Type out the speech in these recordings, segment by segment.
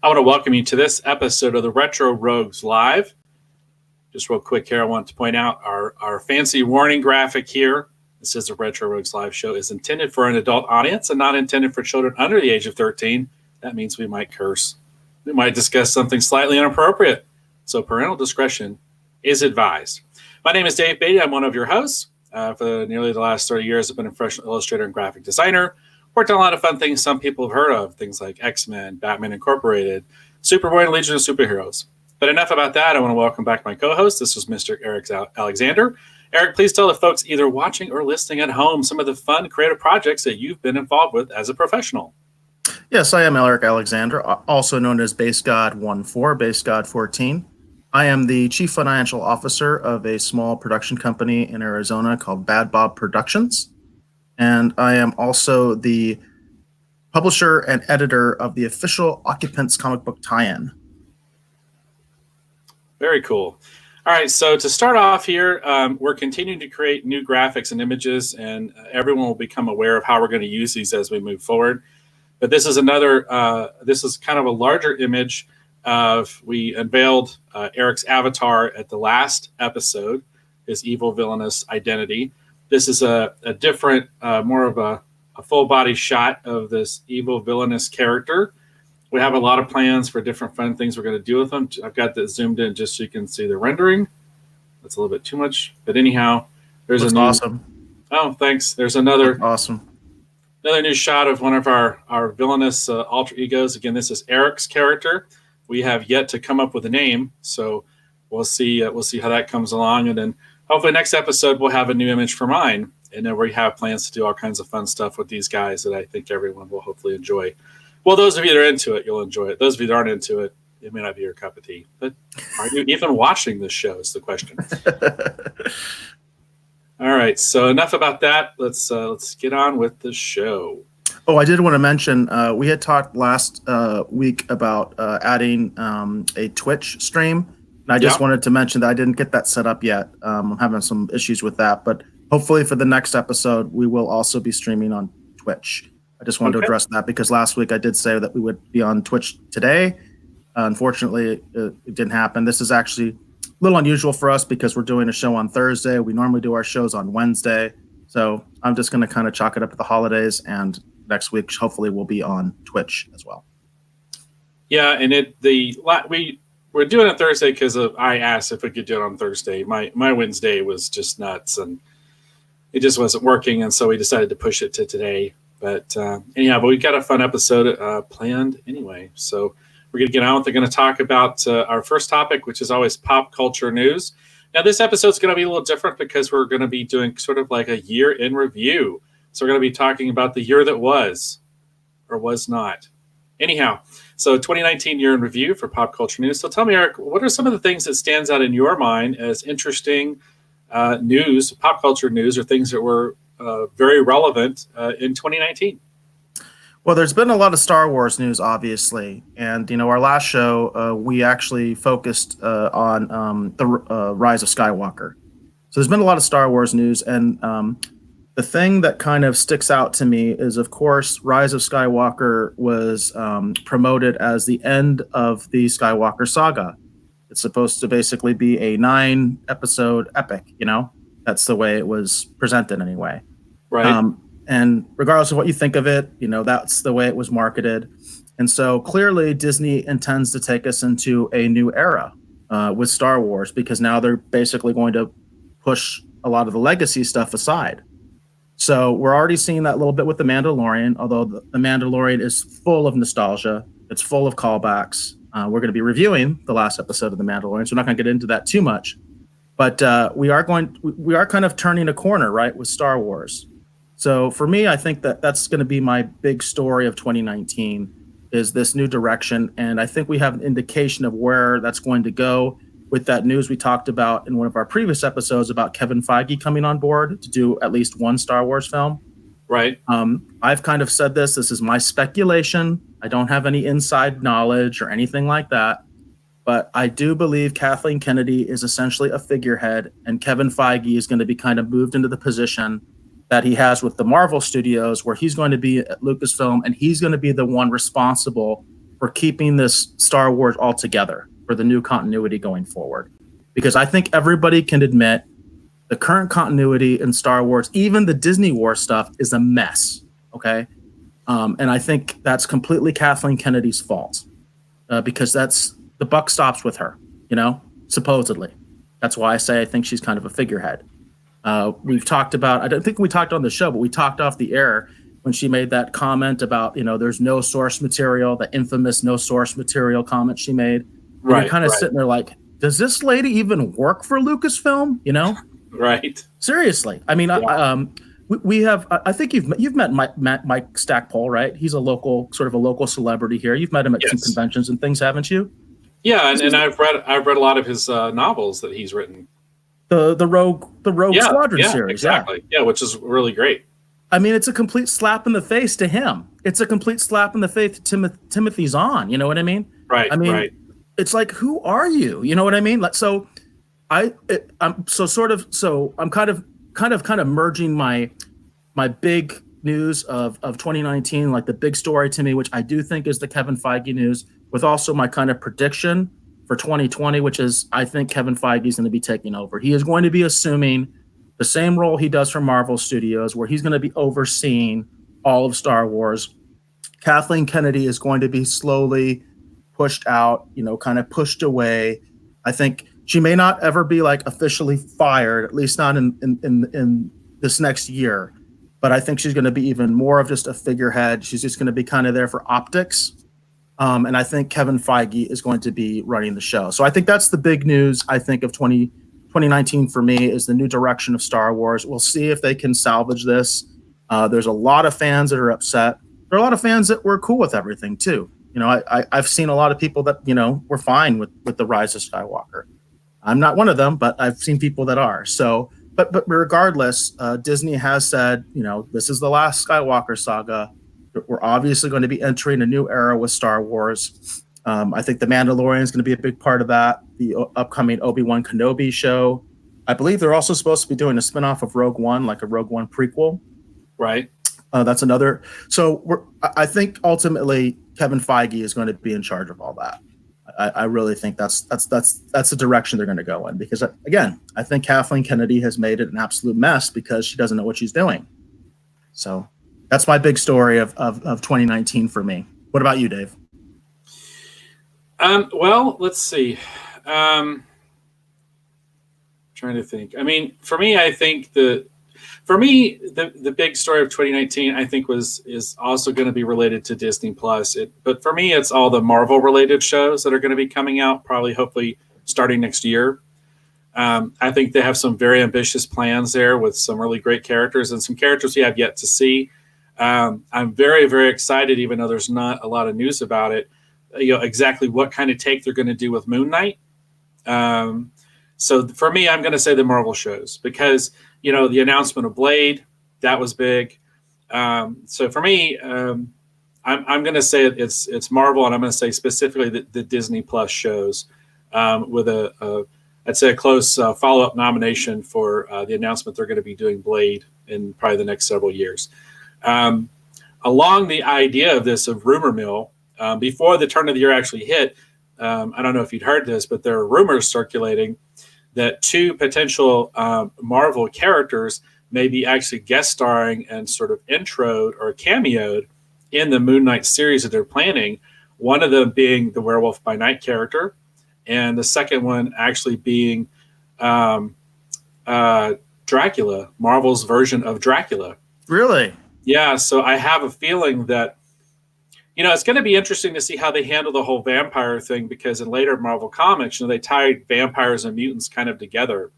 I want to welcome you to this episode of the Retro Rogues Live. Just real quick here, I want to point out our fancy warning graphic here. This is the Retro Rogues Live show is intended for an adult audience and not intended for children under the age of 13. That means we might curse. We might discuss something slightly inappropriate. So parental discretion is advised. My name is Dave Beatty. I'm one of your hosts. For nearly the last 30 years, I've been a professional illustrator and graphic designer. Worked on a lot of fun things some people have heard of, things like X-Men, Batman Incorporated, Superboy, and Legion of Superheroes. But enough about that. I want to welcome back my co-host. This is Mr. Eric Alexander. Eric, please tell the folks either watching or listening at home some of the fun creative projects that you've been involved with as a professional. Yes, I am Eric Alexander, also known as Base God 14, Base God 14. I am the Chief Financial Officer of a small production company in Arizona called Bad Bob Productions. And I am also the publisher and editor of the official Occupants comic book tie-in. Very cool. All right, so to start off here, we're continuing to create new graphics and images, and everyone will become aware of how we're going to use these as we move forward. But this is this is kind of a larger image of, we unveiled Eric's avatar at the last episode, his evil villainous identity. This is a different, more of a full body shot of this evil villainous character. We have a lot of plans for different fun things we're going to do with them. I've got this zoomed in just so you can see the rendering. That's a little bit too much, but anyhow, there's Looks awesome. Oh, thanks. There's another awesome. Another new shot of one of our villainous alter egos. Again, this is Eric's character. We have yet to come up with a name, so we'll see how that comes along, and then hopefully next episode we'll have a new image for mine, and then we have plans to do all kinds of fun stuff with these guys that I think everyone will hopefully enjoy. Well, those of you that are into it, you'll enjoy it. Those of you that aren't into it, it may not be your cup of tea. But are you even watching this show is the question. All right, so enough about that. Let's get on with the show. Oh, I did want to mention, we had talked last week about adding a Twitch stream. And I just wanted to mention that I didn't get that set up yet. I'm having some issues with that. But hopefully for the next episode, we will also be streaming on Twitch. I just wanted to address that because last week I did say that we would be on Twitch today. Unfortunately, it didn't happen. This is actually a little unusual for us because we're doing a show on Thursday. We normally do our shows on Wednesday. So I'm just going to kind of chalk it up to the holidays, and next week hopefully we'll be on Twitch as well. Yeah, and we're doing it Thursday because I asked if we could do it on Thursday. My Wednesday was just nuts, and it just wasn't working, and so we decided to push it to today. But anyhow, but we've got a fun episode planned anyway. So we're going to get on with it. We're going to talk about our first topic, which is always pop culture news. Now, this episode is going to be a little different because we're going to be doing sort of like a year in review. So we're going to be talking about the year that was or was not. Anyhow, so 2019 year in review for pop culture news. So tell me, Eric, what are some of the things that stands out in your mind as interesting news, pop culture news, or things that were very relevant in 2019? Well, there's been a lot of Star Wars news, obviously. And, our last show, we actually focused on the Rise of Skywalker. So there's been a lot of Star Wars news. And the thing that kind of sticks out to me is, of course, Rise of Skywalker was promoted as the end of the Skywalker saga. It's supposed to basically be a 9-episode epic, That's the way it was presented anyway. Right. And regardless of what you think of it, that's the way it was marketed. And so clearly Disney intends to take us into a new era with Star Wars, because now they're basically going to push a lot of the legacy stuff aside. So we're already seeing that a little bit with The Mandalorian, although The Mandalorian is full of nostalgia. It's full of callbacks. We're going to be reviewing the last episode of The Mandalorian, so we're not going to get into that too much. But we are kind of turning a corner, right, with Star Wars. So for me, I think that's going to be my big story of 2019, is this new direction. And I think we have an indication of where that's going to go with that news we talked about in one of our previous episodes about Kevin Feige coming on board to do at least one Star Wars film. Right. I've kind of said this is my speculation. I don't have any inside knowledge or anything like that. But I do believe Kathleen Kennedy is essentially a figurehead, and Kevin Feige is going to be kind of moved into the position that he has with the Marvel Studios, where he's going to be at Lucasfilm, and he's going to be the one responsible for keeping this Star Wars all together for the new continuity going forward. Because I think everybody can admit the current continuity in Star Wars, even the Disney War stuff, is a mess. Okay. And I think that's completely Kathleen Kennedy's fault because the buck stops with her, supposedly. That's why I say I think she's kind of a figurehead. We've talked about, I don't think we talked on the show, but we talked off the air when she made that comment about, there's no source material, the infamous no source material comment she made. Right. You're kind of sitting there like, does this lady even work for Lucasfilm? Right. Seriously. I mean, yeah. We have. I think you've met Mike Stackpole, right? He's a local celebrity here. You've met him at some conventions and things, haven't you? Yeah, and I've read a lot of his novels that he's written. The Rogue Squadron series, exactly. Yeah, which is really great. I mean, it's a complete slap in the face to him. It's a complete slap in the face to Timothy Zahn. You know what I mean? Right. I mean, right. It's like, who are you? You know what I mean? So, I'm kind of merging my big news of 2019, like the big story to me, which I do think is the Kevin Feige news, with also my kind of prediction for 2020, which is I think Kevin Feige is going to be taking over. He is going to be assuming the same role he does for Marvel Studios, where he's going to be overseeing all of Star Wars. Kathleen Kennedy is going to be slowly pushed out, kind of pushed away. I think she may not ever be like officially fired, at least not in this next year. But I think she's going to be even more of just a figurehead. She's just going to be kind of there for optics. And I think Kevin Feige is going to be running the show. So I think that's the big news, I think, of 2019 for me, is the new direction of Star Wars. We'll see if they can salvage this. There's a lot of fans that are upset. There are a lot of fans that were cool with everything, too. I've seen a lot of people that, were fine with the Rise of Skywalker. I'm not one of them, but I've seen people that are. So, but regardless, Disney has said, this is the last Skywalker saga. We're obviously going to be entering a new era with Star Wars. I think The Mandalorian is going to be a big part of that. The upcoming Obi-Wan Kenobi show. I believe they're also supposed to be doing a spinoff of Rogue One, like a Rogue One prequel. Right. That's another. So I think ultimately Kevin Feige is going to be in charge of all that. I really think that's the direction they're going to go in, because again, I think Kathleen Kennedy has made it an absolute mess because she doesn't know what she's doing. So that's my big story of 2019 for me. What about you, Dave? Well, let's see. Trying to think. I mean, for me, I think the big story of 2019, I think, is also going to be related to Disney Plus. But for me, it's all the Marvel related shows that are going to be coming out, probably, hopefully, starting next year. I think they have some very ambitious plans there with some really great characters and some characters we have yet to see. I'm very, very excited, even though there's not a lot of news about it, exactly what kind of take they're going to do with Moon Knight. So for me, I'm going to say the Marvel shows, because the announcement of Blade, that was big. So for me, I'm going to say it's Marvel, and I'm going to say specifically the Disney Plus shows, with I'd say a close follow-up nomination for the announcement they're going to be doing Blade in probably the next several years. Along the idea of this of rumor mill, before the turn of the year actually hit, I don't know if you'd heard this, but there are rumors circulating that two potential Marvel characters may be actually guest starring and sort of introed or cameoed in the Moon Knight series that they're planning. One of them being the Werewolf by Night character, and the second one actually being Dracula, Marvel's version of Dracula. Really? Yeah, so I have a feeling that it's going to be interesting to see how they handle the whole vampire thing, because in later Marvel comics, they tied vampires and mutants kind of together.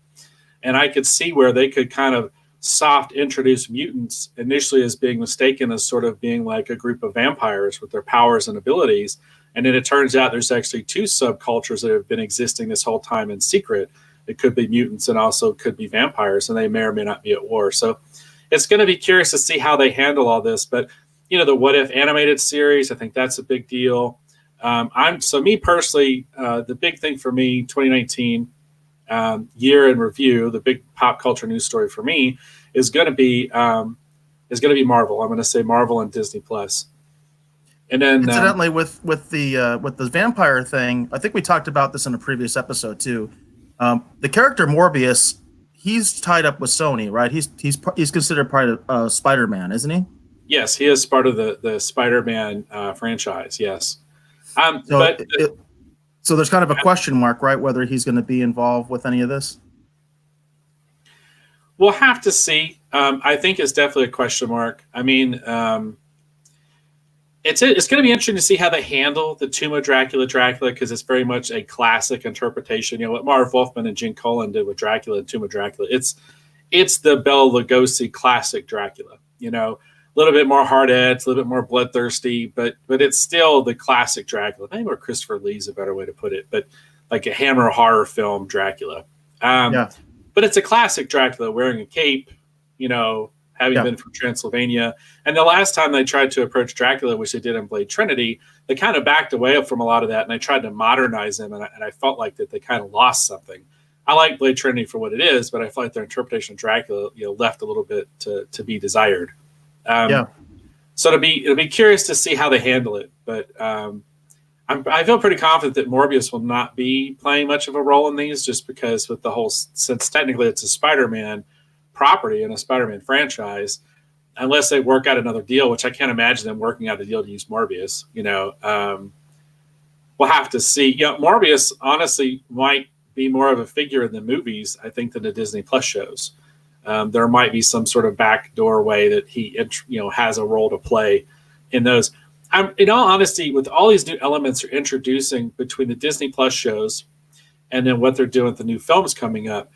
And I could see where they could kind of soft introduce mutants initially as being mistaken as sort of being like a group of vampires with their powers and abilities. And then it turns out there's actually two subcultures that have been existing this whole time in secret. It could be mutants and also could be vampires, and they may or may not be at war. So it's going to be curious to see how they handle all this. But the What If animated series, I think that's a big deal. Me personally, the big thing for me, 2019 year in review, the big pop culture news story for me is going to be Marvel. I'm going to say Marvel and Disney Plus. And then incidentally, with the vampire thing, I think we talked about this in a previous episode too. The character Morbius, he's tied up with Sony, right? He's considered part of Spider-Man, isn't he? yes, he is part of the Spider-Man franchise. Yes, So so there's kind of a question mark, right? Whether he's going to be involved with any of this. we'll have to see. I think it's definitely a question mark. I mean, it's going to be interesting to see how they handle the Tomb of Dracula because it's very much a classic interpretation. You know what Marv Wolfman and Gene Colan did with Dracula and Tomb of Dracula. It's the Bela Lugosi classic Dracula. You know, a little bit more hard edged, a little bit more bloodthirsty, but it's still the classic Dracula. Maybe where Christopher Lee's a better way to put it, but like a Hammer horror film Dracula. Yeah. But it's a classic Dracula wearing a cape, you know, having been from Transylvania. And the last time they tried to approach Dracula, which they did in Blade Trinity, they kind of backed away from a lot of that, and they tried to modernize him, and I felt like that they kind of lost something. I like Blade Trinity for what it is, but I felt like their interpretation of Dracula, you know, left a little bit to be desired. So it'll be curious to see how they handle it, but I feel pretty confident that Morbius will not be playing much of a role in these, just because with the whole, since technically it's a Spider-Man property and a Spider-Man franchise, unless they work out another deal, which I can't imagine them working out a deal to use Morbius. You know, we'll have to see. You know, Morbius honestly might be more of a figure in the movies, I think, than the Disney Plus shows. There might be some sort of backdoor way that he, you know, has a role to play in those. In all honesty, with all these new elements they're introducing between the Disney Plus shows and then what they're doing with the new films coming up,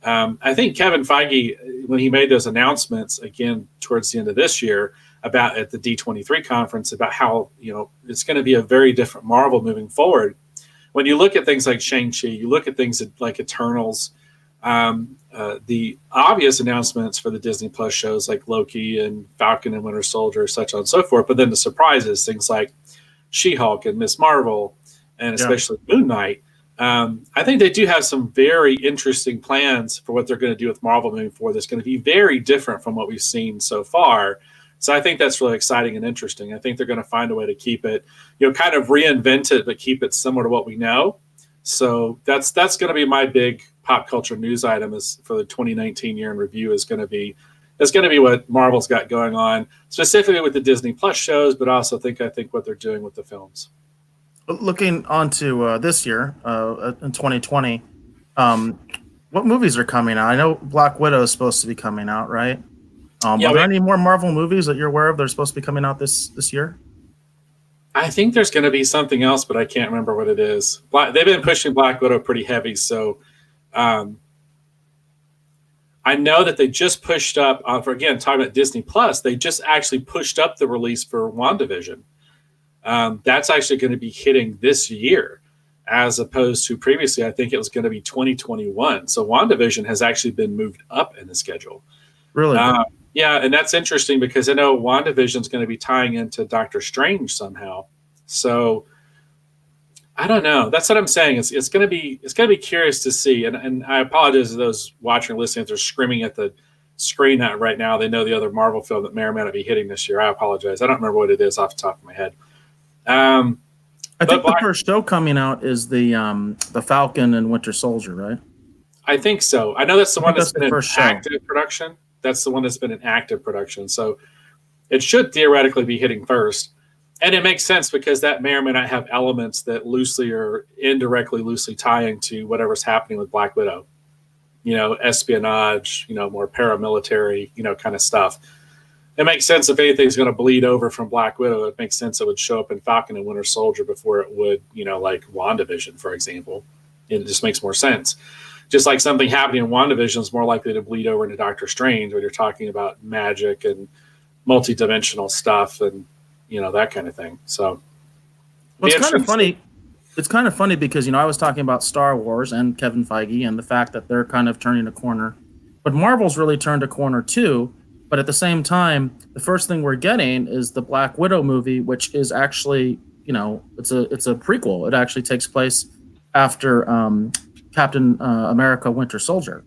I think Kevin Feige, when he made those announcements again towards the end of this year about at the D23 conference about how, you know, it's going to be a very different Marvel moving forward. When you look at things like Shang-Chi, you look at things like Eternals, the obvious announcements for the Disney Plus shows like Loki and Falcon and Winter Soldier, such on and so forth. But then the surprises, things like She-Hulk and Miss Marvel, and especially Moon Knight. I think they do have some very interesting plans for what they're going to do with Marvel moving forward. That's going to be very different from what we've seen so far. So I think that's really exciting and interesting. I think they're going to find a way to keep it, you know, kind of reinvent it, but keep it similar to what we know. So that's going to be my big pop culture news item is for the 2019 year in review is going to be what Marvel's got going on, specifically with the Disney Plus shows, but also I think what they're doing with the films. Looking onto this year in 2020, what movies are coming out? I know Black Widow is supposed to be coming out, right? Are there any more Marvel movies that you're aware of that are supposed to be coming out this year? I think there's going to be something else, but I can't remember what it is. They've been pushing Black Widow pretty heavy, so I know that they just pushed up, for again, talking about Disney Plus, they just actually pushed up the release for WandaVision. That's actually going to be hitting this year, as opposed to previously, I think it was going to be 2021. So WandaVision has actually been moved up in the schedule. Really? Yeah, and that's interesting because I know WandaVision is going to be tying into Doctor Strange somehow. So I don't know. That's what I'm saying. It's going to be curious to see. And I apologize to those watching or listening if they're screaming at the screen out right now. They know the other Marvel film that may or may not be hitting this year. I apologize. I don't remember what it is off the top of my head. I think the first show coming out is the Falcon and Winter Soldier, right? I think so. I know that's the one that's been in active production. That's the one that's been in active production. So it should theoretically be hitting first. And it makes sense because that may or may not have elements that loosely or indirectly loosely tie into whatever's happening with Black Widow. You know, espionage, you know, more paramilitary, you know, kind of stuff. It makes sense if anything's going to bleed over from Black Widow, it makes sense it would show up in Falcon and Winter Soldier before it would, you know, like WandaVision, for example. It just makes more sense. Just like something happening in WandaVision is more likely to bleed over into Doctor Strange when you're talking about magic and multidimensional stuff and, you know, that kind of thing. So well, it's kind of funny. It's kind of funny because, you know, I was talking about Star Wars and Kevin Feige and the fact that they're kind of turning a corner. But Marvel's really turned a corner too. But at the same time, the first thing we're getting is the Black Widow movie, which is actually, you know, it's a prequel. It actually takes place after Captain America Winter Soldier.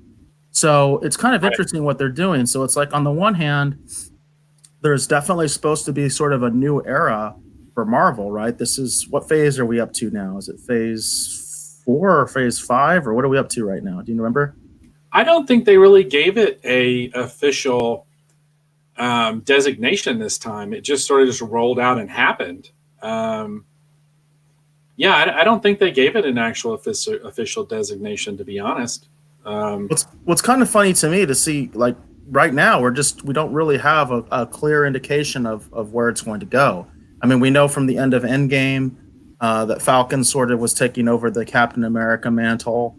So it's kind of interesting what they're doing. So it's like on the one hand, there's definitely supposed to be sort of a new era for Marvel, right? This is, what phase are we up to now? Is it phase 4 or phase 5, or what are we up to right now? Do you remember? I don't think they really gave it a official designation this time. It just sort of just rolled out and happened. Yeah, I don't think they gave it an actual official designation, to be honest. What's kind of funny to me to see, like right now, we don't really have a clear indication of where it's going to go. I mean, we know from the end of Endgame that Falcon sort of was taking over the Captain America mantle.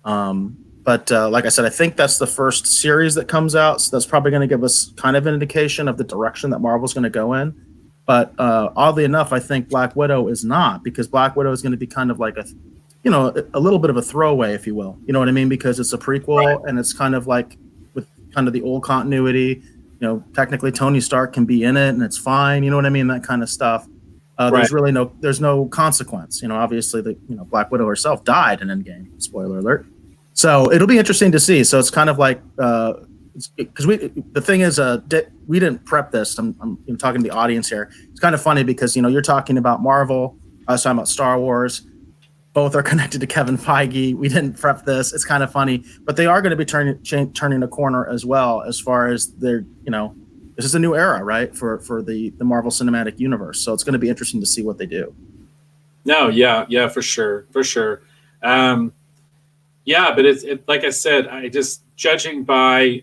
But like I said, I think that's the first series that comes out, so that's probably going to give us kind of an indication of the direction that Marvel's going to go in. But oddly enough, I think Black Widow is not, because Black Widow is going to be kind of like a little bit of a throwaway, if you will. You know what I mean? Because it's a prequel, right, and it's kind of like with kind of the old continuity. Technically Tony Stark can be in it, and it's fine. You know what I mean? That kind of stuff. There's really no consequence. Obviously Black Widow herself died in Endgame. Spoiler alert. So it'll be interesting to see. So it's kind of like because the thing is, we didn't prep this. I'm talking to the audience here. It's kind of funny because you're talking about Marvel. I was talking about Star Wars. Both are connected to Kevin Feige. We didn't prep this. It's kind of funny, but they are going to be turning a corner as well, as far as their this is a new era, right, for the Marvel Cinematic Universe. So it's going to be interesting to see what they do. No, yeah, for sure. Yeah, but it's like I said, I just judging by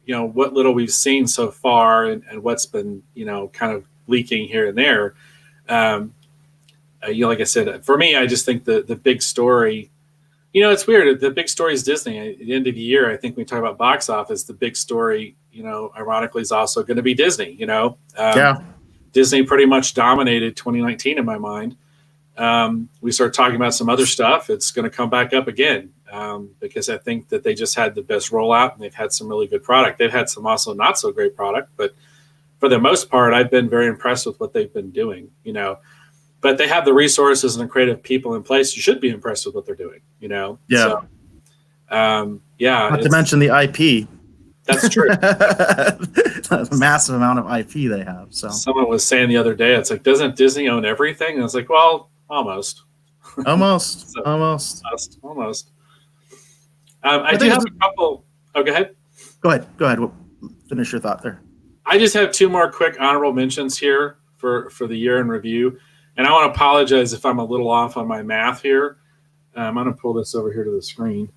what little we've seen so far and what's been kind of leaking here and there. Like I said, for me, I just think the big story. It's weird. The big story is Disney. At the end of the year, I think when we talk about box office, the big story, ironically, is also going to be Disney. Yeah. Disney pretty much dominated 2019 in my mind. We start talking about some other stuff. It's going to come back up again because I think that they just had the best rollout and they've had some really good product. They've had some also not so great product, but for the most part, I've been very impressed with what they've been doing. But they have the resources and the creative people in place. You should be impressed with what they're doing. Yeah. So, yeah. Not to mention the IP. That's true. That's a massive amount of IP they have. So someone was saying the other day, it's like, doesn't Disney own everything? And I was like, well, almost. Almost. So, almost. I do have a couple. Oh, go ahead. Go ahead. We'll finish your thought there. I just have two more quick honorable mentions here for the year in review. And I want to apologize if I'm a little off on my math here. I'm going to pull this over here to the screen.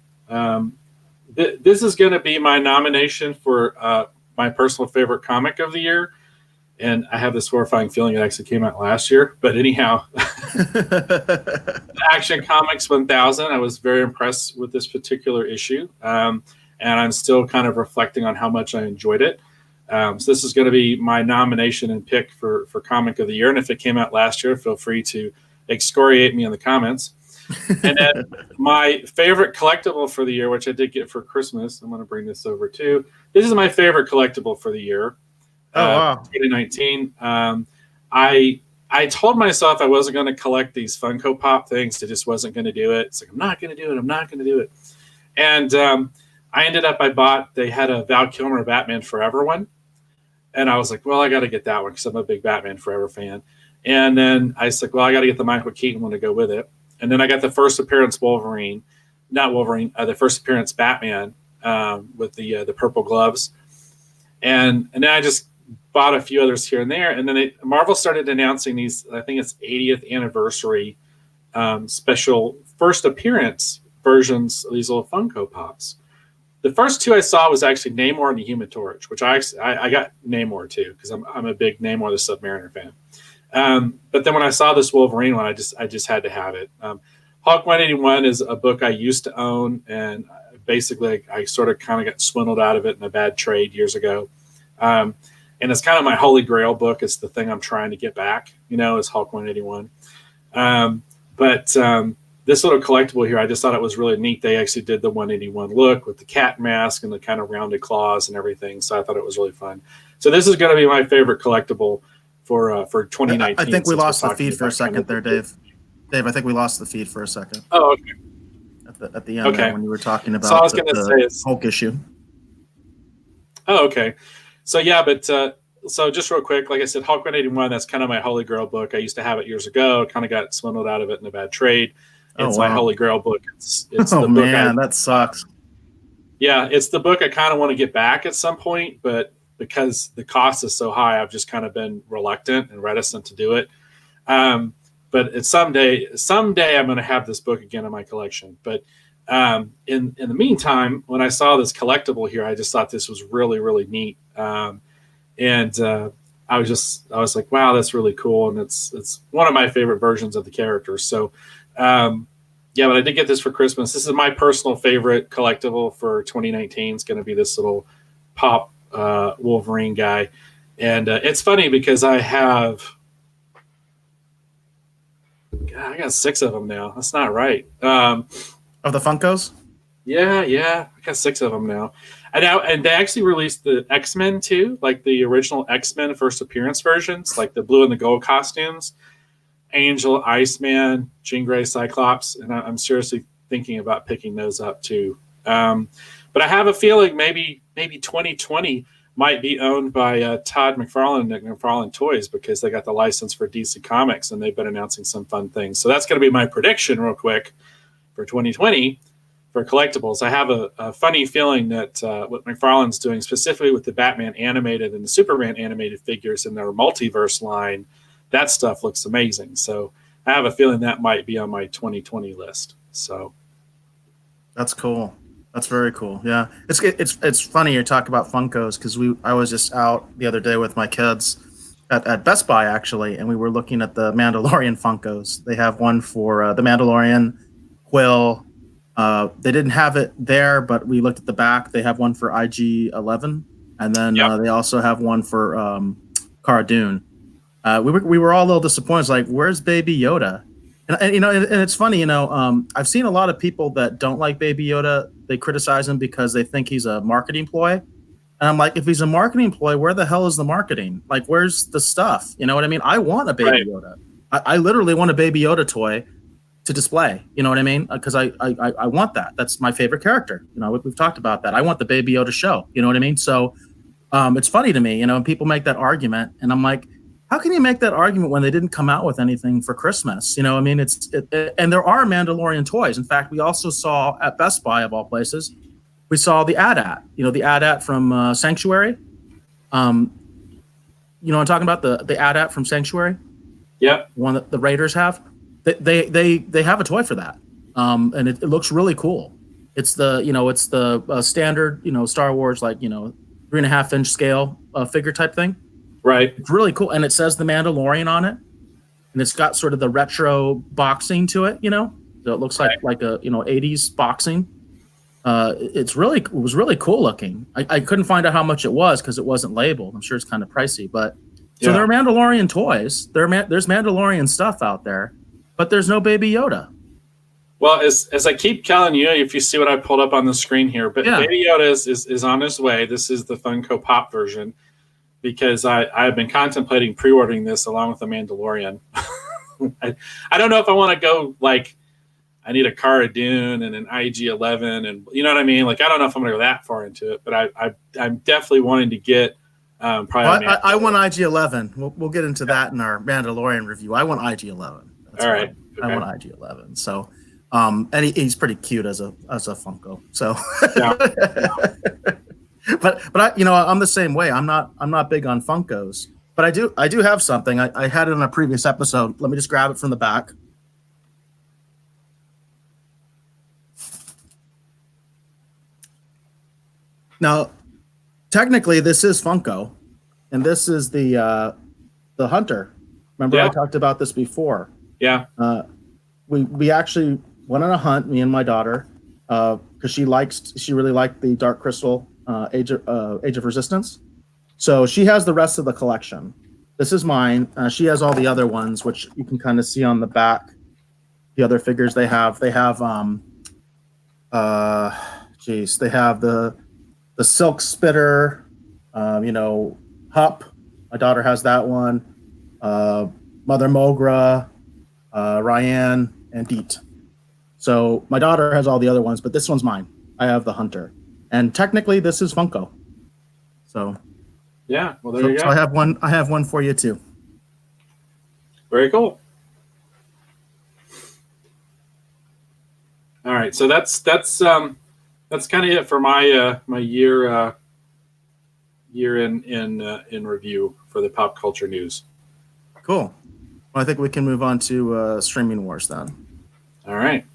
This is going to be my nomination for my personal favorite comic of the year. And I have this horrifying feeling it actually came out last year. But anyhow, Action Comics 1000, I was very impressed with this particular issue. And I'm still kind of reflecting on how much I enjoyed it. So this is going to be my nomination and pick for Comic of the Year. And if it came out last year, feel free to excoriate me in the comments. And then my favorite collectible for the year, which I did get for Christmas, I'm going to bring this over too. This is my favorite collectible for the year. Wow. 2019. I told myself I wasn't going to collect these Funko Pop things. I just wasn't going to do it. It's like, I'm not going to do it. And I ended up, they had a Val Kilmer Batman Forever one. And I was like, well, I got to get that one because I'm a big Batman Forever fan. And then I was like, well, I got to get the Michael Keaton one to go with it. And then I got the first appearance the first appearance Batman with the purple gloves. And then I just bought a few others here and there. And then Marvel started announcing these, I think it's 80th anniversary special first appearance versions of these little Funko Pops. The first two I saw was actually Namor and the Human Torch, which I got Namor too because I'm a big Namor the Submariner fan. But then when I saw this Wolverine one, I just had to have it. Hulk 181 is a book I used to own, and basically I sort of kind of got swindled out of it in a bad trade years ago. And it's kind of my holy grail book. It's the thing I'm trying to get back, is Hulk 181. But this little collectible here, I just thought it was really neat. They actually did the 181 look with the cat mask and the kind of rounded claws and everything. So I thought it was really fun. So this is going to be my favorite collectible for 2019. I think we lost the feed for a second there, Dave. Dave, I think we lost the feed for a second. Oh, okay. At the end there, when you were talking about so I was the Hulk issue. Oh, okay. So yeah, but so just real quick, like I said, Hulk 181, that's kind of my holy grail book. I used to have it years ago, kind of got swindled out of it in a bad trade. Oh It's my wow. holy grail book. It's Oh the book man, that sucks. yeah, it's the book I kind of want to get back at some point, but because the cost is so high, I've just kind of been reluctant and reticent to do it. Um, but it's someday I'm going to have this book again in my collection. But in the meantime, when I saw this collectible here, I just thought this was really really neat, and I was like, wow, that's really cool, and it's one of my favorite versions of the characters. So. Yeah, but I did get this for Christmas. This is my personal favorite collectible for 2019. It's going to be this little pop Wolverine guy. And it's funny because I got 6 of them now. That's not right. Of the Funkos? Yeah. I got 6 of them now. And they actually released the X-Men too, like the original X-Men first appearance versions, like the blue and the gold costumes. Angel, Iceman, Jean Grey, Cyclops, and I'm seriously thinking about picking those up too. But I have a feeling maybe 2020 might be owned by Todd McFarlane and Nick McFarlane Toys, because they got the license for DC Comics and they've been announcing some fun things. So that's going to be my prediction real quick for 2020 for collectibles. I have a funny feeling that what McFarlane's doing specifically with the Batman animated and the Superman animated figures in their multiverse line, that stuff looks amazing. So I have a feeling that might be on my 2020 list. So That's cool. That's very cool. Yeah, it's funny you talk about Funkos because I was just out the other day with my kids at Best Buy actually, and we were looking at the Mandalorian Funkos. They have one for the Mandalorian, Quill. They didn't have it there, but we looked at the back. They have one for IG-11, and then they also have one for Cara Dune. We were all a little disappointed. It's like, where's Baby Yoda? And it's funny, I've seen a lot of people that don't like Baby Yoda. They criticize him because they think he's a marketing ploy. And I'm like, if he's a marketing ploy, where the hell is the marketing? Like, where's the stuff? You know what I mean? I want a Baby Yoda. I literally want a Baby Yoda toy to display. You know what I mean? Because I want that. That's my favorite character. We've talked about that. I want the Baby Yoda show. You know what I mean? So it's funny to me, and people make that argument, and I'm like, how can you make that argument when they didn't come out with anything for Christmas? And there are Mandalorian toys. In fact, we also saw at Best Buy, of all places, we saw the AT-AT, the AT-AT from Sanctuary. I'm talking about the AT-AT from Sanctuary. Yeah, one that the Raiders have. They have a toy for that, and it looks really cool. It's the standard Star Wars 3.5-inch scale figure type thing. Right. It's really cool. And it says the Mandalorian on it. And it's got sort of the retro boxing to it, So it looks like a 80s boxing. It was really cool looking. I couldn't find out how much it was because it wasn't labeled. I'm sure it's kind of pricey, but so there are Mandalorian toys. There's Mandalorian stuff out there, but there's no Baby Yoda. Well, as I keep telling you, if you see what I pulled up on the screen here, but Baby Yoda is on his way. This is the Funko Pop version, because I've been contemplating pre-ordering this along with the Mandalorian. I don't know if I want to go I need a Cara Dune and an IG-11, and you know what I mean? I don't know if I'm going to go that far into it, but I'm definitely wanting to get probably. I want IG-11. We'll get into that in our Mandalorian review. I want IG-11. All right. Okay. I want IG-11. So, and he's pretty cute as a Funko. So. Yeah. But I'm the same way. I'm not big on Funkos, but I do have something. I had it in a previous episode. Let me just grab it from the back. Now, technically, this is Funko, and this is the Hunter. Remember, I talked about this before. Yeah. We actually went on a hunt, me and my daughter, because she really liked the Dark Crystal. Age of Resistance. So she has the rest of the collection. This is mine. She has all the other ones, which you can kind of see on the back. The other figures they have they have the Silk Spitter, Hup. My daughter has that one. Mother Mogra, Ryan, and Deet. So my daughter has all the other ones, but this one's mine. I have the Hunter. And technically, this is Funko. So, Yeah. Well, there you go. So I have one for you too. Very cool. All right. So that's kind of it for my my year in review for the pop culture news. Cool. Well, I think we can move on to streaming wars then. All right.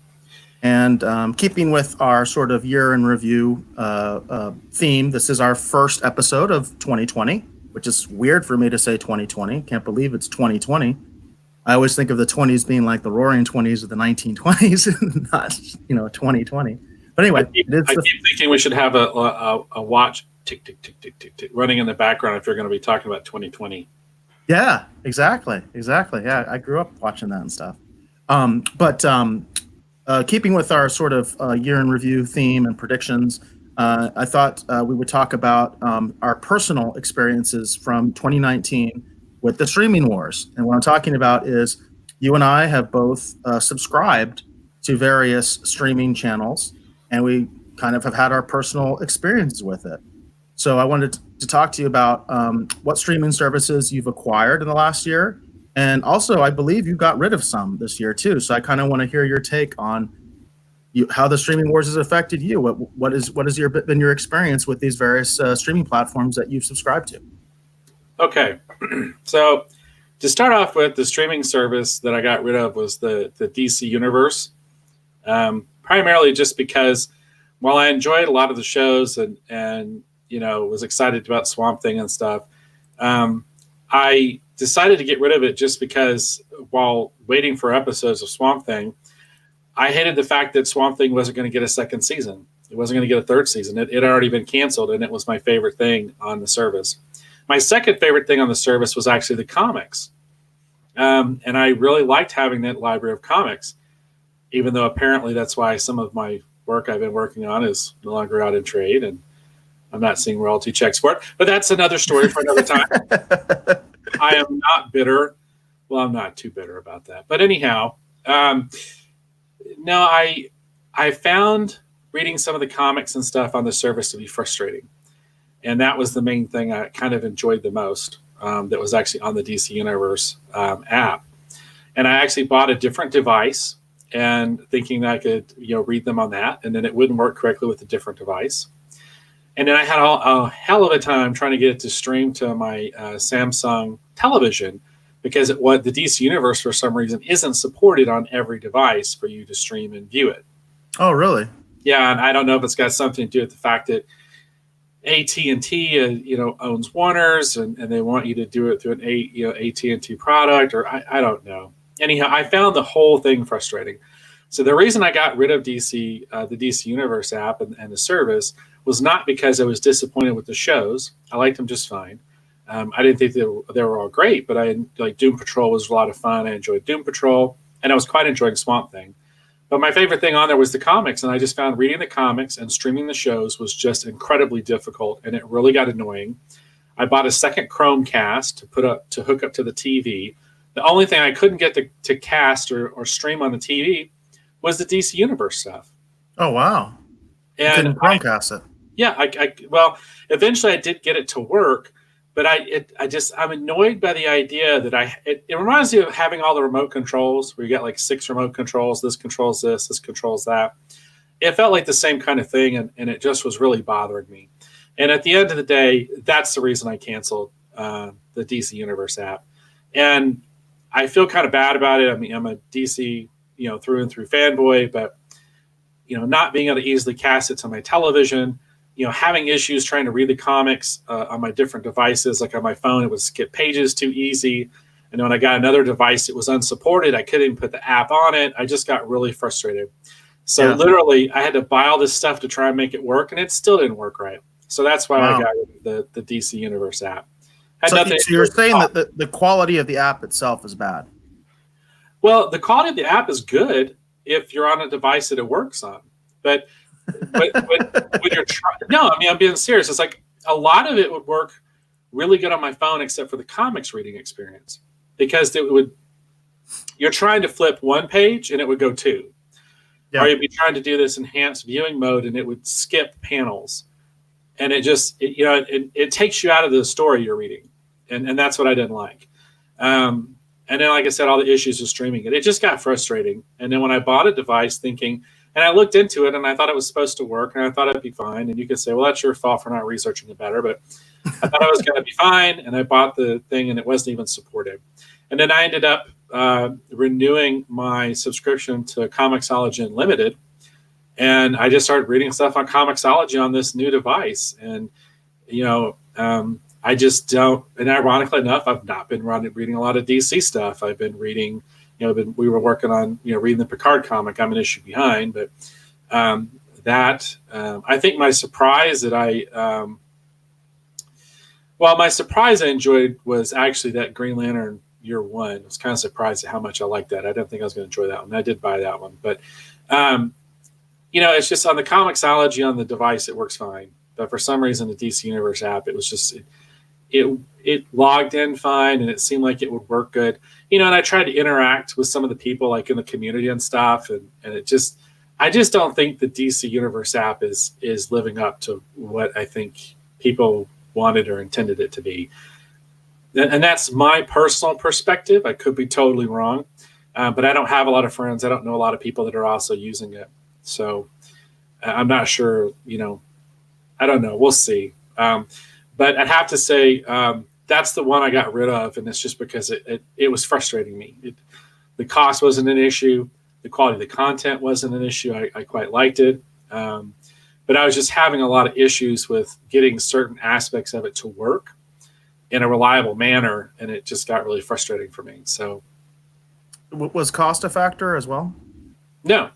And keeping with our sort of year in review theme, this is our first episode of 2020, which is weird for me to say 2020. Can't believe it's 2020. I always think of the 20s being like the Roaring 20s or the 1920s, not 2020. But anyway, I keep thinking we should have a watch tick tick tick tick tick tick running in the background if you're going to be talking about 2020. Yeah, exactly. Yeah, I grew up watching that and stuff. But keeping with our sort of year in review theme and predictions, I thought we would talk about our personal experiences from 2019 with the streaming wars. And what I'm talking about is you and I have both subscribed to various streaming channels, and we kind of have had our personal experiences with it. So I wanted to talk to you about what streaming services you've acquired in the last year. And also, I believe you got rid of some this year too. So I kind of want to hear your take on how the streaming wars has affected you. What has been your experience with these various streaming platforms that you've subscribed to? Okay, so to start off with, the streaming service that I got rid of was the DC Universe, primarily just because while I enjoyed a lot of the shows and was excited about Swamp Thing and stuff, I decided to get rid of it just because while waiting for episodes of Swamp Thing, I hated the fact that Swamp Thing wasn't going to get a second season. It wasn't going to get a third season. It had already been canceled, and it was my favorite thing on the service. My second favorite thing on the service was actually the comics. And I really liked having that library of comics, even though apparently that's why some of my work I've been working on is no longer out in trade, and I'm not seeing royalty checks for it. But that's another story for another time. I am not bitter. Well, I'm not too bitter about that. But anyhow, no, I found reading some of the comics and stuff on the service to be frustrating. And that was the main thing I kind of enjoyed the most that was actually on the DC Universe app. And I actually bought a different device and thinking that I could read them on that, and then it wouldn't work correctly with a different device. And then I had a hell of a time trying to get it to stream to my Samsung television because the DC Universe, for some reason, isn't supported on every device for you to stream and view it. Oh, really? Yeah, and I don't know if it's got something to do with the fact that AT&T, owns Warner's, and they want you to do it through an AT&T product, or I don't know. Anyhow, I found the whole thing frustrating. So the reason I got rid of the DC Universe app and the service was not because I was disappointed with the shows. I liked them just fine. I didn't think they were all great, but Doom Patrol was a lot of fun. I enjoyed Doom Patrol, and I was quite enjoying Swamp Thing. But my favorite thing on there was the comics, and I just found reading the comics and streaming the shows was just incredibly difficult, and it really got annoying. I bought a second Chromecast to hook up to the TV. The only thing I couldn't get to cast or stream on the TV was the DC Universe stuff. Oh, wow. And you couldn't Chromecast it. Yeah, well, eventually I did get it to work, but I'm annoyed by the idea that it reminds me of having all the remote controls where you got like 6 remote controls. This controls this controls that. It felt like the same kind of thing, and it just was really bothering me. And at the end of the day, that's the reason I canceled the DC Universe app. And I feel kind of bad about it. I mean, I'm a DC, through and through fanboy, but not being able to easily cast it to my television, having issues trying to read the comics on my different devices, like on my phone, it would skip pages too easy. And when I got another device, it was unsupported. I couldn't even put the app on it. I just got really frustrated. So literally, I had to buy all this stuff to try and make it work, and it still didn't work right. So that's why I got the DC Universe app. So you're saying that the quality of the app itself is bad? Well, the quality of the app is good if you're on a device that it works on. But when you're trying, no, I mean, I'm being serious. It's like a lot of it would work really good on my phone, except for the comics reading experience, because you're trying to flip one page and it would go 2. Yeah. Or you'd be trying to do this enhanced viewing mode and it would skip panels. and it takes you out of the story you're reading, and that's what I didn't like. And then, like I said, all the issues with streaming it just got frustrating. And then when I bought a device, thinking, and I looked into it, and I thought it was supposed to work, and I thought it'd be fine. And you could say, well, that's your fault for not researching it better, but I thought it was going to be fine. And I bought the thing, and it wasn't even supported. And then I ended up renewing my subscription to Comixology Unlimited, and I just started reading stuff on Comixology on this new device. And I just don't. And ironically enough, I've not been reading a lot of DC stuff. I've been reading. We were working on reading the Picard comic. I'm an issue behind, but I think my surprise I enjoyed was actually that Green Lantern Year One. I was kind of surprised at how much I liked that. I didn't think I was going to enjoy that one. I did buy that one, but it's just on the Comixology on the device, it works fine. But for some reason, the DC Universe app, it was just it logged in fine, and it seemed like it would work good. And I tried to interact with some of the people like in the community and stuff, and I just don't think the DC Universe app is living up to what I think people wanted or intended it to be. And that's my personal perspective. I could be totally wrong, but I don't have a lot of friends. I don't know a lot of people that are also using it. So I'm not sure, I don't know. We'll see. But I'd have to say that's the one I got rid of, and it's just because it was frustrating me. The cost wasn't an issue. The quality of the content wasn't an issue. I quite liked it. But I was just having a lot of issues with getting certain aspects of it to work in a reliable manner, and it just got really frustrating for me. So, was cost a factor as well? No.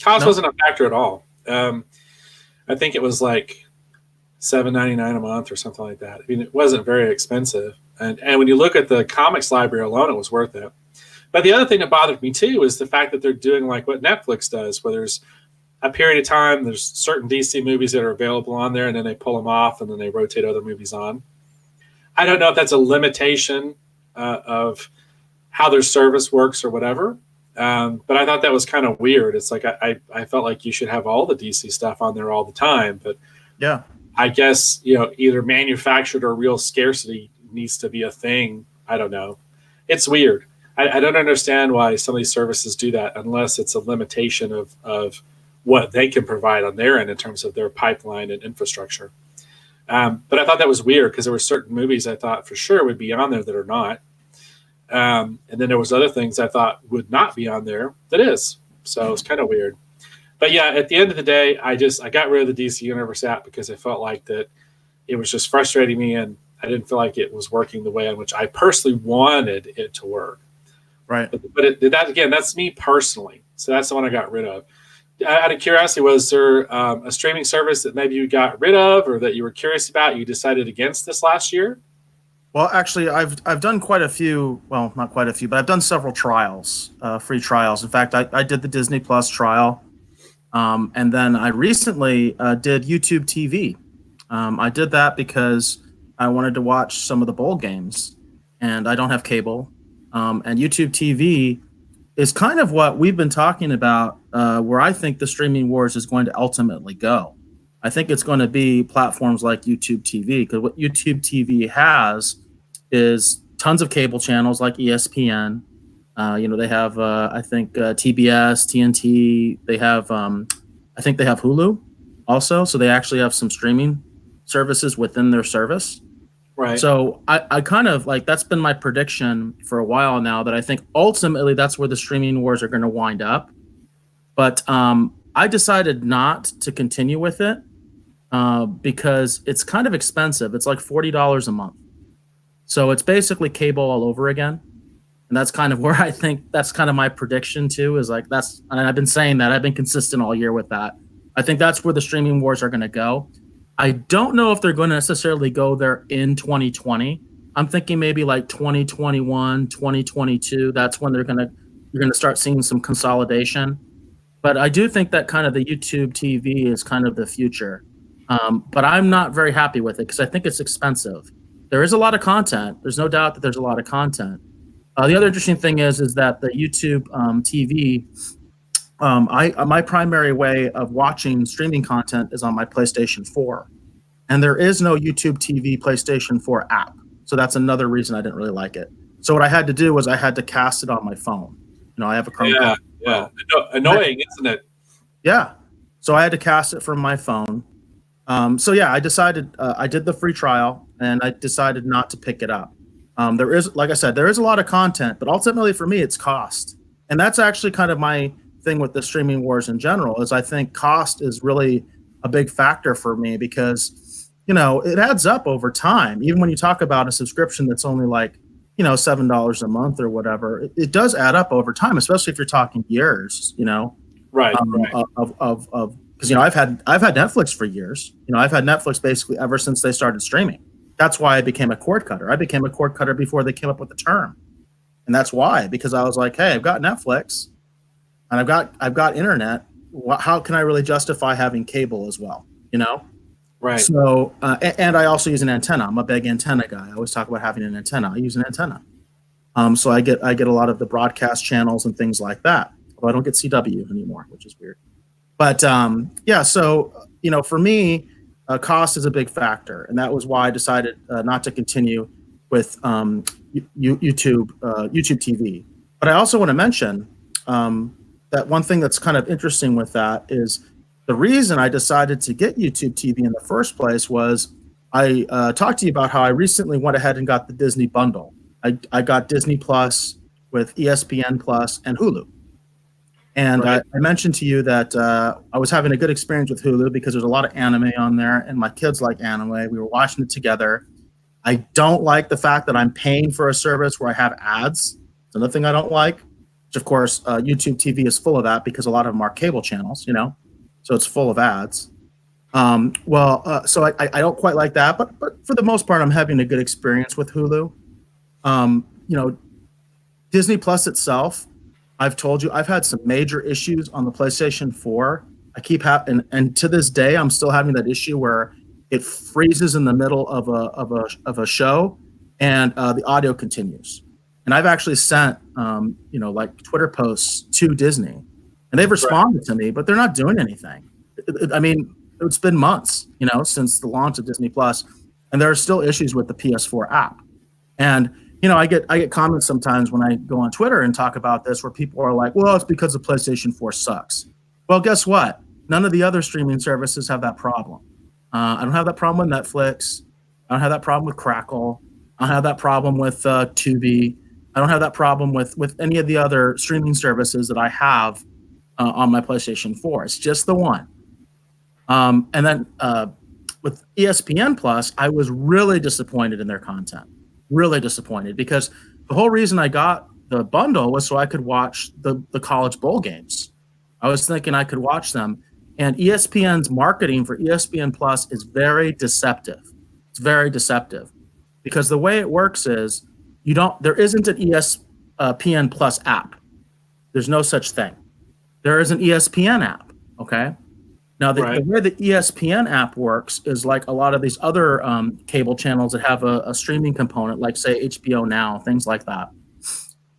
Cost wasn't a factor at all. I think it was like $7.99 a month or something like that. I mean, it wasn't very expensive. And when you look at the comics library alone, it was worth it. But the other thing that bothered me too is the fact that they're doing like what Netflix does, where there's a period of time, there's certain DC movies that are available on there, and then they pull them off, and then they rotate other movies on. I don't know if that's a limitation of how their service works or whatever. But I thought that was kind of weird. It's like I felt like you should have all the DC stuff on there all the time. But yeah, I guess either manufactured or real scarcity needs to be a thing. I don't know. It's weird. I don't understand why some of these services do that unless it's a limitation of what they can provide on their end in terms of their pipeline and infrastructure. But I thought that was weird because there were certain movies I thought for sure would be on there that are not. And then there was other things I thought would not be on there that is. So it's kind of weird. But yeah, at the end of the day, I got rid of the DC Universe app because I felt like that it was just frustrating me, and I didn't feel like it was working the way in which I personally wanted it to work. Right. But that's me personally. So that's the one I got rid of. Out of curiosity, was there a streaming service that maybe you got rid of or that you were curious about, you decided against this last year? Well, actually, I've done quite a few. Well, not quite a few, but I've done several trials, free trials. In fact, I did the Disney Plus trial, and then I recently did YouTube TV. I did that because I wanted to watch some of the bowl games, and I don't have cable. And YouTube TV is kind of what we've been talking about, where I think the streaming wars is going to ultimately go. I think it's going to be platforms like YouTube TV, because what YouTube TV has is tons of cable channels like ESPN. They have, I think, TBS, TNT. They have, I think they have Hulu also. So they actually have some streaming services within their service. Right. So I kind of like, that's been my prediction for a while now, that I think ultimately that's where the streaming wars are going to wind up. But I decided not to continue with it because it's kind of expensive. It's like $40 a month. So it's basically cable all over again. And that's kind of where I think that's kind of my prediction too, is like and I've been saying that. I've been consistent all year with that. I think that's where the streaming wars are going to go. I don't know if they're going to necessarily go there in 2020. I'm thinking maybe like 2021, 2022. That's when you're going to start seeing some consolidation. But I do think that kind of the YouTube TV is kind of the future. But I'm not very happy with it because I think it's expensive. There is a lot of content. There's no doubt that there's a lot of content. The other interesting thing is that the YouTube TV, my primary way of watching streaming content is on my PlayStation 4. and there is no YouTube TV PlayStation 4 app. So that's another reason I didn't really like it. So what I had to do was I had to cast it on my phone. I have a Chromecast. Yeah. Annoying, isn't it? Yeah. So I had to cast it from my phone. So yeah, I decided I did the free trial, and I decided not to pick it up. There is, like I said, there is a lot of content, but ultimately for me, it's cost. And that's actually kind of my thing with the streaming wars in general, is I think cost is really a big factor for me because, it adds up over time. Even when you talk about a subscription that's only like, $7 a month or whatever, it does add up over time, especially if you're talking years, Right. Because I've had Netflix for years. I've had Netflix basically ever since they started streaming. That's why I became a cord cutter. I became a cord cutter before they came up with the term, and that's why, because I was like, hey, I've got Netflix, and I've got internet. How can I really justify having cable as well? Right. So and I also use an antenna. I'm a big antenna guy. I always talk about having an antenna. I use an antenna. So I get a lot of the broadcast channels and things like that. Although I don't get CW anymore, which is weird. But yeah, so for me, cost is a big factor, and that was why I decided not to continue with YouTube TV. But I also want to mention that one thing that's kind of interesting with that is the reason I decided to get YouTube TV in the first place was I talked to you about how I recently went ahead and got the Disney bundle. I got Disney Plus with ESPN Plus and Hulu. And right. I mentioned to you that I was having a good experience with Hulu because there's a lot of anime on there, and my kids like anime. We were watching it together. I don't like the fact that I'm paying for a service where I have ads. It's another thing I don't like, which of course YouTube TV is full of that because a lot of them are cable channels, so it's full of ads. So I don't quite like that, but for the most part, I'm having a good experience with Hulu. Disney Plus itself, I've told you, I've had some major issues on the PlayStation 4. I keep having, and to this day, I'm still having that issue where it freezes in the middle of a show, and the audio continues. And I've actually sent, like Twitter posts to Disney, and they've responded to me, but they're not doing anything. It's been months, since the launch of Disney Plus, and there are still issues with the PS4 app. And I get comments sometimes when I go on Twitter and talk about this where people are like, well, it's because the PlayStation 4 sucks. Well, guess what? None of the other streaming services have that problem. I don't have that problem with Netflix. I don't have that problem with Crackle. I don't have that problem with Tubi. I don't have that problem with any of the other streaming services that I have on my PlayStation 4. It's just the one. And then with ESPN Plus, I was really disappointed in their content. Really disappointed because the whole reason I got the bundle was so I could watch the college bowl games. I was thinking I could watch them, and ESPN's marketing for ESPN Plus is very deceptive. It's very deceptive because the way it works is there isn't an ESPN Plus app. There's no such thing. There is an ESPN app. Okay. Now, the way the ESPN app works is like a lot of these other cable channels that have a streaming component, like, say, HBO Now, things like that.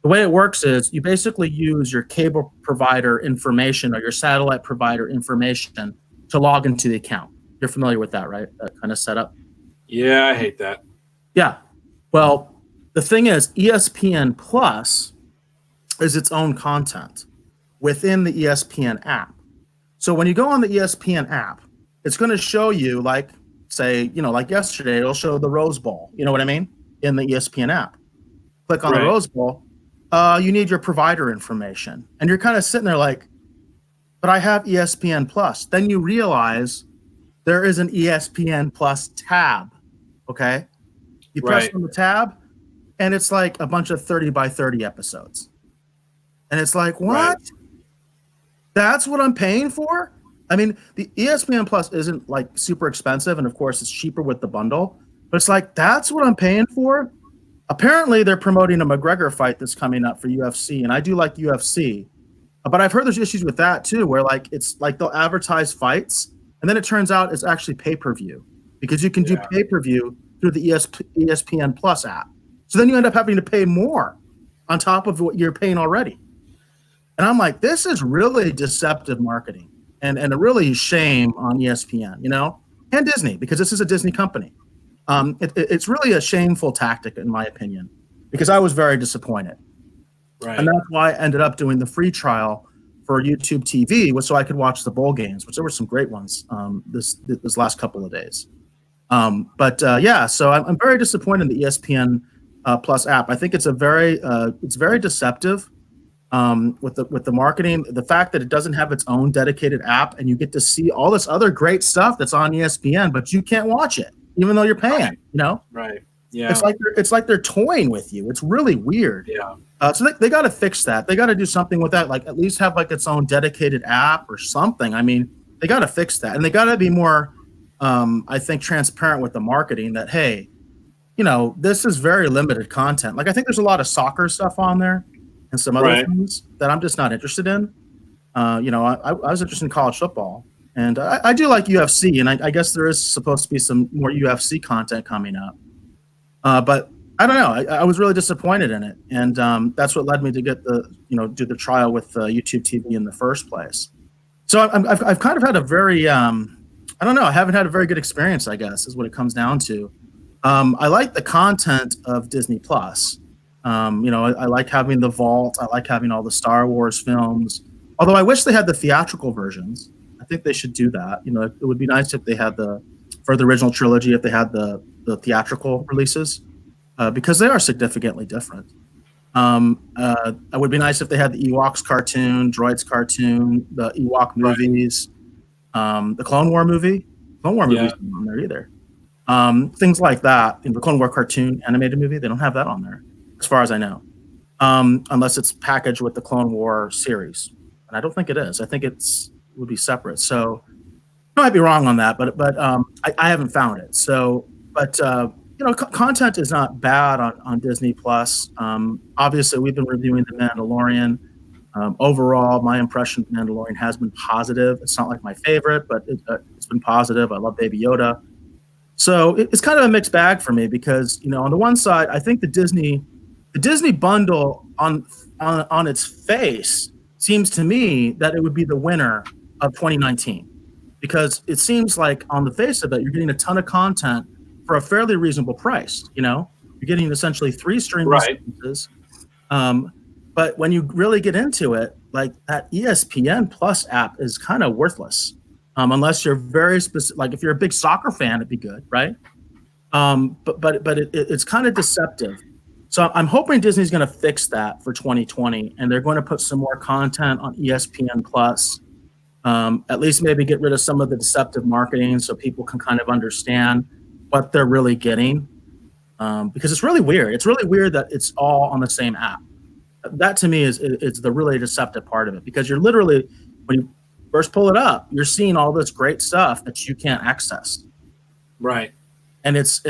The way it works is you basically use your cable provider information or your satellite provider information to log into the account. You're familiar with that, right? That kind of setup? Yeah, I hate that. Yeah. Well, the thing is, ESPN Plus is its own content within the ESPN app. So when you go on the ESPN app, it's going to show you, like, say, like yesterday, it'll show the Rose Bowl. You know what I mean? In the ESPN app. Click on the Rose Bowl. You need your provider information. And you're kind of sitting there like, but I have ESPN Plus. Then you realize there is an ESPN Plus tab. Okay? You press on the tab, and it's like a bunch of 30 by 30 episodes. And it's like, what? Right. That's what I'm paying for? I mean, the ESPN Plus isn't like super expensive, and of course it's cheaper with the bundle, but it's like, that's what I'm paying for? Apparently they're promoting a McGregor fight that's coming up for UFC, and I do like UFC, but I've heard there's issues with that too, where like it's like they'll advertise fights, and then it turns out it's actually pay-per-view, because you can do pay-per-view through the ESPN Plus app. So then you end up having to pay more on top of what you're paying already. And I'm like, this is really deceptive marketing and a really shame on ESPN, and Disney, because this is a Disney company. It's really a shameful tactic, in my opinion, because I was very disappointed. Right. And that's why I ended up doing the free trial for YouTube TV, was so I could watch the bowl games, which there were some great ones this last couple of days. So I'm very disappointed in the ESPN Plus app. I think it's very deceptive with the marketing. The fact that it doesn't have its own dedicated app, and you get to see all this other great stuff that's on ESPN, but you can't watch it even though you're paying. Right. You know, right? Yeah, it's like they're toying with you. It's really weird. yeah, So they got to fix that. They got to do something with that. Like at least have like its own dedicated app or something. I mean, they got to fix that, and they got to be more, I think, transparent with the marketing. That hey, you know, this is very limited content. Like I think there's a lot of soccer stuff on there, and some other Right. things that I'm just not interested in. You know, I was interested in college football, and I do like UFC, and I guess there is supposed to be some more UFC content coming up. But I don't know. I was really disappointed in it, and that's what led me to get do the trial with YouTube TV in the first place. So I've kind of had a very I don't know. I haven't had a very good experience, I guess, is what it comes down to. I like the content of Disney Plus. I like having the vault. I like having all the Star Wars films. Although I wish they had the theatrical versions. I think they should do that. You know, it would be nice if they had for the original trilogy, if they had the theatrical releases, because they are significantly different. It would be nice if they had the Ewoks cartoon, Droids cartoon, the Ewok movies, the Clone War movie. Clone War movie's not on there either. Things like that. In the Clone War cartoon animated movie, they don't have that on there, as far as I know, unless it's packaged with the Clone War series, and I don't think it is. I think it would be separate. So I might be wrong on that, but I haven't found it. So, content is not bad on Disney Plus. Obviously, we've been reviewing The Mandalorian. Overall, my impression of Mandalorian has been positive. It's not like my favorite, but it's been positive. I love Baby Yoda. So it's kind of a mixed bag for me because, on the one side, I think the Disney bundle on its face seems to me that it would be the winner of 2019, because it seems like on the face of it, you're getting a ton of content for a fairly reasonable price. You're getting essentially 3 streaming services. But when you really get into it, like that ESPN Plus app is kind of worthless. Unless you're very specific, like if you're a big soccer fan, it'd be good, right? But it's kind of deceptive. So I'm hoping Disney's going to fix that for 2020, and they're going to put some more content on ESPN Plus. At least maybe get rid of some of the deceptive marketing so people can kind of understand what they're really getting. Because it's really weird. It's really weird that it's all on the same app. That to me is the really deceptive part of it, because you're literally, when you first pull it up, you're seeing all this great stuff that you can't access. Right. And it's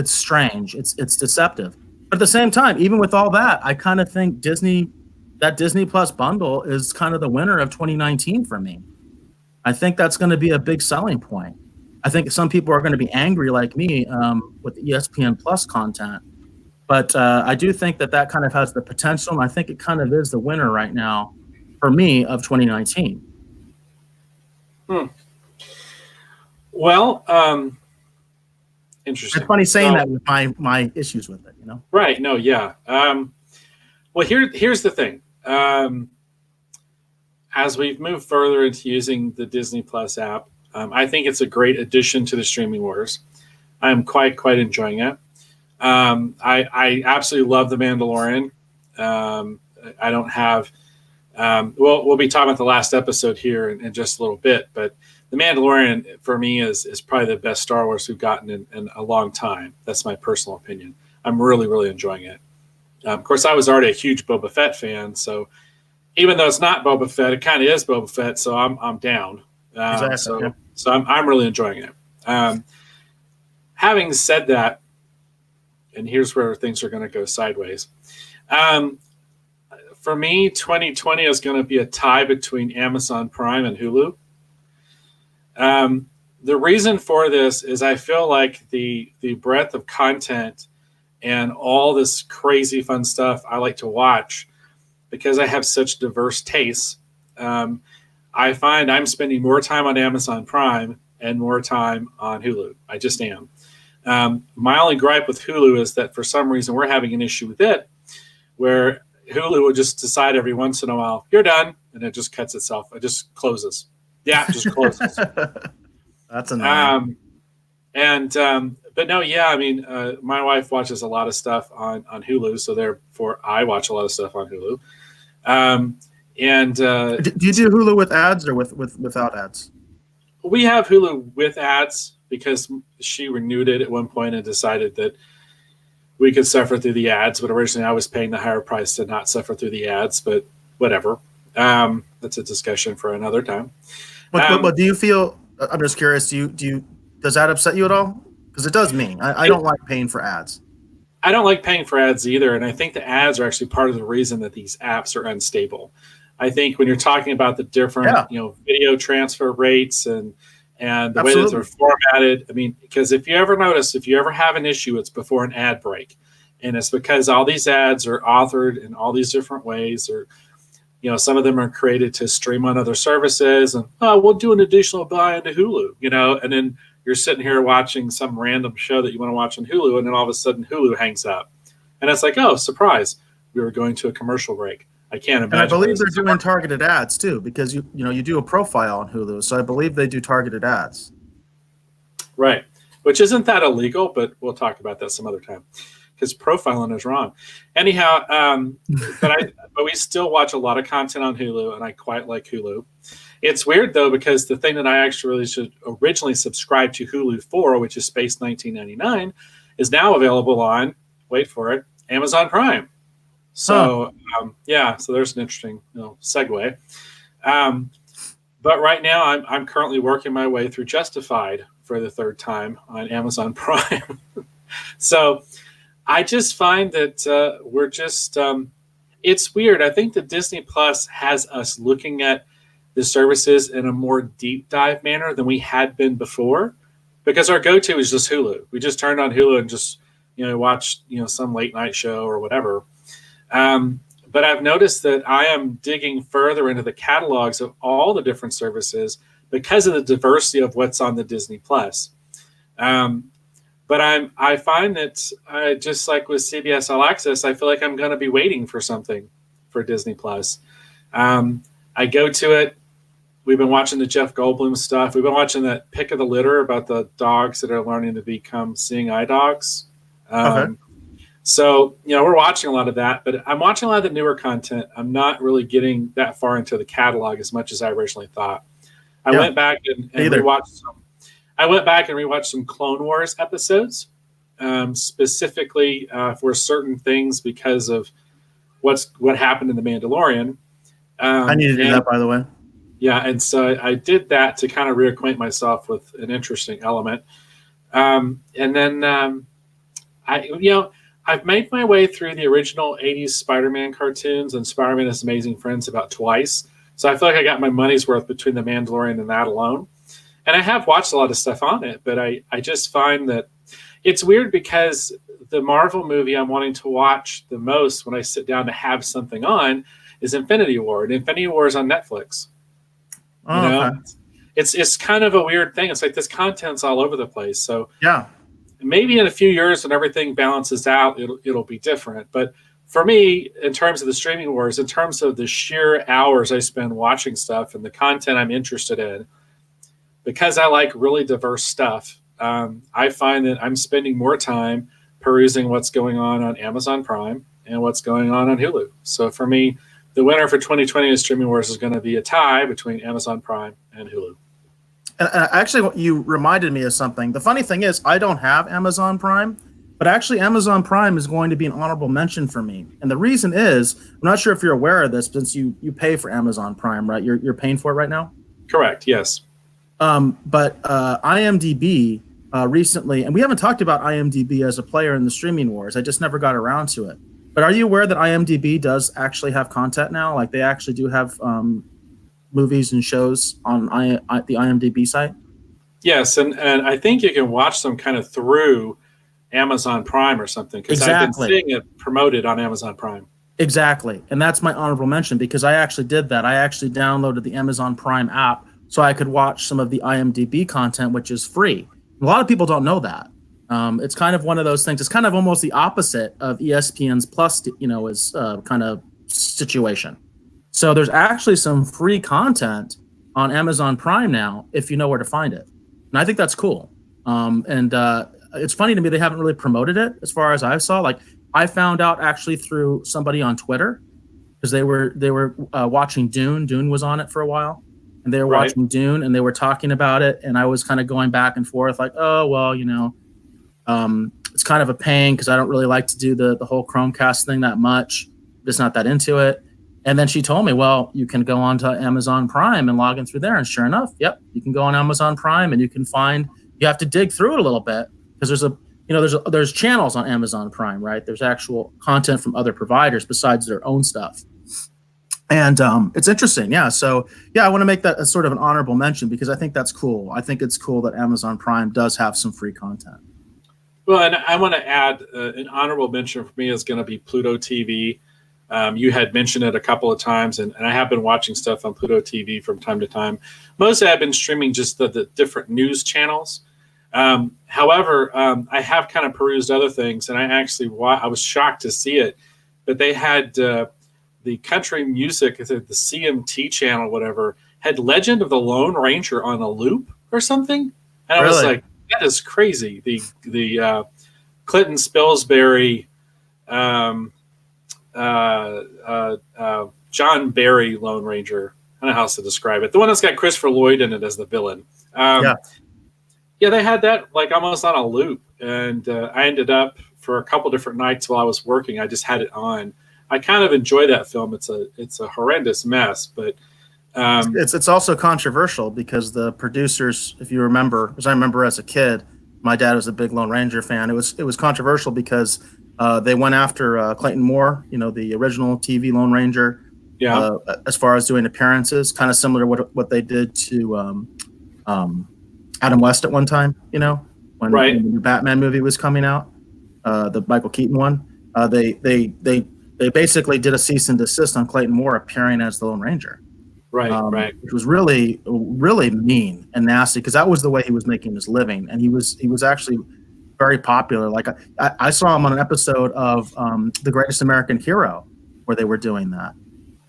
strange. It's deceptive. But at the same time, even with all that, I kind of think Disney Plus bundle is kind of the winner of 2019 for me. I think that's going to be a big selling point. I think some people are going to be angry like me with the ESPN Plus content. But I do think that kind of has the potential, and I think it kind of is the winner right now for me of 2019. Well, interesting. It's funny saying that with my issues with it, Right. No, yeah. Well, here's the thing. As we've moved further into using the Disney Plus app, I think it's a great addition to the streaming wars. I'm quite enjoying it. I absolutely love The Mandalorian. I don't have. We'll be talking about the last episode here in just a little bit, but The Mandalorian for me is probably the best Star Wars we've gotten in a long time. That's my personal opinion. I'm really enjoying it. Of course, I was already a huge Boba Fett fan, so even though it's not Boba Fett, it kind of is Boba Fett. So I'm down. Exactly. So I'm really enjoying it. Having said that, and here's where things are going to go sideways. For me, 2020 is going to be a tie between Amazon Prime and Hulu. The reason for this is I feel like the breadth of content and all this crazy fun stuff I like to watch, because I have such diverse tastes, I find I'm spending more time on Amazon Prime and more time on Hulu. I just am. My only gripe with Hulu is that for some reason we're having an issue with it, where Hulu will just decide every once in a while, you're done, and it just cuts itself. It just closes. The app just closes. That's annoying. But no, yeah, I mean, my wife watches a lot of stuff on Hulu, so therefore I watch a lot of stuff on Hulu. Do you do Hulu with ads or without ads? We have Hulu with ads because she renewed it at one point and decided that we could suffer through the ads, but originally I was paying the higher price to not suffer through the ads, but whatever. That's a discussion for another time. But do you feel, I'm just curious, does that upset you at all? Because it does me. I don't like paying for ads. I don't like paying for ads either, and I think the ads are actually part of the reason that these apps are unstable. I think when you're talking about the different, video transfer rates and the way that they're formatted, I mean, because if you ever have an issue, it's before an ad break, and it's because all these ads are authored in all these different ways, or some of them are created to stream on other services, and we'll do an additional buy into Hulu, and then you're sitting here watching some random show that you want to watch on Hulu, and then all of a sudden Hulu hangs up. And it's like, oh, surprise, we were going to a commercial break. I can't imagine. And I believe they're doing targeted ads too, because you do a profile on Hulu, so I believe they do targeted ads. Right, which isn't that illegal, but we'll talk about that some other time, because profiling is wrong. Anyhow, but we still watch a lot of content on Hulu, and I quite like Hulu. It's weird, though, because the thing that I actually should originally subscribe to Hulu for, which is Space 1999, is now available on, wait for it, Amazon Prime. So, so there's an interesting segue. But right now, I'm currently working my way through Justified for the third time on Amazon Prime. So I just find that we're just it's weird. I think that Disney Plus has us looking at the services in a more deep dive manner than we had been before, because our go-to is just Hulu. We just turned on Hulu and just watch some late night show or whatever. But I've noticed that I am digging further into the catalogs of all the different services because of the diversity of what's on the Disney Plus. But I find that just like with CBS All Access, I feel like I'm going to be waiting for something for Disney Plus. I go to it. We've been watching the Jeff Goldblum stuff. We've been watching that Pick of the Litter about the dogs that are learning to become seeing eye dogs. Okay. So, we're watching a lot of that, but I'm watching a lot of the newer content. I'm not really getting that far into the catalog as much as I originally thought. I went back and rewatched some Clone Wars episodes, specifically for certain things because of what happened in The Mandalorian. I need to do that, by the way. Yeah, and so I did that to kind of reacquaint myself with an interesting element. And then I've made my way through the original 80s Spider-Man cartoons and Spider-Man and His Amazing Friends about twice. So I feel like I got my money's worth between The Mandalorian and that alone. And I have watched a lot of stuff on it, but I just find that it's weird because the Marvel movie I'm wanting to watch the most when I sit down to have something on is Infinity War. And Infinity War is on Netflix. Okay. It's kind of a weird thing. It's like this content's all over the place. So yeah. Maybe in a few years when everything balances out, it'll be different. But for me, in terms of the streaming wars, in terms of the sheer hours I spend watching stuff and the content I'm interested in, because I like really diverse stuff, I find that I'm spending more time perusing what's going on Amazon Prime and what's going on Hulu. So for me, the winner for 2020 in streaming wars is going to be a tie between Amazon Prime and Hulu. And actually, you reminded me of something. The funny thing is, I don't have Amazon Prime, but actually Amazon Prime is going to be an honorable mention for me. And the reason is, I'm not sure if you're aware of this, since you pay for Amazon Prime, right? You're paying for it right now? Correct, yes. But IMDb recently, and we haven't talked about IMDb as a player in the streaming wars. I just never got around to it. But are you aware that IMDb does actually have content now? Like they actually do have movies and shows on the IMDb site? Yes, and I think you can watch them kind of through Amazon Prime or something, because I've been seeing it promoted on Amazon Prime. Exactly, and that's my honorable mention because I actually did that. I actually downloaded the Amazon Prime app so I could watch some of the IMDb content, which is free. A lot of people don't know that. It's kind of one of those things. It's kind of almost the opposite of ESPN's Plus, is kind of situation. So there's actually some free content on Amazon Prime now, if you know where to find it. And I think that's cool. It's funny to me they haven't really promoted it as far as I saw. Like I found out actually through somebody on Twitter because they were watching Dune. Dune was on it for a while, and they were watching Dune and they were talking about it. And I was kind of going back and forth, like, oh well, it's kind of a pain because I don't really like to do the whole Chromecast thing that much. Just not that into it. And then she told me, well, you can go on to Amazon Prime and log in through there. And sure enough, yep, you can go on Amazon Prime and you can find. You have to dig through it a little bit because there's channels on Amazon Prime, right? There's actual content from other providers besides their own stuff. And it's interesting, yeah. So yeah, I want to make that as sort of an honorable mention because I think that's cool. I think it's cool that Amazon Prime does have some free content. Well, and I want to add an honorable mention for me is going to be Pluto TV. You had mentioned it a couple of times, and I have been watching stuff on Pluto TV from time to time. Mostly I've been streaming just the different news channels. However, I have kind of perused other things, and I was shocked to see it. But they had the country music, the CMT channel, whatever, had Legend of the Lone Ranger on a loop or something. And I was like, that is crazy. The Clinton Spilsbury John Barry Lone Ranger. I don't know how else to describe it. The one that's got Christopher Lloyd in it as the villain. Yeah, they had that like almost on a loop. And I ended up for a couple different nights while I was working, I just had it on. I kind of enjoy that film. It's a horrendous mess, but it's also controversial because the producers, if you remember, because I remember as a kid, my dad was a big Lone Ranger fan. It was controversial because they went after Clayton Moore, the original TV Lone Ranger. Yeah. As far as doing appearances, kind of similar to what they did to Adam West at one time. When the Batman movie was coming out, the Michael Keaton one. They basically did a cease and desist on Clayton Moore appearing as the Lone Ranger. Right. Which was really, really mean and nasty because that was the way he was making his living, and he was actually very popular. Like I saw him on an episode of The Greatest American Hero where they were doing that,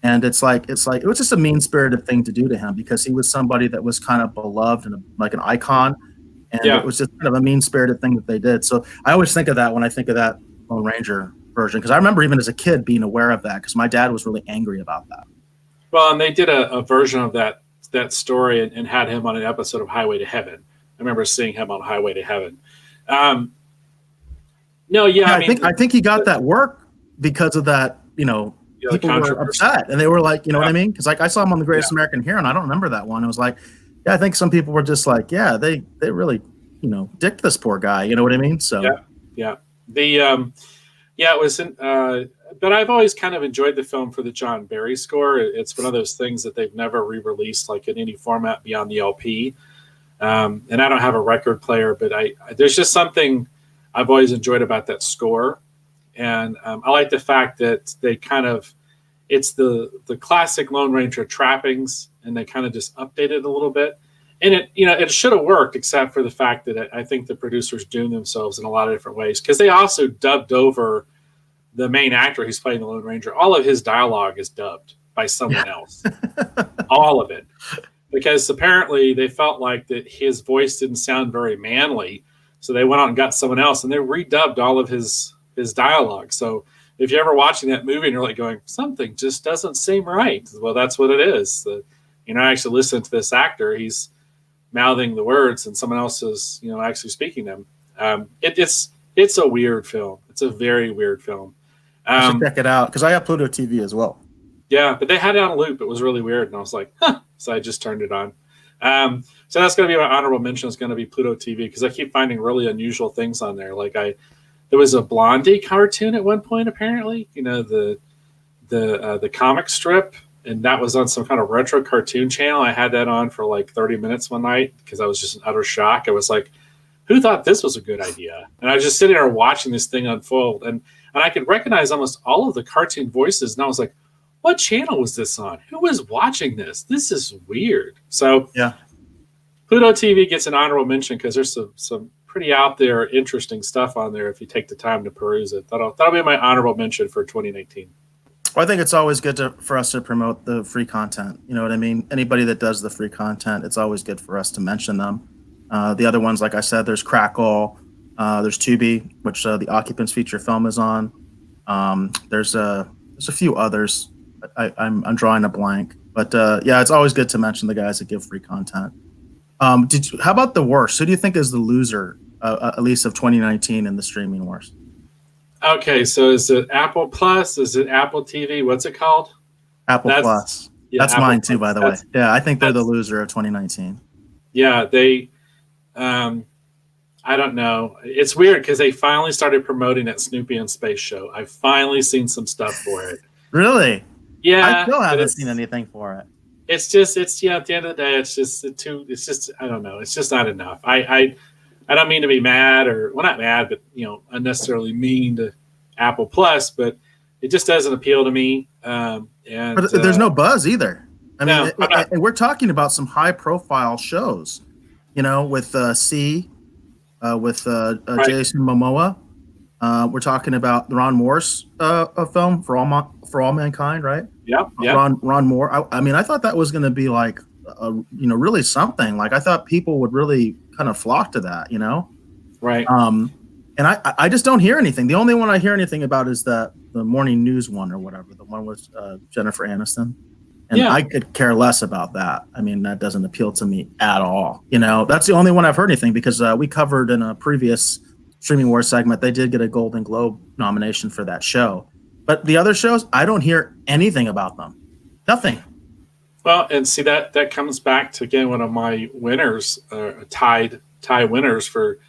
and it's like it was just a mean-spirited thing to do to him because he was somebody that was kind of beloved and like an icon, and it was just kind of a mean-spirited thing that they did. So I always think of that when I think of that Lone Ranger version because I remember even as a kid being aware of that because my dad was really angry about that. Well, and they did a version of that story and had him on an episode of Highway to Heaven. I remember seeing him on Highway to Heaven. I think he got that work because of that. People were upset, and they were like, what I mean? Because like I saw him on The Greatest American Hero, and I don't remember that one. It was like, I think some people were just like, they really, dicked this poor guy. You know what I mean? So it was. But I've always kind of enjoyed the film for the John Barry score. It's one of those things that they've never re-released like in any format beyond the LP. And I don't have a record player, but there's just something I've always enjoyed about that score. And I like the fact that they it's the classic Lone Ranger trappings, and they kind of just update it a little bit. And it should have worked, except for the fact that I think the producers doomed themselves in a lot of different ways because they also dubbed over the main actor who's playing the Lone Ranger. All of his dialogue is dubbed by someone else. All of it. Because apparently they felt like that his voice didn't sound very manly. So they went out and got someone else and they redubbed all of his dialogue. So if you're ever watching that movie and you're like going, something just doesn't seem right. Well, that's what it is. I actually listened to this actor. He's mouthing the words and someone else is, actually speaking them. It's a weird film. It's a very weird film. I should check it out because I have Pluto TV as well. Yeah, but they had it on a loop. It was really weird, and I was like, huh. So I just turned it on. So that's going to be my honorable mention. Is going to be Pluto TV because I keep finding really unusual things on there. Like there was a Blondie cartoon at one point, apparently. The comic strip, and that was on some kind of retro cartoon channel. I had that on for like 30 minutes one night because I was just in utter shock. I was like, who thought this was a good idea? And I was just sitting there watching this thing unfold, and I could recognize almost all of the cartoon voices, and I was like, what channel was this on? Who was watching this? This is weird. So Yeah. Pluto TV gets an honorable mention because there's some pretty out there, interesting stuff on there if you take the time to peruse it. That'll be my honorable mention for 2019. Well, I think it's always good for us to promote the free content. You know what I mean? Anybody that does the free content, it's always good for us to mention them. The other ones, like I said, there's Crackle, there's Tubi, which the Occupants feature film is on. There's a few others. I'm drawing a blank, but yeah, it's always good to mention the guys that give free content. How about the worst? Who do you think is the loser, at least of 2019 in the streaming wars? Okay, so is it Apple Plus? Is it Apple TV? What's it called? Apple Plus. Yeah, that's Apple mine too, by the way. Yeah, I think they're the loser of 2019. Yeah, they. I don't know. It's weird because they finally started promoting that Snoopy and Space show. I've finally seen some stuff for it. Really? Yeah. I still haven't seen anything for it. It's just at the end of the day, it's just I don't know. It's just not enough. I don't mean to be mad not mad, but unnecessarily mean to Apple Plus, but it just doesn't appeal to me. But there's no buzz either. I mean, and we're talking about some high profile shows, with right. Jason Momoa. We're talking about Ron Moore's film For All Mankind, right? Yeah. Ron Moore. I mean, I thought that was going to be like, really something. Like I thought people would really kind of flock to that, Right. And I just don't hear anything. The only one I hear anything about is the morning news one or whatever, the one with Jennifer Aniston. And I could care less about that. I mean, that doesn't appeal to me at all. That's the only one I've heard anything because we covered in a previous Streaming Wars segment, they did get a Golden Globe nomination for that show. But the other shows, I don't hear anything about them. Nothing. Well, and see that comes back to, again, one of my winners, tie winners for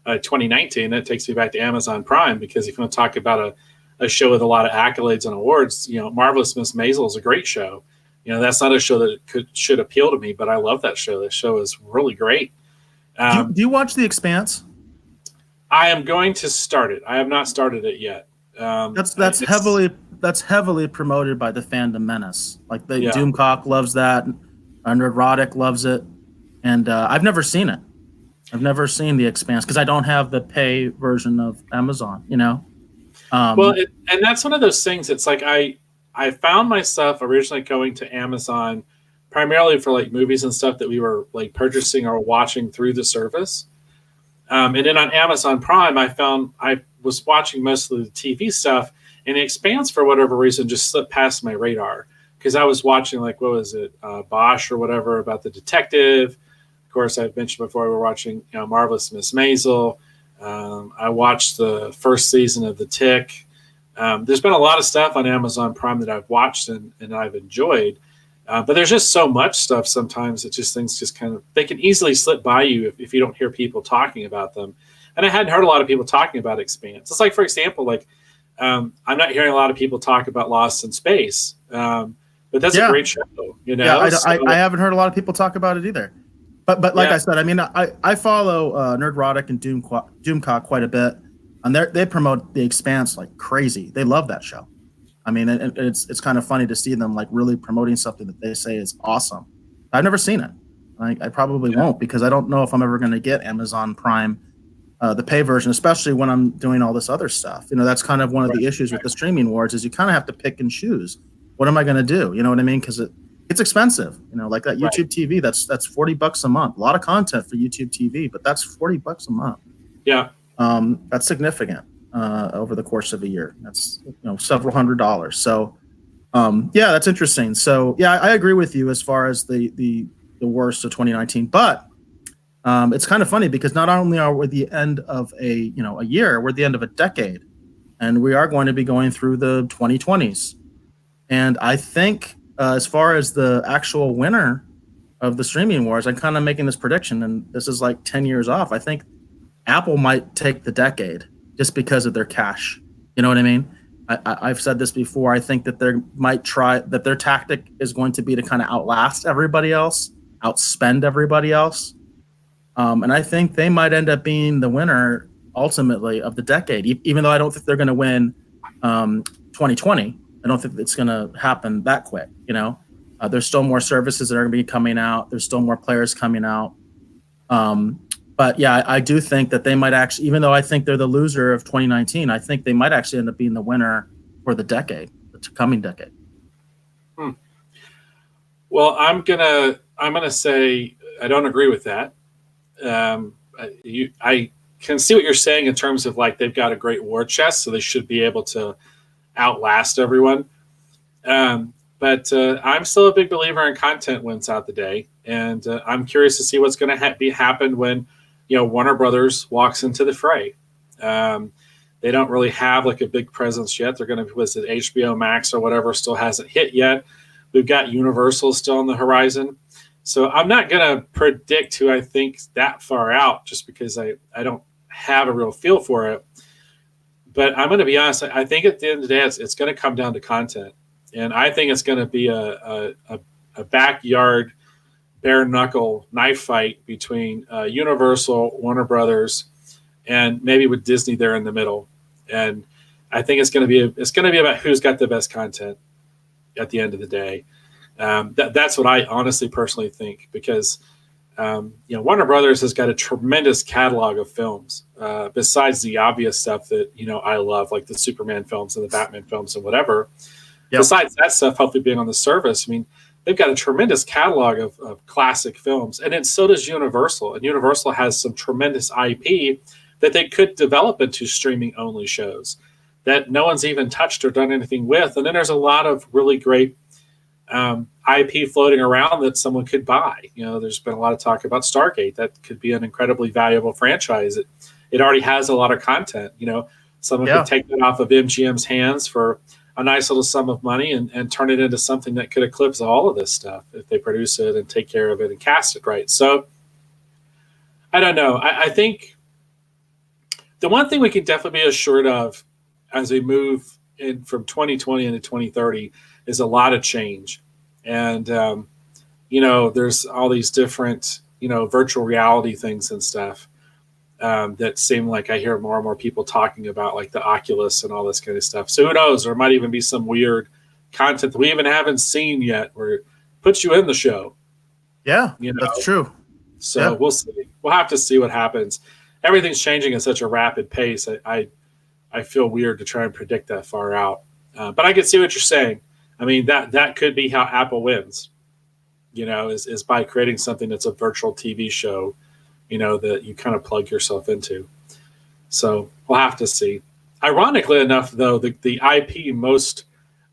2019. That takes me back to Amazon Prime because if you want to talk about a show with a lot of accolades and awards, Marvelous Miss Maisel is a great show. That's not a show that should appeal to me, but I love that show. That show is really great. Do you watch The Expanse? I am going to start it. I have not started it yet. That's heavily promoted by the fandom menace. Like Doomcock loves that, Nerdrotic loves it, and I've never seen it. I've never seen The Expanse because I don't have the pay version of Amazon. Well, and that's one of those things. It's like I found myself originally going to Amazon primarily for like movies and stuff that we were like purchasing or watching through the service. And then on Amazon Prime, I was watching most of the TV stuff, and The Expanse, for whatever reason, just slipped past my radar because I was watching, like, what was it, Bosch or whatever about the detective. Of course, I've mentioned before, we're watching Marvelous Miss Maisel. I watched the first season of The Tick. There's been a lot of stuff on Amazon Prime that I've watched and I've enjoyed. But there's just so much stuff sometimes that things just kind of, they can easily slip by you if you don't hear people talking about them. And I hadn't heard a lot of people talking about Expanse. It's like, for example, like I'm not hearing a lot of people talk about Lost in Space, but that's a great show. I haven't heard a lot of people talk about it either. But like I said, I mean, I follow Nerdrotic and Doomcock quite a bit, and they promote The Expanse like crazy. They love that show. I mean, it's kind of funny to see them like really promoting something that they say is awesome. I've never seen it. I probably won't because I don't know if I'm ever going to get Amazon Prime, the pay version, especially when I'm doing all this other stuff. That's kind of one of the issues with the streaming wars is you kind of have to pick and choose. What am I going to do? You know what I mean? Because it's expensive. Like that YouTube TV. That's $40 a month. A lot of content for YouTube TV, but that's $40 a month. Yeah. That's significant. Over the course of a year, that's several $100s. So, that's interesting. So, I agree with you as far as the worst of 2019. But it's kind of funny because not only are we the end of a year, we're at the end of a decade, and we are going to be going through the 2020s. And I think as far as the actual winner of the streaming wars, I'm kind of making this prediction, and this is like 10 years off. I think Apple might take the decade. Just because of their cash. You know what I mean? I've said this before. I think that their tactic is going to be to kind of outlast everybody else, outspend everybody else. And I think they might end up being the winner ultimately of the decade, even though I don't think they're going to win 2020. I don't think it's going to happen that quick. There's still more services that are going to be coming out. There's still more players coming out. But yeah, I do think that they might actually, even though I think they're the loser of 2019, I think they might actually end up being the winner for the coming decade. Well, I'm gonna say I don't agree with that. I can see what you're saying in terms of like they've got a great war chest, so they should be able to outlast everyone. But I'm still a big believer in content wins out the day, and I'm curious to see what's going to happen when Warner Brothers walks into the fray. They don't really have like a big presence yet. They're going to visit HBO Max or whatever still hasn't hit yet. We've got Universal still on the horizon. So I'm not going to predict who I think that far out just because I don't have a real feel for it. But I'm going to be honest. I think at the end of the day, it's going to come down to content. And I think it's going to be a backyard bare knuckle knife fight between Universal, Warner Brothers, and maybe with Disney there in the middle. And I think it's going to be about who's got the best content at the end of the day. That's what I honestly personally think, because Warner Brothers has got a tremendous catalog of films besides the obvious stuff that I love, like the Superman films and the Batman films and whatever. Yep. Besides that stuff, hopefully being on the service, I mean, they've got a tremendous catalog of classic films, and then so does Universal. And Universal has some tremendous IP that they could develop into streaming-only shows that no one's even touched or done anything with. And then there's a lot of really great IP floating around that someone could buy. There's been a lot of talk about Stargate. That could be an incredibly valuable franchise. It already has a lot of content. Someone could take that off of MGM's hands for a nice little sum of money and turn it into something that could eclipse all of this stuff if they produce it and take care of it and cast it right. So I don't know. I think the one thing we can definitely be assured of as we move in from 2020 into 2030 is a lot of change. And, there's all these different, virtual reality things and stuff that seem like I hear more and more people talking about, like the Oculus and all this kind of stuff. So who knows? There might even be some weird content that we even haven't seen yet where it puts you in the show. Yeah, that's true. So we'll see. We'll have to see what happens. Everything's changing at such a rapid pace. I feel weird to try and predict that far out. But I can see what you're saying. I mean, that could be how Apple wins, is by creating something that's a virtual TV show, that you kind of plug yourself into. So we'll have to see. Ironically enough, though, the IP most,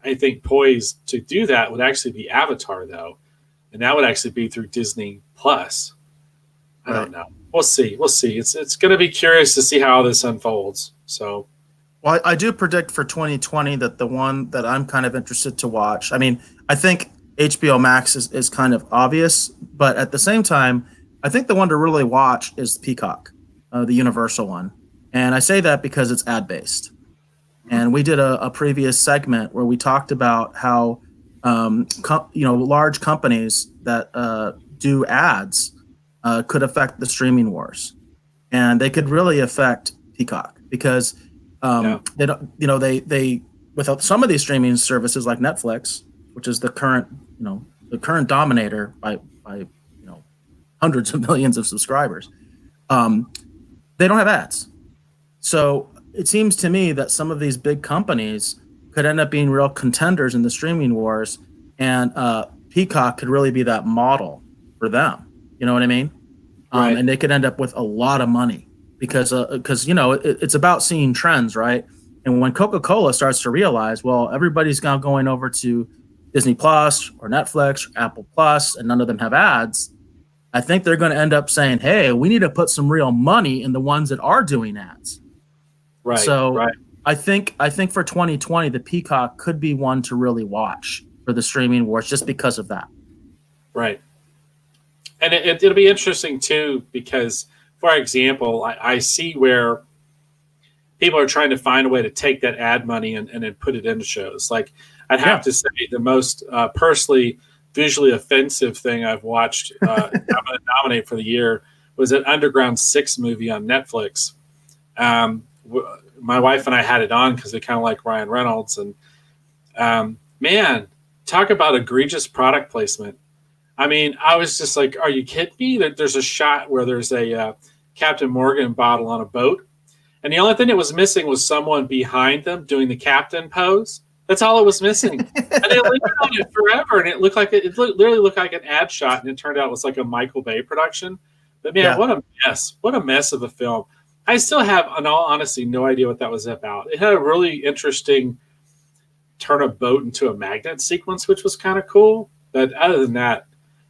I think, poised to do that would actually be Avatar, though. And that would actually be through Disney Plus. I don't know. We'll see. It's going to be curious to see how this unfolds. So. Well, I do predict for 2020 that the one that I'm kind of interested to watch, I mean, I think HBO Max is kind of obvious, but at the same time, I think the one to really watch is Peacock, the Universal one. And I say that because it's ad-based. And we did a previous segment where we talked about how, large companies that do ads could affect the streaming wars. And they could really affect Peacock because they don't, they without some of these streaming services like Netflix, which is the current dominator by hundreds of millions of subscribers, they don't have ads. So it seems to me that some of these big companies could end up being real contenders in the streaming wars, and Peacock could really be that model for them. You know what I mean? Right. And they could end up with a lot of money. Because it's about seeing trends, right? And when Coca-Cola starts to realize, well, everybody's now going over to Disney Plus or Netflix or Apple Plus, and none of them have ads, I think they're going to end up saying, hey, we need to put some real money in the ones that are doing ads. Right. So right. I think for 2020, the Peacock could be one to really watch for the streaming wars just because of that. Right. And it'll be interesting, too, because – for example, I see where people are trying to find a way to take that ad money and then put it into shows. Like, I'd have to say the most personally visually offensive thing I've watched, I'm going to nominate for the year, was an Underground 6 movie on Netflix. My wife and I had it on because we kind of like Ryan Reynolds. And Man, talk about egregious product placement. I mean, I was just like, are you kidding me? There's a shot where there's a Captain Morgan bottle on a boat, and the only thing that was missing was someone behind them doing the captain pose. That's all it was missing. And they lingered on it forever, and it looked like literally looked like an ad shot, and it turned out it was like a Michael Bay production. But man, Yeah. what a mess! What a mess of a film. I still have, in all honesty, no idea what that was about. It had a really interesting turn a boat into a magnet sequence, which was kind of cool. But other than that,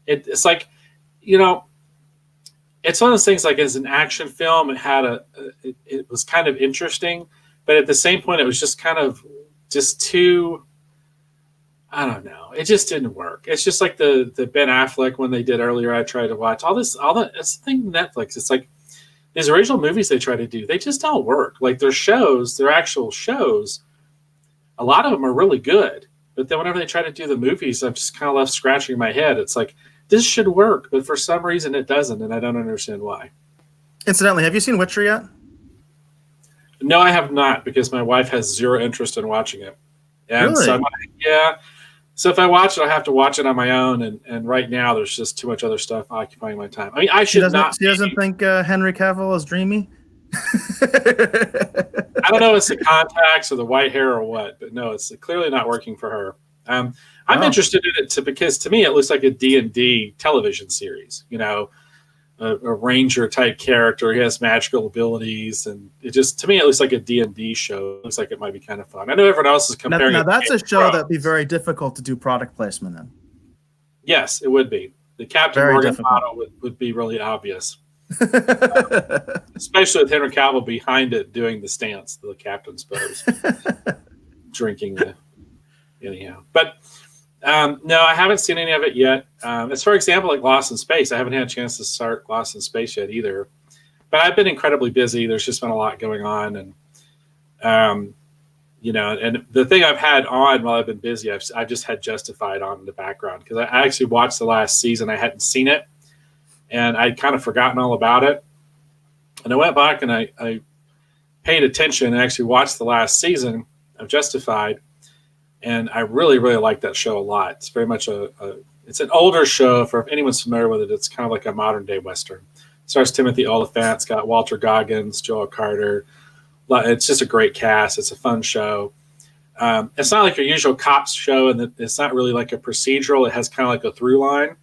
it's like, you know, it's one of those things. Like as an action film, it was kind of interesting, but at the same point, it was just kind of just too. I don't know. It just didn't work. It's just like the Ben Affleck when they did earlier. I tried to watch all that. It's the thing with Netflix. It's like these original movies they try to do. They just don't work. Like their shows, their actual shows. A lot of them are really good, but then whenever they try to do the movies, I'm just kind of left scratching my head. It's like this should work, but for some reason it doesn't, and I don't understand why. Incidentally, have you seen Witcher yet? No, I have not, because my wife has zero interest in watching it. And Really? so yeah. So if I watch it, I have to watch it on my own, and right now there's just too much other stuff occupying my time. I mean, I She should doesn't. not. She doesn't think Henry Cavill is dreamy. I don't know if it's the contacts or the white hair or what, but no, it's clearly not working for her. I'm Wow. interested in it because to me it looks like a D&D television series. You know, a ranger type character. He has magical abilities, and it just to me it looks like a D&D show. It looks like it might be kind of fun. I know everyone else is comparing. Now it that's to a show Pro. that'd be very difficult to do product placement in. Yes, it would be. The Captain Very Morgan difficult. model would be really obvious, especially with Henry Cavill behind it doing the stance, the captain's pose, drinking the anyhow. But no, I haven't seen any of it yet. As for example, like Lost in Space, I haven't had a chance to start Lost in Space yet either. But I've been incredibly busy. There's just been a lot going on, and you know, and the thing I've had on while I've been busy, I've just had Justified on in the background because I actually watched the last season. I hadn't seen it, and I'd kind of forgotten all about it. And I went back and I paid attention and actually watched the last season of Justified, and I really, really like that show a lot. It's very much it's an older show. For if anyone's familiar with it, it's kind of like a modern day Western. It stars Timothy Olyphant. It's got Walter Goggins, Joel Carter. It's just a great cast. It's a fun show. It's not like your usual cops show, and it's not really like a procedural. It has kind of like a through line,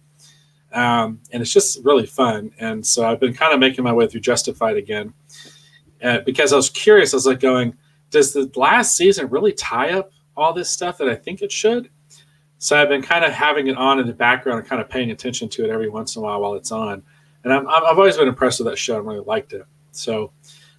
and it's just really fun. And so I've been kind of making my way through Justified again because I was curious. I was like going, does the last season really tie up all this stuff that I think it should? So I've been kind of having it on in the background and kind of paying attention to it every once in a while it's on. And I've always been impressed with that show and really liked it. So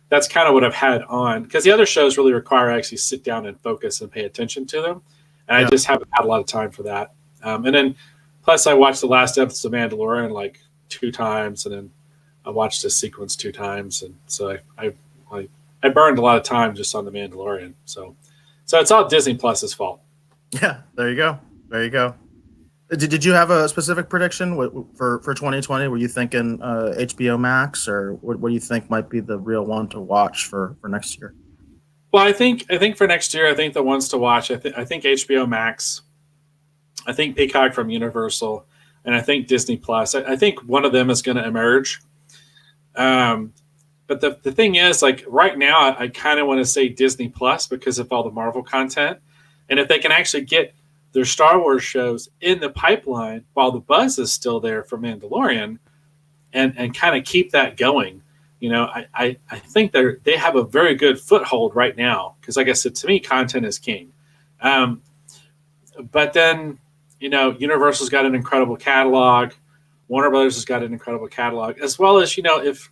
that's kind of what I've had on, because the other shows really require I actually sit down and focus and pay attention to them. And I just haven't had a lot of time for that. And then plus I watched the last episode of Mandalorian like 2 times, and then I watched this sequence 2 times. And so I burned a lot of time just on the Mandalorian. So it's all Disney Plus's fault. Yeah, there you go. There you go. Did you have a specific prediction for 2020? Were you thinking HBO Max, or what do you think might be the real one to watch for next year? Well, I think for next year, I think the ones to watch, I think HBO Max, I think Peacock from Universal, and I think Disney Plus. I think one of them is going to emerge. But the thing is, like right now, I kind of want to say Disney Plus because of all the Marvel content, and if they can actually get their Star Wars shows in the pipeline while the buzz is still there for Mandalorian, and kind of keep that going. You know, I think they have a very good foothold right now because, like I said, to me, content is king. But then, you know, Universal's got an incredible catalog. Warner Brothers has got an incredible catalog, as well as, you know, if,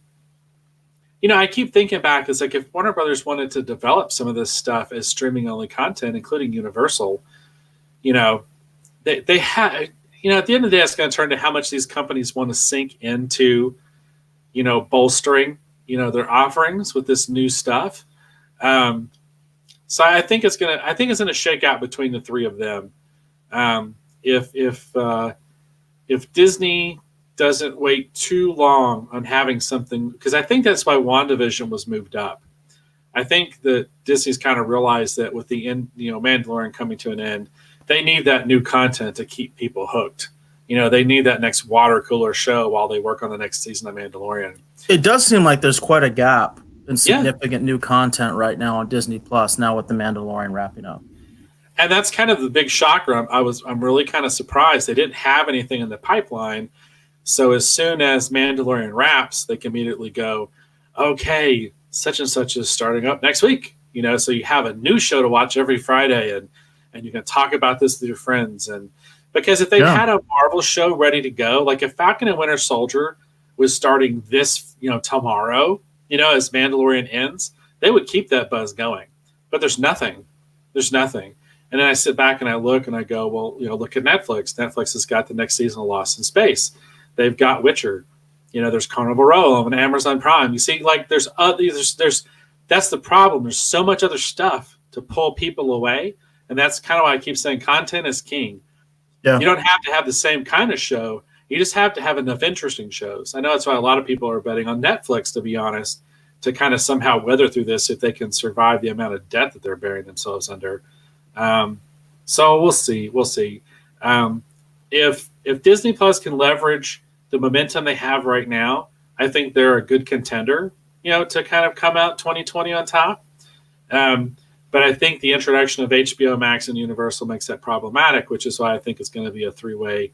you know, I keep thinking back, it's like if Warner Brothers wanted to develop some of this stuff as streaming only content, including Universal, you know, they have, you know, at the end of the day, it's going to turn to how much these companies want to sink into, you know, bolstering, you know, their offerings with this new stuff. So I think it's going to shake out between the 3 of them. If Disney doesn't wait too long on having something, because I think that's why WandaVision was moved up. I think that Disney's kind of realized that with the end, Mandalorian coming to an end, they need that new content to keep people hooked. They need that next water cooler show while they work on the next season of Mandalorian. It does seem like there's quite a gap in Yeah. significant new content right now on Disney Plus. Now with the Mandalorian wrapping up, And that's kind of the big shocker. I'm really kind of surprised they didn't have anything in the pipeline. So as soon as Mandalorian wraps, they can immediately go, okay, such and such is starting up next week. So you have a new show to watch every Friday, and you can talk about this with your friends. And because if they had a Marvel show ready to go, like if Falcon and Winter Soldier was starting this, tomorrow, as Mandalorian ends, they would keep that buzz going. But there's nothing. There's nothing. And then I sit back and I look and I go, well, look at Netflix. Netflix has got the next season of Lost in Space. They've got Witcher. There's Carnival Row on Amazon Prime. You see, like there's that's the problem. There's so much other stuff to pull people away, and that's kind of why I keep saying content is king. Yeah. You don't have to have the same kind of show. You just have to have enough interesting shows. I know that's why a lot of people are betting on Netflix, to be honest, to kind of somehow weather through this if they can survive the amount of debt that they're burying themselves under. So we'll see. We'll see. If Disney Plus can leverage the momentum they have right now, I think they're a good contender, to kind of come out 2020 on top. But I think the introduction of HBO Max and Universal makes that problematic, which is why I think it's going to be a three-way,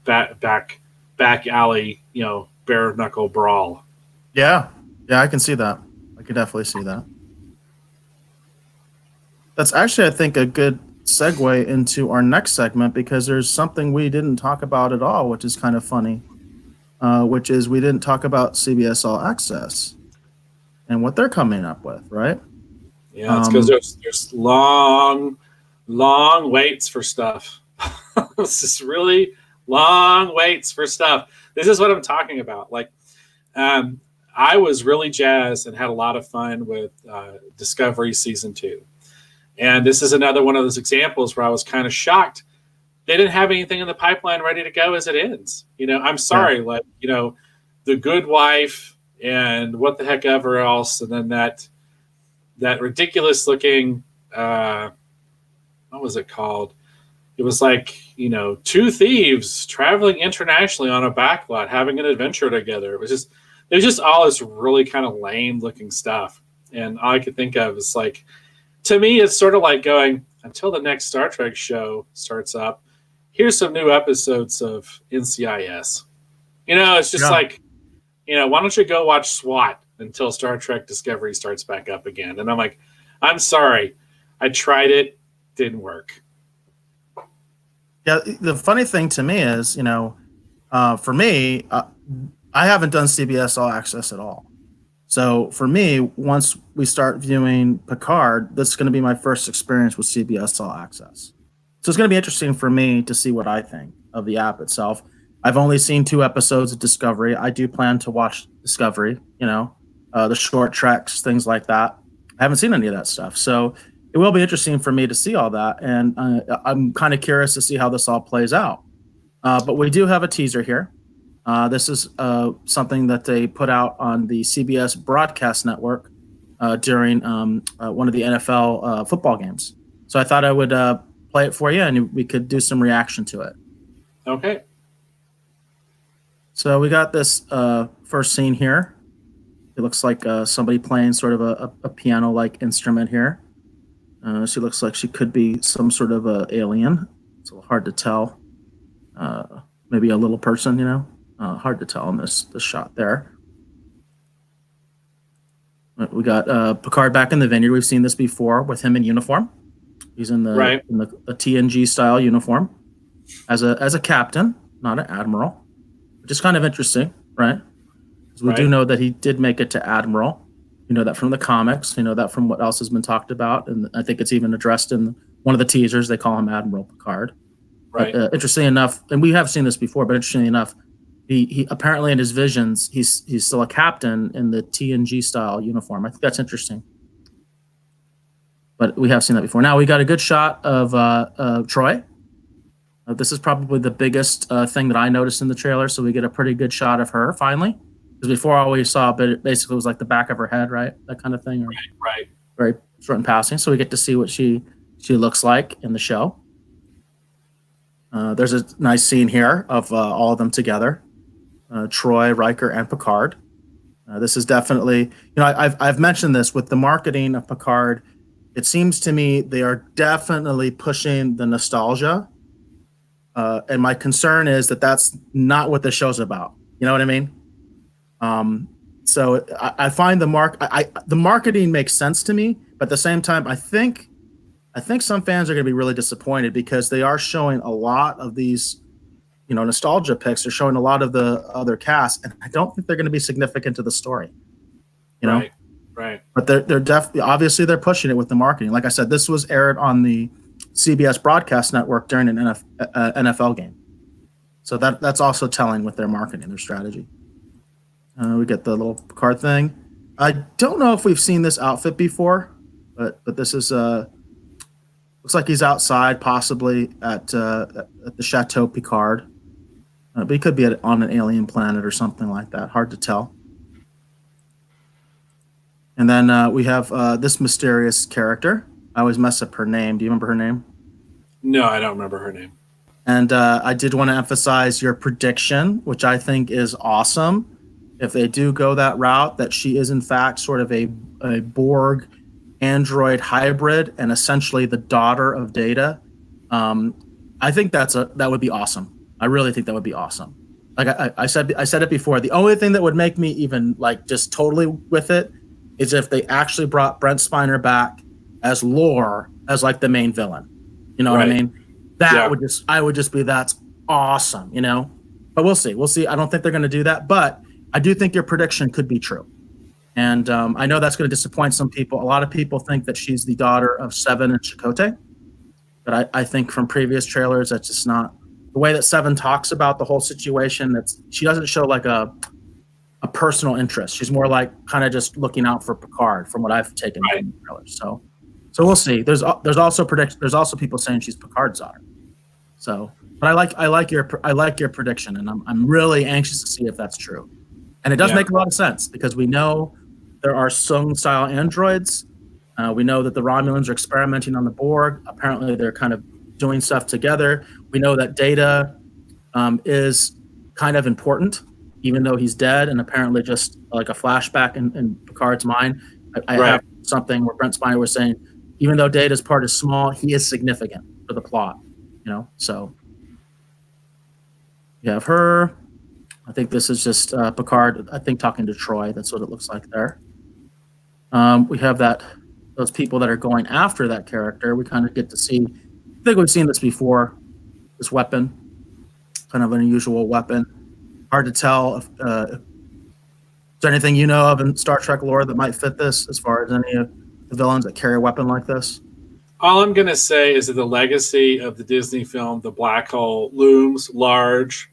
back alley, bare knuckle brawl. Yeah, I can see that. I can definitely see that. That's actually, I think, a good segue into our next segment, because there's something we didn't talk about at all, which is kind of funny, which is we didn't talk about CBS All Access and what they're coming up with, right? Yeah, it's because there's long waits for stuff. This is really long waits for stuff. This is what I'm talking about. Like, I was really jazzed and had a lot of fun with Discovery Season 2. And this is another one of those examples where I was kind of shocked. They didn't have anything in the pipeline ready to go as it ends. I'm sorry, like, The Good Wife and what the heck ever else. And then that ridiculous looking, what was it called? It was like, two thieves traveling internationally on a backlot, having an adventure together. It was just all this really kind of lame looking stuff. And all I could think of is like, to me, it's sort of like going, until the next Star Trek show starts up, here's some new episodes of NCIS. It's just like, why don't you go watch SWAT until Star Trek Discovery starts back up again? And I'm like, I'm sorry. I tried it. Didn't work. Yeah, the funny thing to me is, for me, I haven't done CBS All Access at all. So for me, once we start viewing Picard, this is going to be my first experience with CBS All Access. So it's going to be interesting for me to see what I think of the app itself. I've only seen 2 episodes of Discovery. I do plan to watch Discovery, the short treks, things like that. I haven't seen any of that stuff. So it will be interesting for me to see all that. And I'm kind of curious to see how this all plays out. But we do have a teaser here. This is something that they put out on the CBS broadcast network during one of the NFL football games. So I thought I would play it for you, and we could do some reaction to it. Okay. So we got this first scene here. It looks like somebody playing sort of a piano-like instrument here. She looks like she could be some sort of a alien. It's a little hard to tell. Maybe a little person, hard to tell in this shot there. We got Picard back in the vineyard. We've seen this before with him in uniform. He's in the TNG style uniform as a captain, not an admiral, which is kind of interesting, right? Because we do know that he did make it to admiral. You know that from the comics. You know that from what else has been talked about, and I think it's even addressed in one of the teasers. They call him Admiral Picard. Right. But, interestingly enough, and we have seen this before, but interestingly enough, he apparently in his visions he's still a captain in the TNG style uniform. I think that's interesting. But we have seen that before. Now we got a good shot of Troy. This is probably the biggest thing that I noticed in the trailer. So we get a pretty good shot of her finally. Because before all we saw, but it basically was like the back of her head, right? That kind of thing. Or Right. very short and passing. So we get to see what she looks like in the show. There's a nice scene here of all of them together, Troy, Riker, and Picard. This is definitely, I've mentioned this with the marketing of Picard. It seems to me they are definitely pushing the nostalgia. And my concern is that that's not what the show's about. You know what I mean? So I find the marketing makes sense to me, but at the same time, I think some fans are going to be really disappointed because they are showing a lot of these, nostalgia picks. They're showing a lot of the other cast, and I don't think they're going to be significant to the story. Right. But they're definitely, obviously they're pushing it with the marketing. Like I said, this was aired on the CBS broadcast network during an NFL game, so that's also telling with their marketing, their strategy. We get the little card thing. I don't know if we've seen this outfit before, but this is looks like he's outside, possibly at the Chateau Picard. But he could be on an alien planet or something like that. Hard to tell. And then we have this mysterious character. I always mess up her name. Do you remember her name? No, I don't remember her name. And I did want to emphasize your prediction, which I think is awesome. If they do go that route, that she is in fact sort of a Borg android hybrid and essentially the daughter of Data. I think that would be awesome. I really think that would be awesome. Like I said it before. The only thing that would make me even like just totally with it is if they actually brought Brent Spiner back as Lore as like the main villain. You know what I mean? I would just be, that's awesome. But we'll see. We'll see. I don't think they're going to do that, but I do think your prediction could be true. And I know that's going to disappoint some people. A lot of people think that she's the daughter of Seven and Chakotay. But I think from previous trailers, that's just not the way that Seven talks about the whole situation. She doesn't show like a personal interest. She's more like kind of just looking out for Picard, from what I've taken from the trailers. So we'll see. There's also people saying she's Picard's daughter. So, but I like your prediction, and I'm really anxious to see if that's true. And it does make a lot of sense because we know there are Sung-style androids. We know that the Romulans are experimenting on the Borg. Apparently, they're kind of doing stuff together. We know that Data is kind of important, even though he's dead, and apparently just like a flashback in Picard's mind. I have something where Brent Spiner was saying, even though Data's part is small, he is significant for the plot. So you have her. I think this is just Picard, I think, talking to Troy. That's what it looks like there. We have those people that are going after that character. We kind of get to see, I think we've seen this before, this weapon, kind of an unusual weapon. Hard to tell if is there anything you know of in Star Trek lore that might fit this as far as any of the villains that carry a weapon like this? All I'm going to say is that the legacy of the Disney film, The Black Hole, looms large.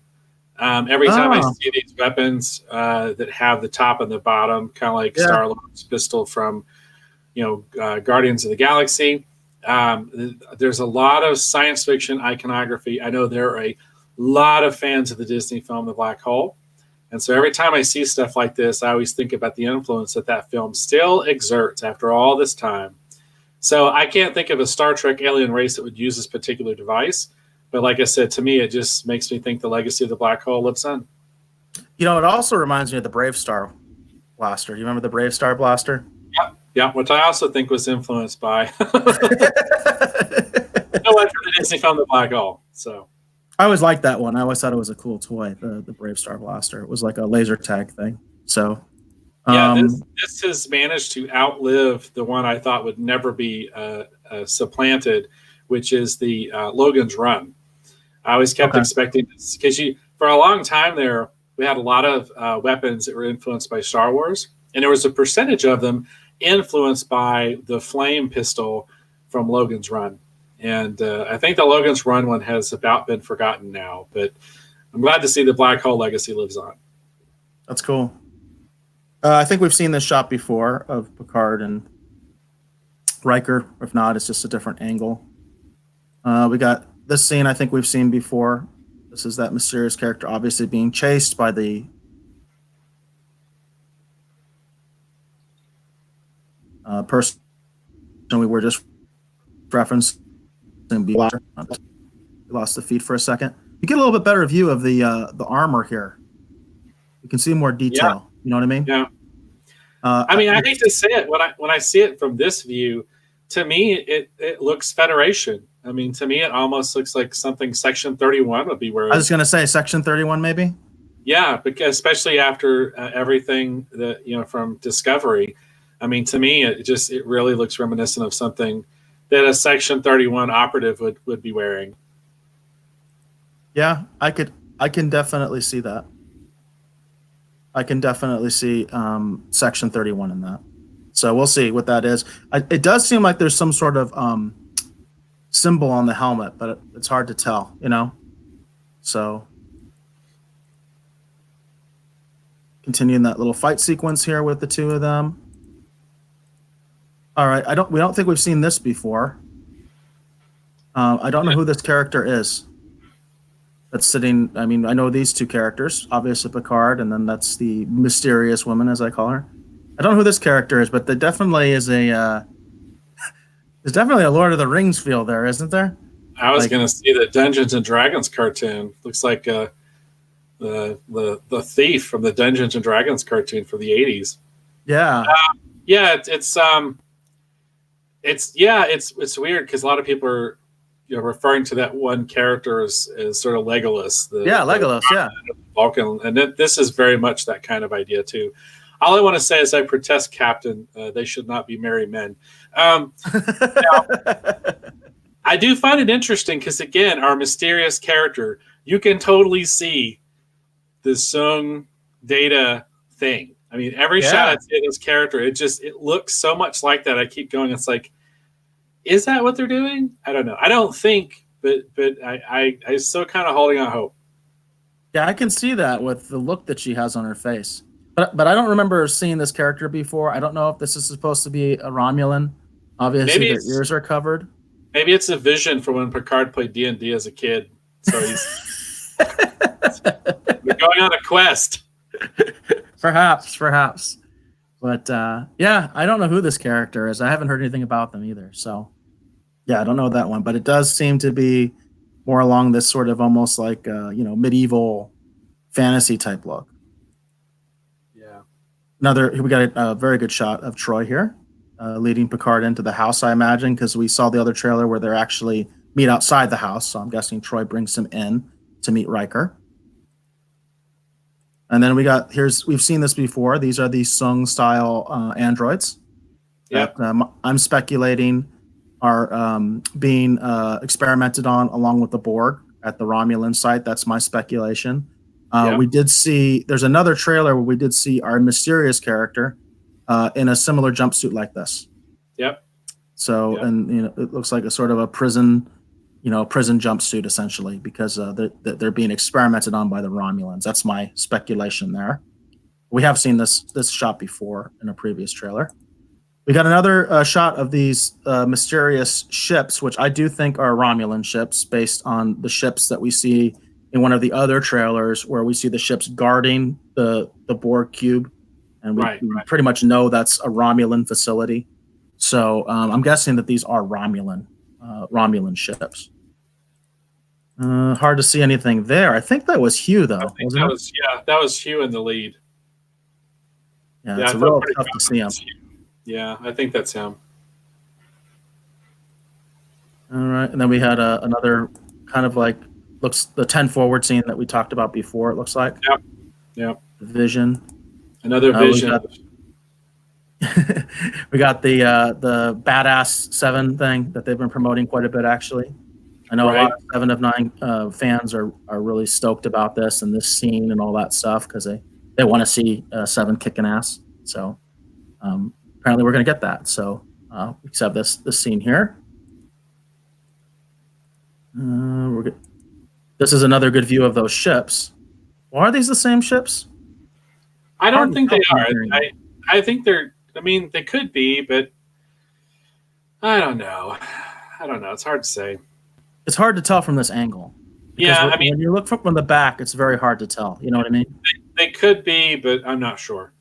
Every time I see these weapons that have the top and the bottom, kind of like Star-Lord's pistol from, Guardians of the Galaxy, there's a lot of science fiction iconography. I know there are a lot of fans of the Disney film, The Black Hole. And so every time I see stuff like this, I always think about the influence that film still exerts after all this time. So I can't think of a Star Trek alien race that would use this particular device. But like I said, to me, it just makes me think the legacy of the Black Hole lives on. It also reminds me of the Brave Star blaster. You remember the Brave Star blaster? Yeah, which I also think was influenced by no one from the Disney film, The Black Hole. So I always liked that one. I always thought it was a cool toy, the Brave Star blaster. It was like a laser tag thing. So this has managed to outlive the one I thought would never be supplanted, which is the Logan's Run. I always kept expecting this because for a long time there, we had a lot of weapons that were influenced by Star Wars, and there was a percentage of them influenced by the flame pistol from Logan's Run. And I think the Logan's Run one has about been forgotten now, but I'm glad to see the Black Hole legacy lives on. That's cool. I think we've seen this shot before of Picard and Riker. If not, it's just a different angle. We got this scene I think we've seen before. This is that mysterious character obviously being chased by the person we were just referencing. We lost the feed for a second. You get a little bit better view of the armor here. You can see more detail. Yeah. You know what I mean? Yeah. I mean, I hate to say it when I see it from this view. To me, it looks Federation. I mean, to me, it almost looks like something Section 31 would be wearing. I was going to say Section 31, maybe. Yeah, because especially after everything that from Discovery. I mean, to me, it really looks reminiscent of something that a Section 31 operative would be wearing. Yeah, I can definitely see that. I can definitely see Section 31 in that. So we'll see what that is. It does seem like there's some sort of symbol on the helmet, but it's hard to tell, So continuing that little fight sequence here with the two of them. All right, we don't think we've seen this before. I don't know who this character is. That's sitting. I mean, I know these two characters, obviously Picard, and then that's the mysterious woman, as I call her. I don't know who this character is, but there definitely is there's definitely a Lord of the Rings feel there, isn't there? I was going to see the Dungeons and Dragons cartoon. Looks like the thief from the Dungeons and Dragons cartoon from the 80s. Yeah. It's weird because a lot of people are referring to that one character as sort of Legolas. Legolas, Vulcan, and this is very much that kind of idea too. All I want to say is I protest, Captain. They should not be merry men. Now, I do find it interesting because, again, our mysterious character, you can totally see the Sung Data thing. I mean, every shot I see of this character, it looks so much like that. I keep going. It's like, is that what they're doing? I don't know. I don't think, but I still kind of holding out hope. Yeah, I can see that with the look that she has on her face. But I don't remember seeing this character before. I don't know if this is supposed to be a Romulan. Obviously, their ears are covered. Maybe it's a vision for when Picard played D&D as a kid. So he's they're going on a quest. Perhaps. But I don't know who this character is. I haven't heard anything about them either. So I don't know that one. But it does seem to be more along this sort of almost like medieval fantasy type look. We got a very good shot of Troy here, leading Picard into the house, I imagine, because we saw the other trailer where they're actually meet outside the house. So I'm guessing Troy brings him in to meet Riker. And then we've seen this before. These are the Sung style androids. Yep. That I'm speculating are being experimented on along with the Borg at the Romulan site. That's my speculation. We did see, there's another trailer where we did see our mysterious character in a similar jumpsuit like this. Yep. So, and it looks like a sort of a prison jumpsuit essentially, because they're being experimented on by the Romulans. That's my speculation there. We have seen this shot before in a previous trailer. We got another shot of these mysterious ships, which I do think are Romulan ships based on the ships that we see in one of the other trailers where we see the ships guarding the Borg cube. And we pretty much know that's a Romulan facility. So I'm guessing that these are Romulan ships. Hard to see anything there. I think that was Hugh, though. That was Hugh in the lead. Yeah, it's a little tough to see him. Yeah, I think that's him. All right, and then we had another kind of like looks the 10 forward scene that we talked about before. It looks like. Yep. Vision. Another vision. We got the badass 7 thing that they've been promoting quite a bit, actually. I know a lot of 7 of 9 fans are really stoked about this and this scene and all that stuff because they want to see 7 kicking ass. So apparently we're going to get that. So we have this scene here. This is another good view of those ships. Well, are these the same ships? I don't think they are. I think they're. I mean, they could be, but I don't know. It's hard to say. It's hard to tell from this angle. Yeah, when you look from the back, it's very hard to tell. You know what I mean? They could be, but I'm not sure.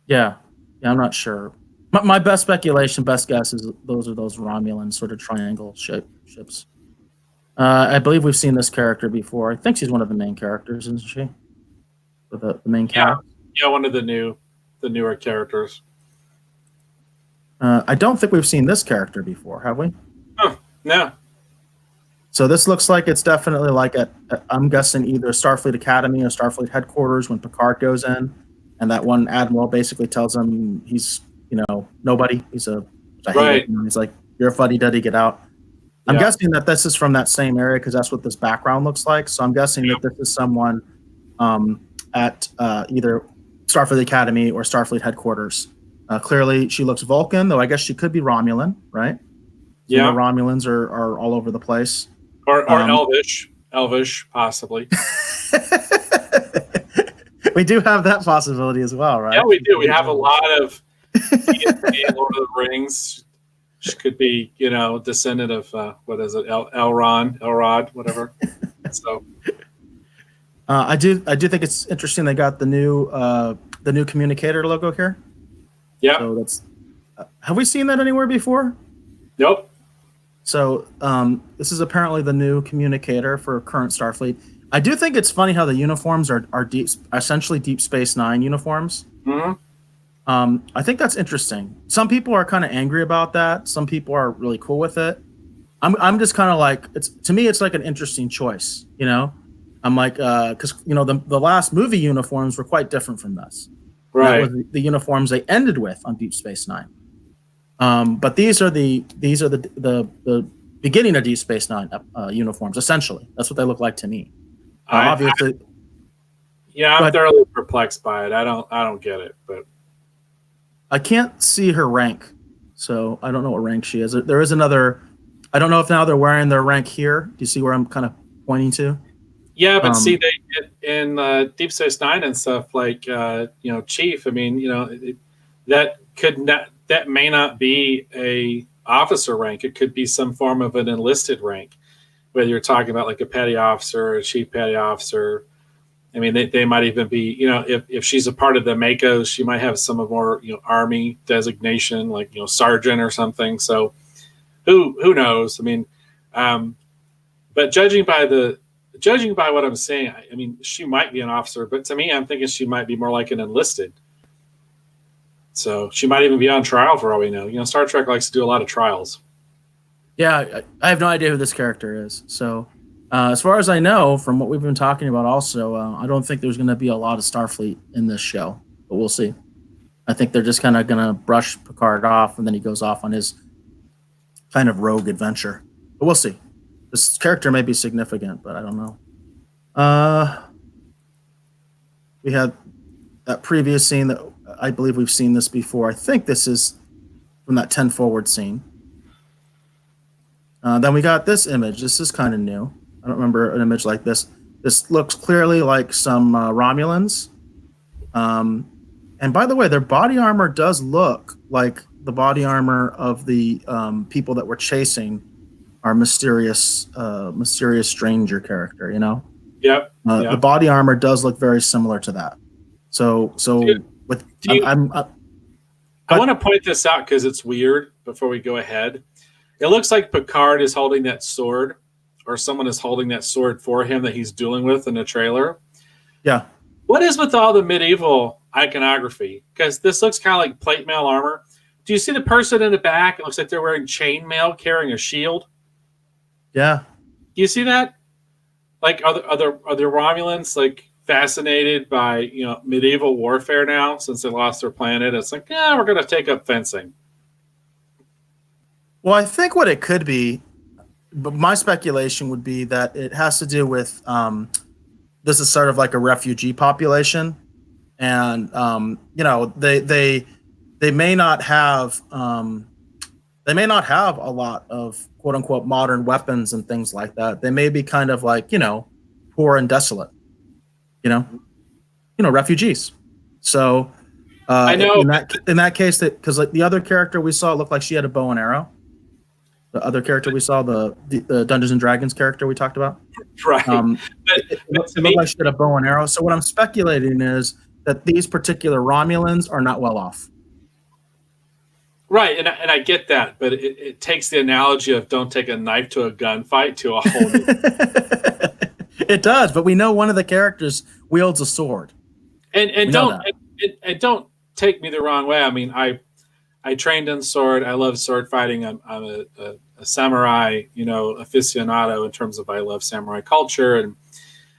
Yeah, I'm not sure. My best speculation, best guess is those are those Romulan sort of triangle ships. I believe we've seen this character before. I think she's one of the main characters, isn't she? The main cast. Yeah, one of the newer characters. I don't think we've seen this character before, have we? Oh, no. So this looks like it's definitely like I'm guessing either Starfleet Academy or Starfleet headquarters when Picard goes in, and that one admiral basically tells him he's nobody. He's right. He's like, you're a fuddy-duddy, get out. I'm guessing that this is from that same area because that's what this background looks like. So I'm guessing that this is someone at either Starfleet Academy or Starfleet headquarters. Clearly, she looks Vulcan, though I guess she could be Romulan, right? Yeah, the Romulans are all over the place. Or Elvish, possibly. We do have that possibility as well, right? Yeah, we do. We have a lot of Lord of the Rings. She could be, descendant of what is it, Elrod, whatever. So, I do think it's interesting. They got the new communicator logo here. Yeah. So that's. Have we seen that anywhere before? Nope. So this is apparently the new communicator for current Starfleet. I do think it's funny how the uniforms are essentially Deep Space Nine uniforms. Mm-hmm. I think that's interesting. Some people are kind of angry about that. Some people are really cool with it. I'm just kind of like, to me it's like an interesting choice. I'm like because the last movie uniforms were quite different from this. Right. That was the uniforms they ended with on Deep Space Nine. But these are the beginning of Deep Space Nine uniforms. Essentially, that's what they look like to me. Obviously, I'm thoroughly perplexed by it. I don't get it, but I can't see her rank, so I don't know what rank she is. There is another. I don't know if now they're wearing their rank here. Do you see where I'm kind of pointing to? Yeah, but see, they in Deep Space Nine and stuff like Chief. I mean, that may not be a officer rank. It could be some form of an enlisted rank, whether you're talking about like a petty officer or a chief petty officer. I mean, they might even be, if she's a part of the Makos, she might have some of more, Army designation, like, sergeant or something. So who knows? I mean, but judging by what I'm saying, I mean, she might be an officer, but to me, I'm thinking she might be more like an enlisted. So she might even be on trial for all we know. Star Trek likes to do a lot of trials. Yeah, I have no idea who this character is. So as far as I know, from what we've been talking about also, I don't think there's going to be a lot of Starfleet in this show, but we'll see. I think they're just kind of going to brush Picard off, and then he goes off on his kind of rogue adventure. But we'll see. This character may be significant, but I don't know. We had that previous scene that I believe we've seen this before. I think this is from that 10 forward scene. Then we got this image. This is kind of new. I don't remember an image like this. This looks clearly like some Romulans. And by the way, their body armor does look like the body armor of the people that were chasing our mysterious stranger character, Yep. The body armor does look very similar to that. So I want to point this out because it's weird before we go ahead. It looks like Picard is holding that sword, or someone is holding that sword for him that he's dueling with in the trailer. Yeah. What is with all the medieval iconography? Because this looks kind of like plate mail armor. Do you see the person in the back? It looks like they're wearing chainmail, carrying a shield. Yeah. Do you see that? Like, are the Romulans like fascinated by medieval warfare now since they lost their planet? It's like, we're going to take up fencing. Well, I think what it could be, but my speculation would be that it has to do with this is sort of like a refugee population, and they may not have a lot of quote unquote modern weapons and things like that. They may be kind of like poor and desolate, refugees. So I know in that case, that because like the other character we saw looked like she had a bow and arrow. The other character we saw, the Dungeons and Dragons character we talked about, right? It looked like she had a bow and arrow. So what I'm speculating is that these particular Romulans are not well off. Right, and I get that, but it takes the analogy of don't take a knife to a gunfight to a whole new. It does, but we know one of the characters wields a sword. And We know don't that. and don't take me the wrong way. I mean, I trained in sword. I love sword fighting. I'm a samurai, aficionado in terms of I love samurai culture, and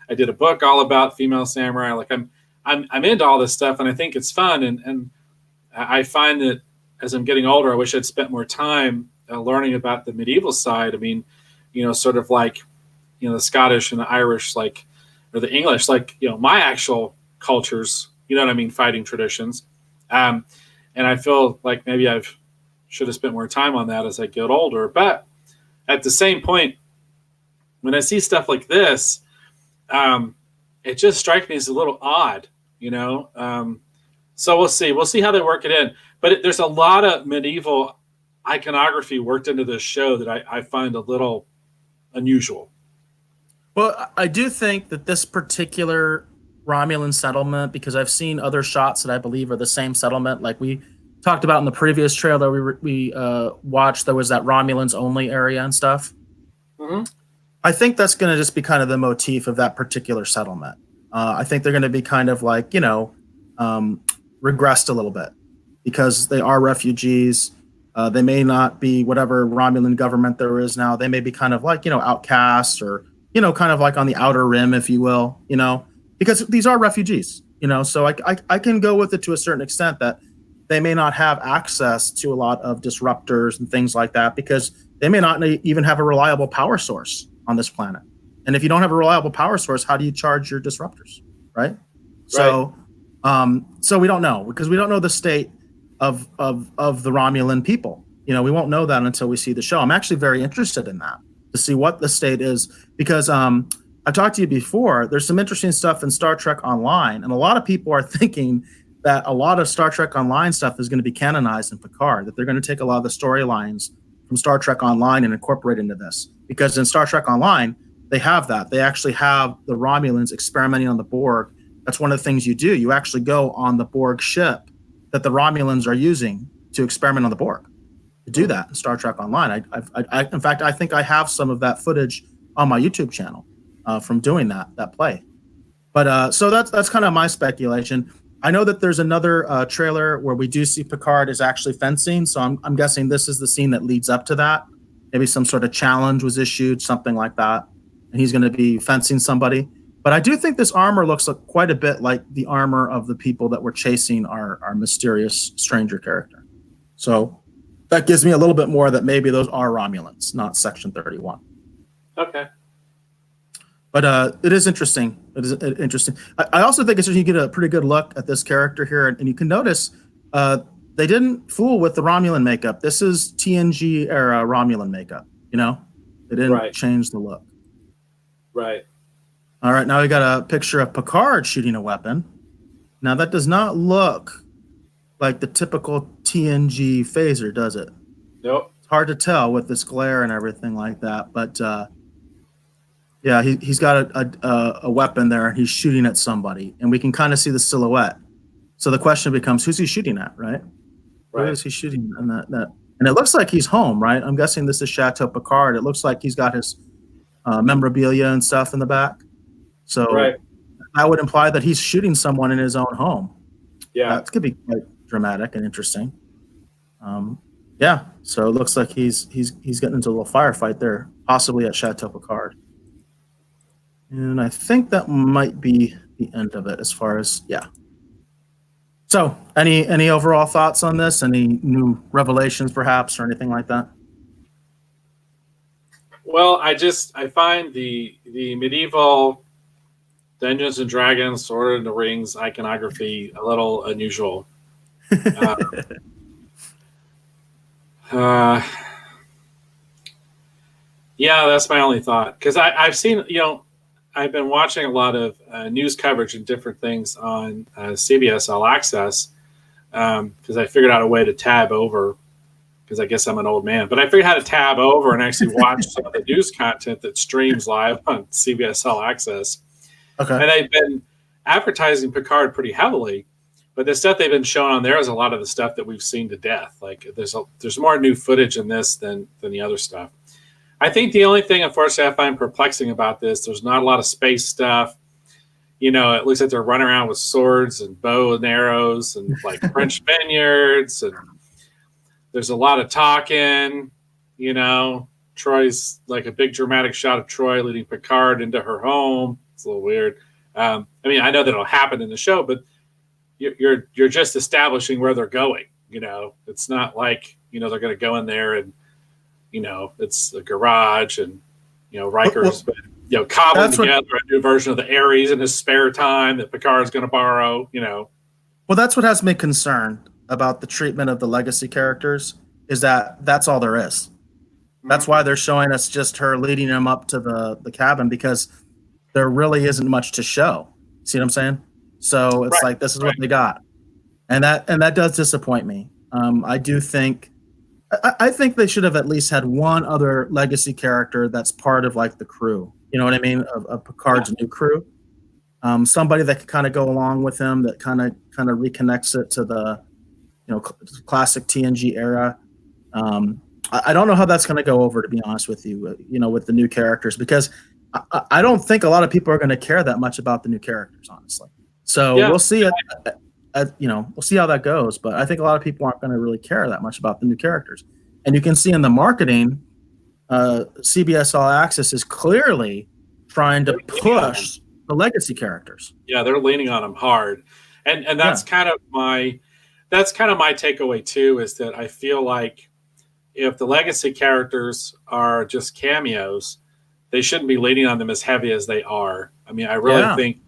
I did a book all about female samurai. Like I'm into all this stuff, and I think it's fun. And I find that as I'm getting older, I wish I'd spent more time learning about the medieval side. I mean, sort of like the Scottish and the Irish, like, or the English, like my actual cultures. You know what I mean? Fighting traditions. And I feel like maybe should have spent more time on that as I get older. But at the same point, when I see stuff like this, it just strikes me as a little odd, So we'll see. We'll see how they work it in. But there's a lot of medieval iconography worked into this show that I find a little unusual. Well, I do think that this particular Romulan settlement, because I've seen other shots that I believe are the same settlement, like we talked about in the previous trailer we watched, there was that Romulans only area and stuff. Mm-hmm. I think that's going to just be kind of the motif of that particular settlement. I think they're going to be kind of like, regressed a little bit because they are refugees. They may not be whatever Romulan government there is now. They may be kind of like, outcasts or, kind of like on the outer rim, if you will, because these are refugees, so I can go with it to a certain extent that they may not have access to a lot of disruptors and things like that because they may not even have a reliable power source on this planet. And if you don't have a reliable power source, how do you charge your disruptors, right? So, so we don't know because we don't know the state of the Romulan people. We won't know that until we see the show. I'm actually very interested in that to see what the state is because I talked to you before. There's some interesting stuff in Star Trek Online, and a lot of people are thinking that a lot of Star Trek Online stuff is going to be canonized in Picard, that they're going to take a lot of the storylines from Star Trek Online and incorporate into this. Because in Star Trek Online, they have that. They actually have the Romulans experimenting on the Borg. That's one of the things you do. You actually go on the Borg ship that the Romulans are using to experiment on the Borg. You do that in Star Trek Online. In fact, I think I have some of that footage on my YouTube channel from doing that play. But so that's kind of my speculation. I know that there's another trailer where we do see Picard is actually fencing. So I'm guessing this is the scene that leads up to that. Maybe some sort of challenge was issued, something like that. And he's going to be fencing somebody. But I do think this armor looks quite a bit like the armor of the people that were chasing our mysterious stranger character. So that gives me a little bit more that maybe those are Romulans, not Section 31. Okay. But it is interesting. It is interesting. I also think it's you get a pretty good look at this character here, and you can notice they didn't fool with the Romulan makeup. This is TNG era Romulan makeup. They didn't change the look. Right. All right. Now we got a picture of Picard shooting a weapon. Now that does not look like the typical TNG phaser, does it? Nope. It's hard to tell with this glare and everything like that, but. Yeah, he's got a weapon there, and he's shooting at somebody, and we can kind of see the silhouette. So the question becomes, who's he shooting at, right? Where is he shooting? And and it looks like he's home, right? I'm guessing this is Chateau Picard. It looks like he's got his memorabilia and stuff in the back. So that would imply that he's shooting someone in his own home. Yeah, that could be quite dramatic and interesting. Yeah, so it looks like he's getting into a little firefight there, possibly at Chateau Picard. And I think that might be the end of it as far as, yeah. So any overall thoughts on this? Any new revelations perhaps or anything like that? Well, I find the medieval Dungeons and Dragons, Sword in the Rings iconography a little unusual. Yeah, that's my only thought. Because I've seen, I've been watching a lot of news coverage and different things on CBS All Access because I figured out a way to tab over because I guess I'm an old man. But I figured out how to tab over and actually watch some of the news content that streams live on CBS All Access. Okay. And they've been advertising Picard pretty heavily. But the stuff they've been showing on there is a lot of the stuff that we've seen to death. Like there's more new footage in this than the other stuff. I think the only thing, unfortunately, I find perplexing about this, there's not a lot of space stuff. It looks like they're running around with swords and bow and arrows and like French vineyards, and there's a lot of talking. Troy's like a big dramatic shot of Troy leading Picard into her home. It's a little weird. I know that it'll happen in the show, but you're just establishing where they're going. It's not like they're going to go in there and it's a garage and Riker's been cobbling together a new version of the Ares in his spare time that Picard's going to borrow. Well, that's what has me concerned about the treatment of the legacy characters, is that that's all there is. That's why they're showing us just her leading him up to the cabin, because there really isn't much to show. See what I'm saying? So it's like, this is what they got. And that does disappoint me. I do think, I think they should have at least had one other legacy character that's part of like the crew. You know what I mean? Of Picard's new crew. Somebody that could kind of go along with him, that kind of reconnects it to the, classic TNG era. I don't know how that's going to go over, to be honest with you, with the new characters, because I don't think a lot of people are going to care that much about the new characters, honestly. So we'll see. We'll see how that goes. But I think a lot of people aren't going to really care that much about the new characters. And you can see in the marketing, CBS All Access is clearly trying to push the legacy characters. Yeah, they're leaning on them hard, and that's kind of my takeaway too. Is that I feel like if the legacy characters are just cameos, they shouldn't be leaning on them as heavy as they are. I mean, I really think,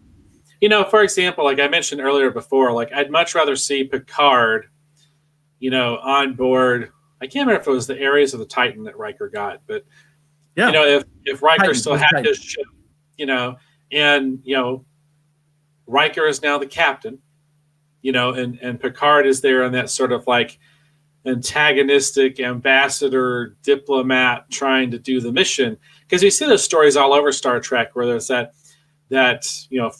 for example, like I mentioned earlier before, like I'd much rather see Picard, on board. I can't remember if it was the Ares or the Titan that Riker got, but if Riker Titan, still had his ship, and Riker is now the captain, and Picard is there on that sort of like antagonistic ambassador diplomat trying to do the mission, because you see those stories all over Star Trek where there's that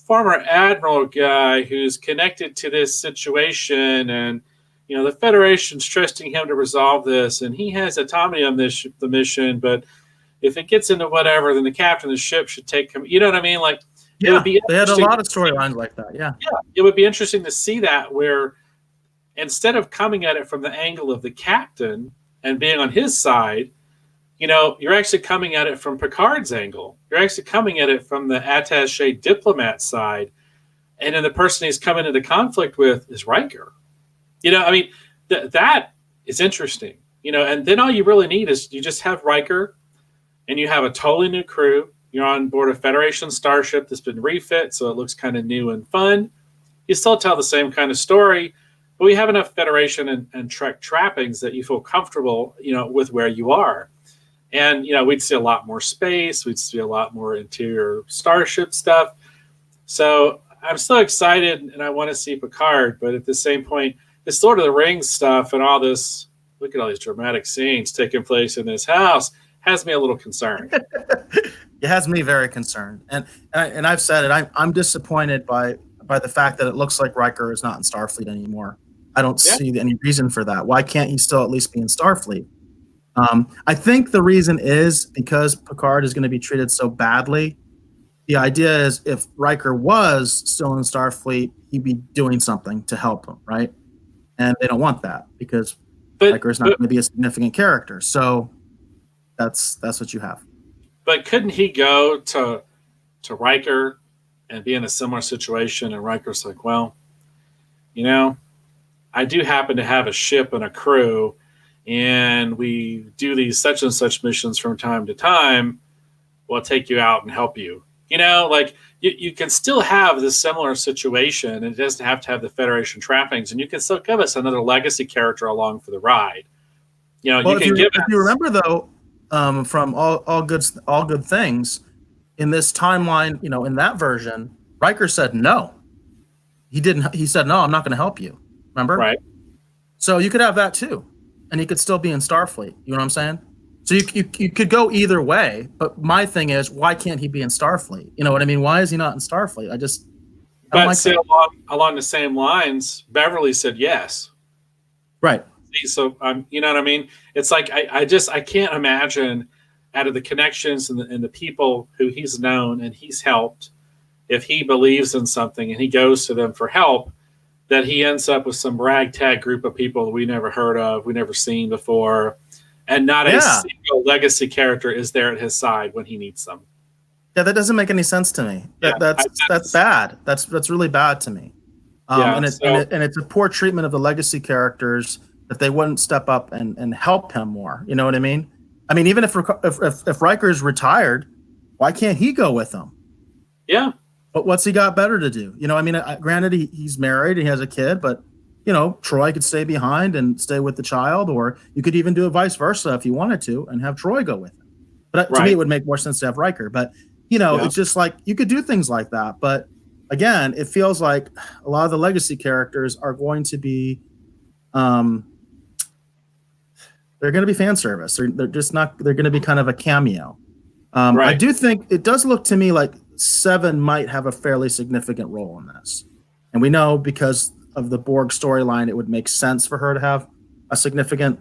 former admiral guy who's connected to this situation, and the Federation's trusting him to resolve this, and he has autonomy on the mission, but if it gets into whatever, then the captain of the ship should take him. You know what I mean? Like, it would be they had a lot of storylines like that. Yeah, it would be interesting to see that, where instead of coming at it from the angle of the captain and being on his side, you're actually coming at it from Picard's angle. You're actually coming at it from the attaché diplomat side. And then the person he's coming into conflict with is Riker. That is interesting. And then all you really need is you just have Riker and you have a totally new crew. You're on board a Federation starship that's been refit, so it looks kind of new and fun. You still tell the same kind of story, but we have enough Federation and Trek trappings that you feel comfortable, with where you are. And, we'd see a lot more space. We'd see a lot more interior starship stuff. So I'm so excited, and I want to see Picard. But at the same point, this Lord of the Rings stuff and all this, look at all these dramatic scenes taking place in this house, has me a little concerned. It has me very concerned. And I've said it, I'm disappointed by the fact that it looks like Riker is not in Starfleet anymore. I don't see any reason for that. Why can't he still at least be in Starfleet? I think the reason is because Picard is going to be treated so badly. The idea is if Riker was still in Starfleet, he'd be doing something to help him, right? And they don't want that because Riker is not going to be a significant character. So that's what you have. But couldn't he go to Riker and be in a similar situation? And Riker's like, well, I do happen to have a ship and a crew, and we do these such and such missions from time to time. We'll take you out and help you. You can still have this similar situation, and it doesn't have to have the Federation trappings, and you can still give us another legacy character along for the ride. If you remember though, from all good things in this timeline, in that version, Riker said no. He didn't. He said no. I'm not going to help you. Remember? Right. So you could have that too, and he could still be in Starfleet. You know what I'm saying? So you could go either way. But my thing is, why can't he be in Starfleet? You know what I mean? Why is he not in Starfleet? I don't But like still, that. along the same lines, Beverly said yes. Right. So you know what I mean? It's like I can't imagine out of the connections and the people who he's known and he's helped, if he believes in something and he goes to them for help, that he ends up with some ragtag group of people that we never heard of, we never seen before, and not a Yeah. single legacy character is there at his side when he needs them. Yeah, that doesn't make any sense to me. Yeah, That's bad. That's really bad to me. yeah. And it's a poor treatment of the legacy characters that they wouldn't step up and help him more. You know what I mean? I mean, even if Riker's retired, why can't he go with them? Yeah. But what's he got better to do? You know, I mean, granted, he's married, he has a kid, but you know, Troy could stay behind and stay with the child, or you could even do it vice versa if you wanted to, and have Troy go with him. But to me, it would make more sense to have Riker. But you know, it's just like you could do things like that. But again, it feels like a lot of the legacy characters are going to be, they're going to be fan service. They're just not. They're going to be kind of a cameo. I do think it does look to me like Seven might have a fairly significant role in this, and we know because of the Borg storyline, it would make sense for her to have a significant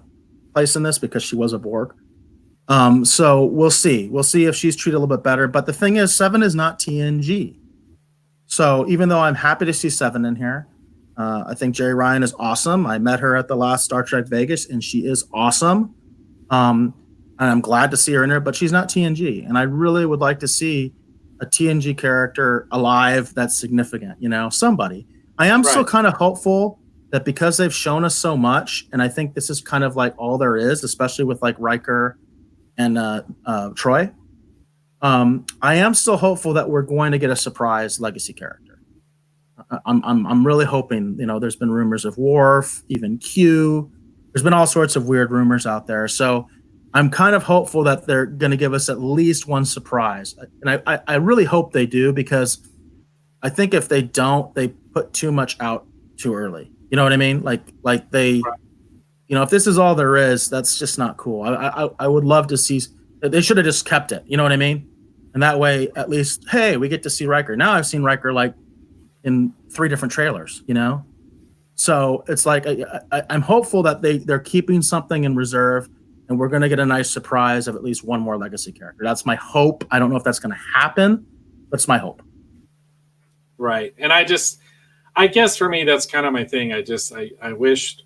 place in this because she was a Borg. So we'll see. We'll see if she's treated a little bit better. But the thing is, Seven is not TNG. So even though I'm happy to see Seven in here, I think Jerry Ryan is awesome. I met her at the last Star Trek Vegas, and she is awesome. And I'm glad to see her in there, but she's not TNG. And I really would like to see a TNG character alive that's significant, you know, somebody. I am still kind of hopeful that because they've shown us so much, and I think this is kind of like all there is, especially with like Riker and Troy. I am still hopeful that we're going to get a surprise legacy character. I'm really hoping. You know, there's been rumors of Worf, even Q. There's been all sorts of weird rumors out there. So I'm kind of hopeful that they're going to give us at least one surprise, and I really hope they do, because I think if they don't, they put too much out too early. You know what I mean? Like they, you know, if this is all there is, that's just not cool. I would love to see. They should have just kept it. You know what I mean? And that way, at least, hey, we get to see Riker. Now I've seen Riker like in 3 different trailers. You know, so it's like I'm hopeful that they're keeping something in reserve, and we're going to get a nice surprise of at least one more legacy character. That's my hope. I don't know if that's going to happen, but it's my hope. Right. And I guess for me, that's kind of my thing. I wished,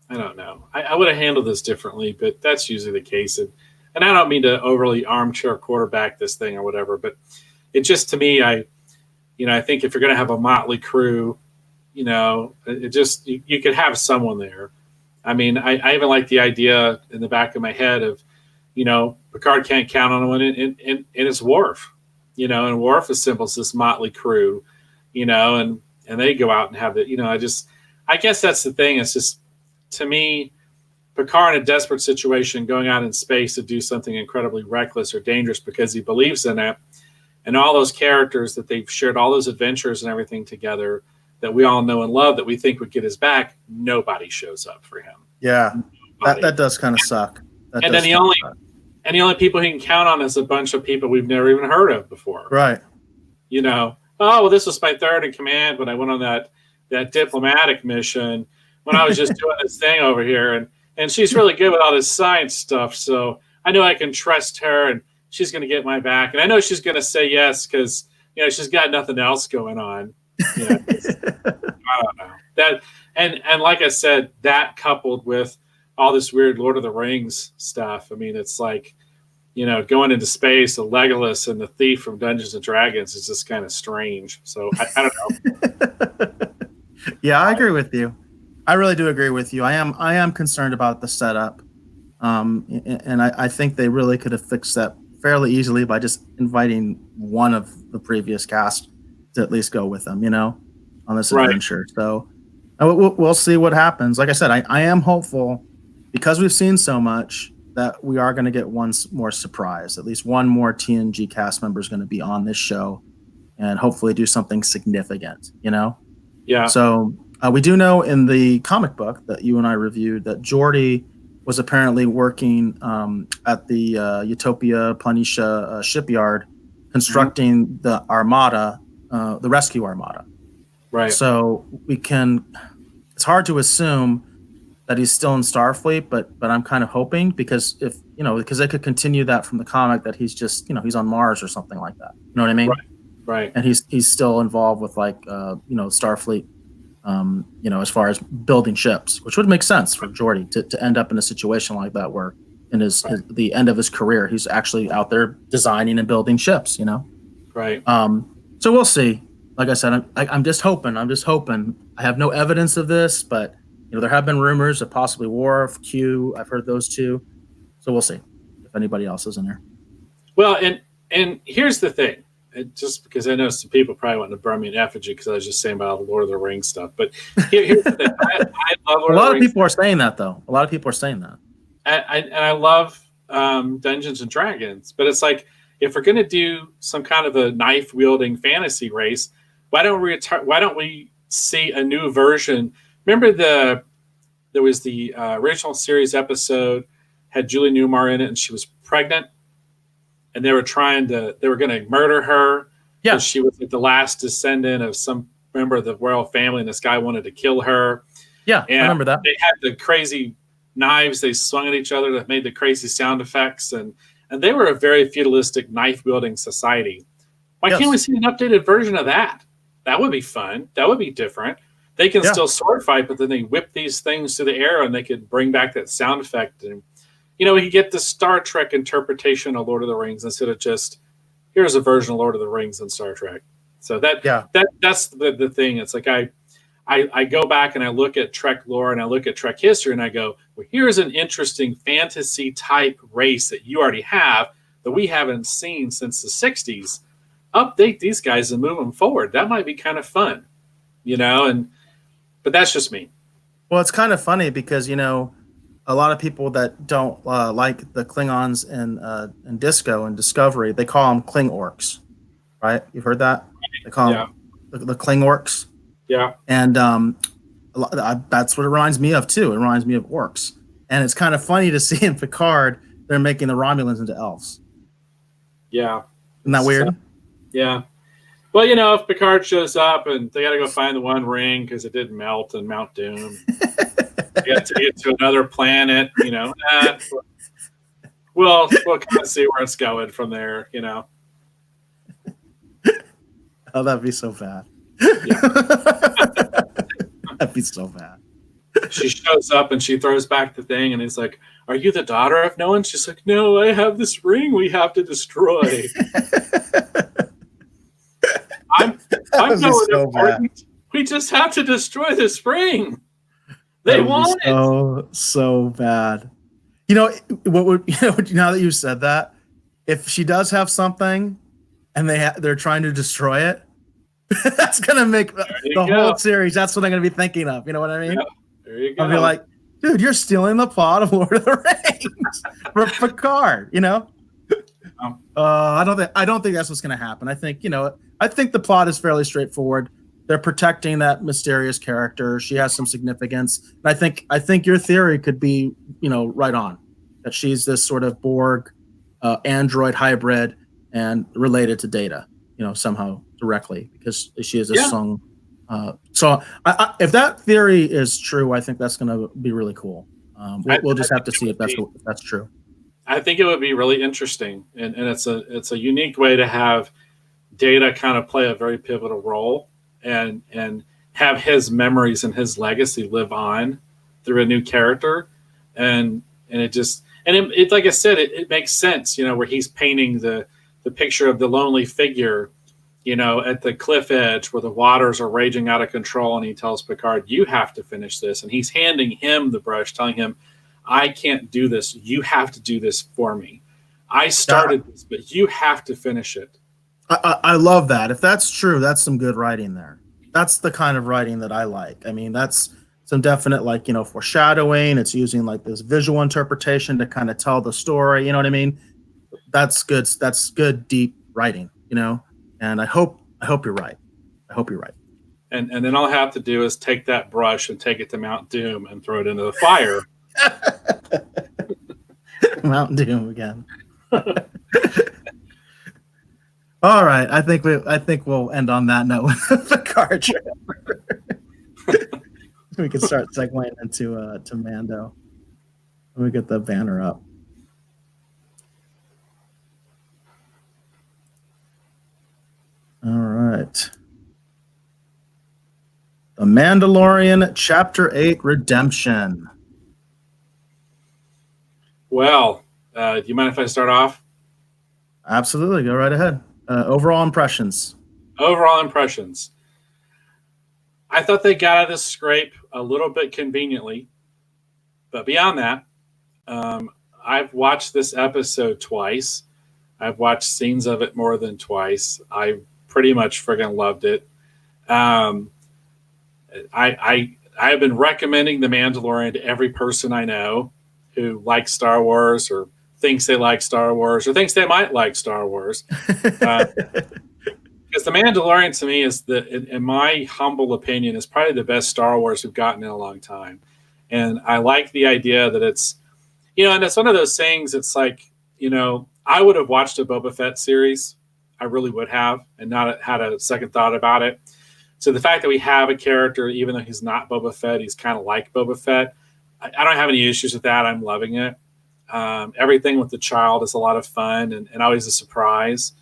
I don't know, I would have handled this differently, but that's usually the case. And I don't mean to overly armchair quarterback this thing or whatever, but it just, to me, I think if you're going to have a motley crew, you know, it just, you could have someone there. I mean, I even like the idea in the back of my head of, you know, Picard can't count on one, and it's Worf, you know, and Worf assembles this motley crew, you know, and they go out and have it, you know, I guess that's the thing. It's just, to me, Picard in a desperate situation going out in space to do something incredibly reckless or dangerous because he believes in it. And all those characters that they've shared all those adventures and everything together that we all know and love that we think would get his back, nobody shows up for him. Yeah, that does kind of suck. And then the only people he can count on is a bunch of people we've never even heard of before. Right. You know, oh, well, this was my third in command when I went on that diplomatic mission when I was just doing this thing over here. And she's really good with all this science stuff. So I know I can trust her, and she's going to get my back. And I know she's going to say yes because, you know, she's got nothing else going on. You know, I don't know. That, and like I said, that coupled with all this weird Lord of the Rings stuff. I mean, it's like, you know, going into space, a Legolas and the thief from Dungeons and Dragons is just kind of strange. So I don't know. Yeah, I agree with you. I really do agree with you. I am concerned about the setup, and I think they really could have fixed that fairly easily by just inviting one of the previous cast to at least go with them, you know, on this adventure. So we'll see what happens. Like I said, I am hopeful because we've seen so much that we are going to get one more surprise. At least one more TNG cast member is going to be on this show and hopefully do something significant, you know? Yeah. So we do know in the comic book that you and I reviewed that Geordi was apparently working at the Utopia Planitia shipyard constructing the Armada, the rescue Armada. Right. So it's hard to assume that he's still in Starfleet, but I'm kind of hoping because because they could continue that from the comic that he's just, he's on Mars or something like that. You know what I mean? Right. Right. And he's still involved with Starfleet, as far as building ships, which would make sense for Geordi to end up in a situation like that where in the end of his career, he's actually out there designing and building ships, Right. So we'll see. Like I said, I'm just hoping. I have no evidence of this, but there have been rumors of possibly Worf, Q. I've heard those two. So we'll see if anybody else is in there. Well, and here's the thing. Just because I know some people probably want to burn me an effigy because I was just saying about all the Lord of the Rings stuff. But here's the thing. I love Lord a lot of of people are saying that, though. A lot of people are saying that. And I love Dungeons and Dragons. But it's like, if we're going to do some kind of a knife-wielding fantasy race, why don't we see a new version? Remember there was the original series episode had Julie Newmar in it, and she was pregnant, and they were going to murder her. Yeah, she was like the last descendant of some member of the royal family, and this guy wanted to kill her. Yeah, and I remember that. They had the crazy knives they swung at each other that made the crazy sound effects, and they were a very feudalistic knife-wielding society. Why can't we see an updated version of that? That would be fun. That would be different. They can still sword fight, but then they whip these things through the air, and they could bring back that sound effect. And we could get the Star Trek interpretation of Lord of the Rings instead of just here's a version of Lord of the Rings in Star Trek. So that's the thing. It's like I go back and I look at Trek lore and I look at Trek history and I go, well, here's an interesting fantasy type race that you already have that we haven't seen since the 60s. Update these guys and move them forward. That might be kind of fun, but that's just me. Well, it's kind of funny because, a lot of people that don't like the Klingons in Disco and Discovery, they call them Kling Orcs, right? You've heard that? They call them the Kling Orcs. Yeah. And that's what it reminds me of, too. It reminds me of orcs. And it's kind of funny to see in Picard, they're making the Romulans into elves. Yeah. Isn't that weird? Yeah. Well, if Picard shows up and they got to go find the one ring because it didn't melt in Mount Doom, they got to take it to another planet, we'll kind of see where it's going from there, Oh, that'd be so bad. Yeah. That'd be so bad. She shows up and she throws back the thing, and he's like, "Are you the daughter of no one?" She's like, "No, I have this ring we have to destroy." I'm no so important. Bad. We just have to destroy this ring. They want it. So bad. What would now that you said that, if she does have something and they're trying to destroy it, that's gonna make the whole series. That's what I'm gonna be thinking of. You know what I mean? Yeah, there you go. I'll be like, dude, you're stealing the plot of Lord of the Rings for Picard. I don't think that's what's gonna happen. I think the plot is fairly straightforward. They're protecting that mysterious character. She has some significance. And I think your theory could be, right on. That she's this sort of Borg android hybrid and related to Data, somehow directly because she is a song. So if that theory is true, I think that's going to be really cool. We'll just have to see if that's true. I think it would be really interesting, and it's a unique way to have Data kind of play a very pivotal role and have his memories and his legacy live on through a new character, and it like I said, it makes sense, where he's painting the picture of the lonely figure, at the cliff edge where the waters are raging out of control, and he tells Picard, "You have to finish this," and he's handing him the brush, telling him, "I can't do this. You have to do this for me. I started this, but you have to finish it." I love that. If that's true, that's some good writing there. That's the kind of writing that I like. I mean, that's some definite, foreshadowing. It's using this visual interpretation to kind of tell the story. You know what I mean? That's good. That's good, deep writing, and I hope you're right. I hope you're right. And then all I have to do is take that brush and take it to Mount Doom and throw it into the fire. Mount Doom again. All right, I think we'll end on that note with the card trip. We can start segueing into to Mando. Let me get the banner up. All right. The Mandalorian Chapter 8 Redemption. Well, do you mind if I start off? Absolutely. Go right ahead. Overall impressions. Overall impressions. I thought they got out of this scrape a little bit conveniently. But beyond that, I've watched this episode twice. I've watched scenes of it more than twice. I pretty much friggin' loved it. I have been recommending The Mandalorian to every person I know who likes Star Wars or thinks they like Star Wars or thinks they might like Star Wars. Because The Mandalorian to me is in my humble opinion, is probably the best Star Wars we've gotten in a long time. And I like the idea that it's, and it's one of those things. It's like, I would have watched a Boba Fett series. I really would have, and not had a second thought about it. So the fact that we have a character, even though he's not Boba Fett, he's kind of like Boba Fett. I don't have any issues with that. I'm loving it. Everything with the child is a lot of fun and always a surprise.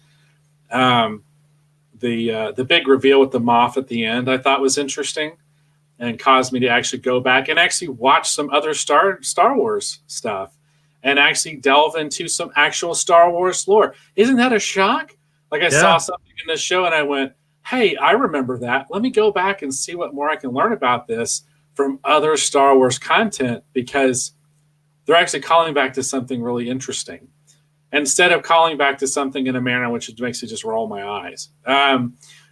The big reveal with the Moff at the end I thought was interesting and caused me to actually go back and actually watch some other Star Wars stuff and actually delve into some actual Star Wars lore. Isn't that a shock? Like I saw something in this show and I went, hey, I remember that. Let me go back and see what more I can learn about this from other Star Wars content, because they're actually calling back to something really interesting instead of calling back to something in a manner which makes me just roll my eyes.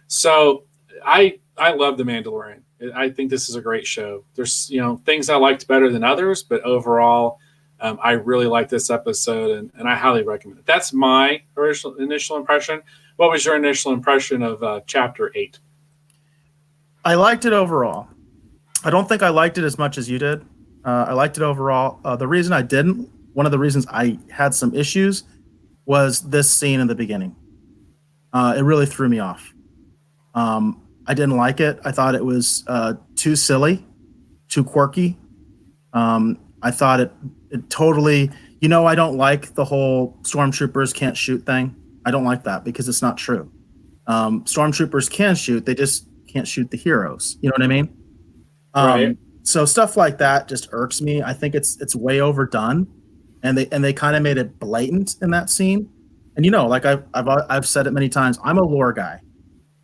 So I love The Mandalorian. I think this is a great show. There's things I liked better than others, but overall, I really like this episode and I highly recommend it. That's my initial impression. What was your initial impression of Chapter 8? I liked it overall. I don't think I liked it as much as you did. I liked it overall. The reason I didn't, one of the reasons I had some issues was this scene in the beginning. It really threw me off. I didn't like it. I thought it was too silly, too quirky. I thought it totally, I don't like the whole stormtroopers can't shoot thing. I don't like that because it's not true. Stormtroopers can shoot. They just can't shoot the heroes. You know what I mean? Right. So stuff like that just irks me. I think it's way overdone, and they kind of made it blatant in that scene. And like I've said it many times, I'm a lore guy.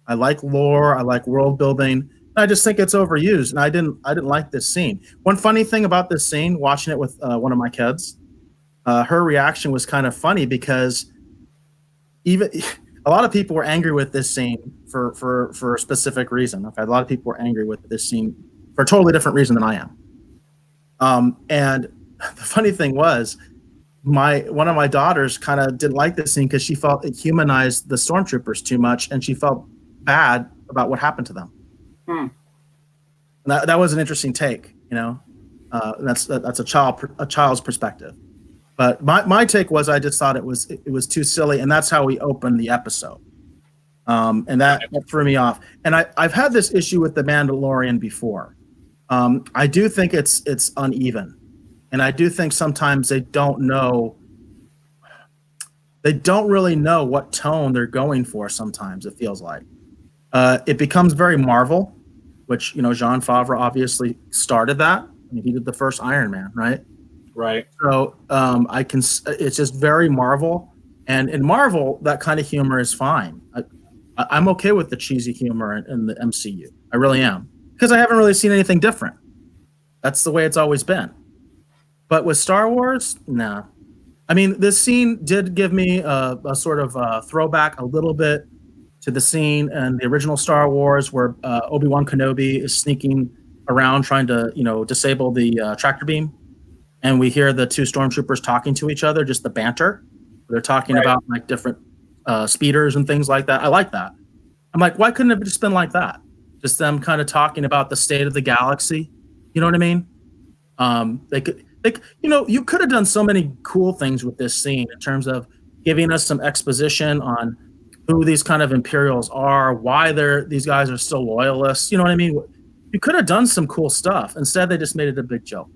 I like lore. I like world building. I just think it's overused, and I didn't like this scene. One funny thing about this scene, watching it with one of my kids, her reaction was kind of funny because even a lot of people were angry with this scene for a specific reason. Okay, a lot of people were angry with this scene for a totally different reason than I am. And the funny thing was, one of my daughters kind of didn't like this scene because she felt it humanized the stormtroopers too much, and she felt bad about what happened to them. And that was an interesting take, That's a child's perspective. But my take was I just thought it was too silly, and that's how we opened the episode. And that threw me off. And I've had this issue with The Mandalorian before. I do think it's uneven, and I do think sometimes they don't really know what tone they're going for. Sometimes it feels like it becomes very Marvel, which Jon Favreau obviously started that. I mean, he did the first Iron Man, right? Right. So it's just very Marvel, and in Marvel that kind of humor is fine. I'm okay with the cheesy humor in the MCU. I really am, because I haven't really seen anything different. That's the way it's always been. But with Star Wars, nah. I mean, this scene did give me a sort of throwback a little bit to the scene in the original Star Wars where Obi-Wan Kenobi is sneaking around trying to, disable the tractor beam. And we hear the two stormtroopers talking to each other, just the banter. They're talking about like different speeders and things like that. I like that. I'm like, why couldn't it have just been like that? Just them kind of talking about the state of the galaxy. You know what I mean? You could have done so many cool things with this scene in terms of giving us some exposition on who these kind of Imperials are, why these guys are still loyalists. You know what I mean? you could have done some cool stuff. Instead, they just made it a big joke.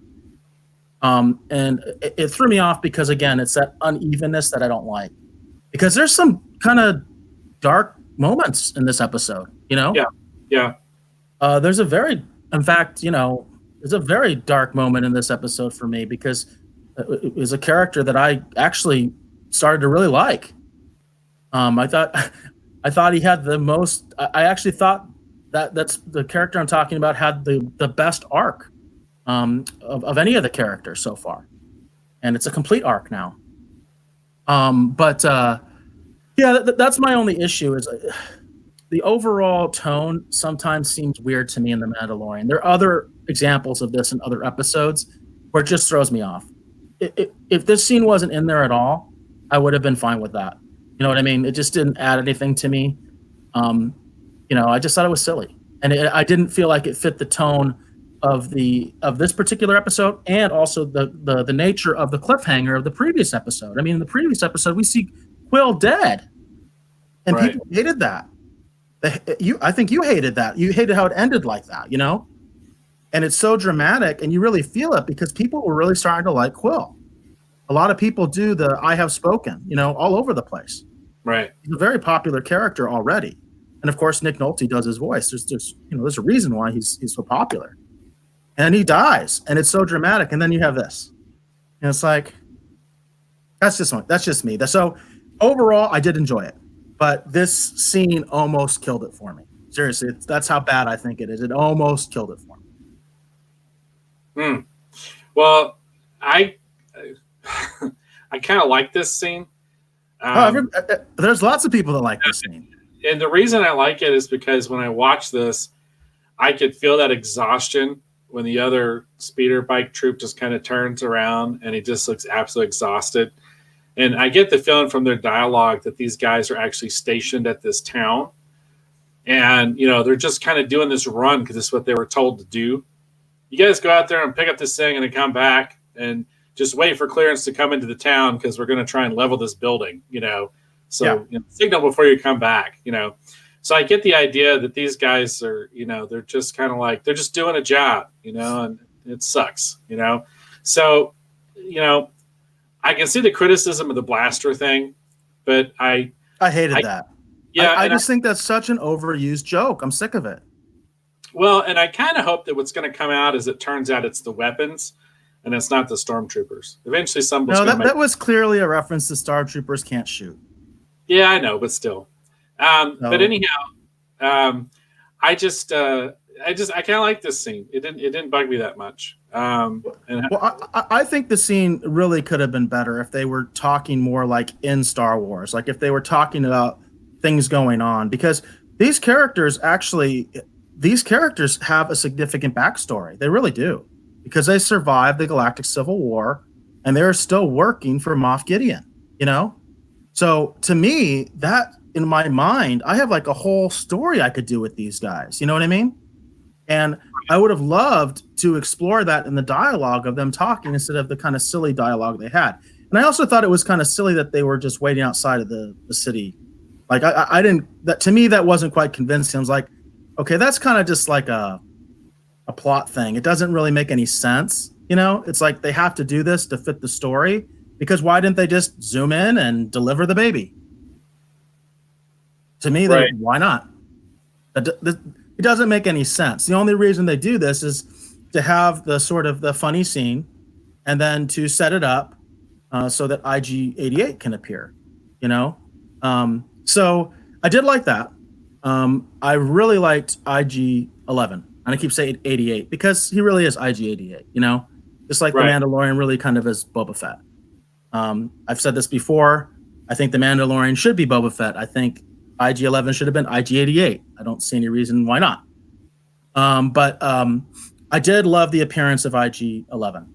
And it threw me off because, again, it's that unevenness that I don't like. Because there's some kind of dark moments in this episode, you know? Yeah. There's a very dark moment in this episode for me because it was a character that I actually started to really like. I thought he had the most. I actually thought that's the character I'm talking about had the best arc of any of the characters so far, and it's a complete arc now. That's my only issue is the overall tone sometimes seems weird to me in The Mandalorian. There are other examples of this in other episodes where it just throws me off. If this scene wasn't in there at all, I would have been fine with that. You know what I mean? It just didn't add anything to me. I just thought it was silly, and I didn't feel like it fit the tone of this particular episode, and also the nature of the cliffhanger of the previous episode. I mean, in the previous episode, we see Quill dead, and Right. people hated that. I think you hated that. You hated how it ended like that, you know? And it's so dramatic, and you really feel it because people were really starting to like Quill. A lot of people do the "I have spoken," all over the place. Right. He's a very popular character already, and of course, Nick Nolte does his voice. There's a reason why he's so popular, and he dies, and it's so dramatic. And then you have this, and it's like that's just me. So overall, I did enjoy it. But this scene almost killed it for me. Seriously, that's how bad I think it is. It almost killed it for me. Well, I kind of like this scene. There's lots of people that like this scene. And the reason I like it is because when I watch this, I could feel that exhaustion when the other speeder bike troop just kind of turns around and he just looks absolutely exhausted. And I get the feeling from their dialogue that these guys are actually stationed at this town. And, they're just kind of doing this run because it's what they were told to do. You guys go out there and pick up this thing and then come back and just wait for clearance to come into the town because we're going to try and level this building, So signal before you come back, So I get the idea that these guys are, they're just kind of like, they're just doing a job, and it sucks, So, I can see the criticism of the blaster thing, but I hated that. Yeah, I just think that's such an overused joke. I'm sick of it. Well, and I kind of hope that what's going to come out is it turns out it's the weapons and it's not the stormtroopers. Eventually, that was clearly a reference to stormtroopers can't shoot. Yeah, I know, but still. But anyhow, I kind of like this scene. It didn't bug me that much. I think the scene really could have been better if they were talking more like in Star Wars, like if they were talking about things going on, because these characters have a significant backstory. They really do, because they survived the Galactic Civil War and they're still working for Moff Gideon, So to me, that in my mind, I have like a whole story I could do with these guys. You know what I mean? And I would have loved to explore that in the dialogue of them talking instead of the kind of silly dialogue they had. And I also thought it was kind of silly that they were just waiting outside of the city. Like I didn't, that to me, that wasn't quite convincing. I was like, okay, that's kind of just like a plot thing. It doesn't really make any sense. It's like they have to do this to fit the story, because why didn't they just zoom in and deliver the baby? To me, right. Why not? It doesn't make any sense. The only reason they do this is to have the sort of the funny scene and then to set it up so that IG-88 can appear, So I did like that. I really liked IG-11. And I keep saying 88 because he really is IG-88, Just like right. The Mandalorian really kind of is Boba Fett. I've said this before. I think The Mandalorian should be Boba Fett. I think IG-11 should have been IG-88. I don't see any reason why not. But I did love the appearance of IG-11.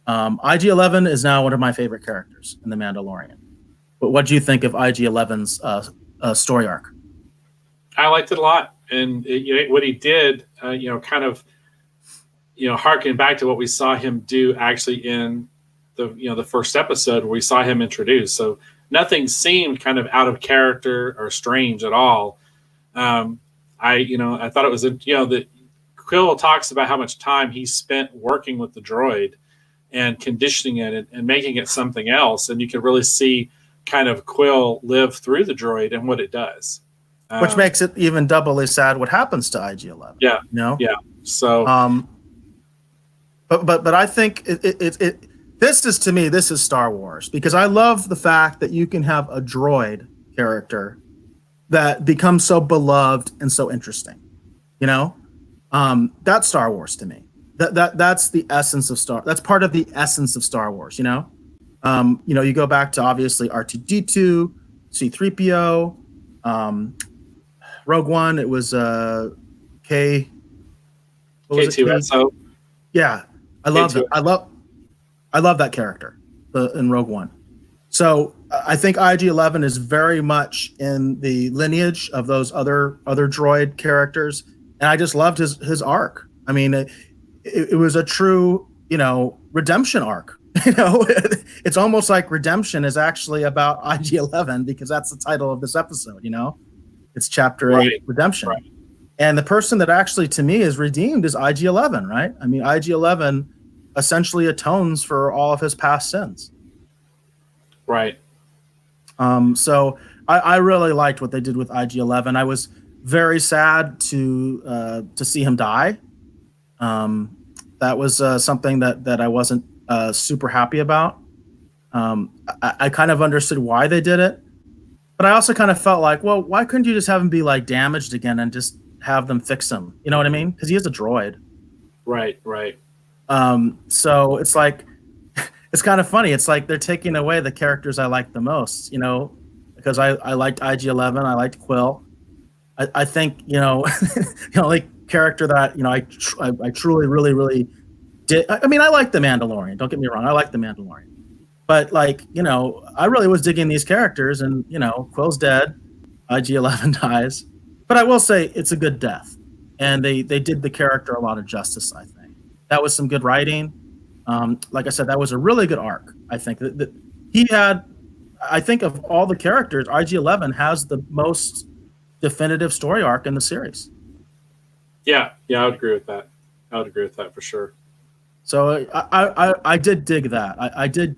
IG-11 is now one of my favorite characters in The Mandalorian. But what do you think of IG-11's story arc? I liked it a lot. And what he did, kind of, harkening back to what we saw him do actually in the first episode where we saw him introduced. So nothing seemed kind of out of character or strange at all. I thought it was, Quill talks about how much time he spent working with the droid and conditioning it and making it something else. And you can really see kind of Quill live through the droid and what it does. Which makes it even doubly sad what happens to IG-11. Yeah. You know? Yeah. So, but I think this is Star Wars, because I love the fact that you can have a droid character that becomes so beloved and so interesting. You know, that's Star Wars to me. That's the essence of That's part of the essence of Star Wars. You know, you go back to obviously R2D2, C-3PO, Rogue One. It was K. K2SO. Yeah, I love that. I love that character in Rogue One. So I think IG-11 is very much in the lineage of those other droid characters, and I just loved his arc. I mean, it was a true, redemption arc. It's almost like redemption is actually about IG-11, because that's the title of this episode. It's Chapter 8, Redemption. Right. And the person that actually, to me, is redeemed is IG-11, right? I mean, IG-11 essentially atones for all of his past sins. Right. So I really liked what they did with IG-11. I was very sad to see him die. That was something that I wasn't super happy about. I kind of understood why they did it, but I also kind of felt like, well, why couldn't you just have him be like damaged again and just have them fix him? You know what I mean? Because he is a droid. Right. So it's like, it's kind of funny. It's like they're taking away the characters I like the most, because I liked IG-11. I liked Quill. I think, the only character that, I truly, really, really did. I mean, I like the Mandalorian. Don't get me wrong. I like the Mandalorian. But I really was digging these characters, and, Quill's dead. IG-11 dies. But I will say it's a good death. And they did the character a lot of justice, I think. That was some good writing. Like I said, that was a really good arc. I think that he had, I think of all the characters, IG-11 has the most definitive story arc in the series. Yeah, I would agree with that. I would agree with that for sure. So I did dig that. I did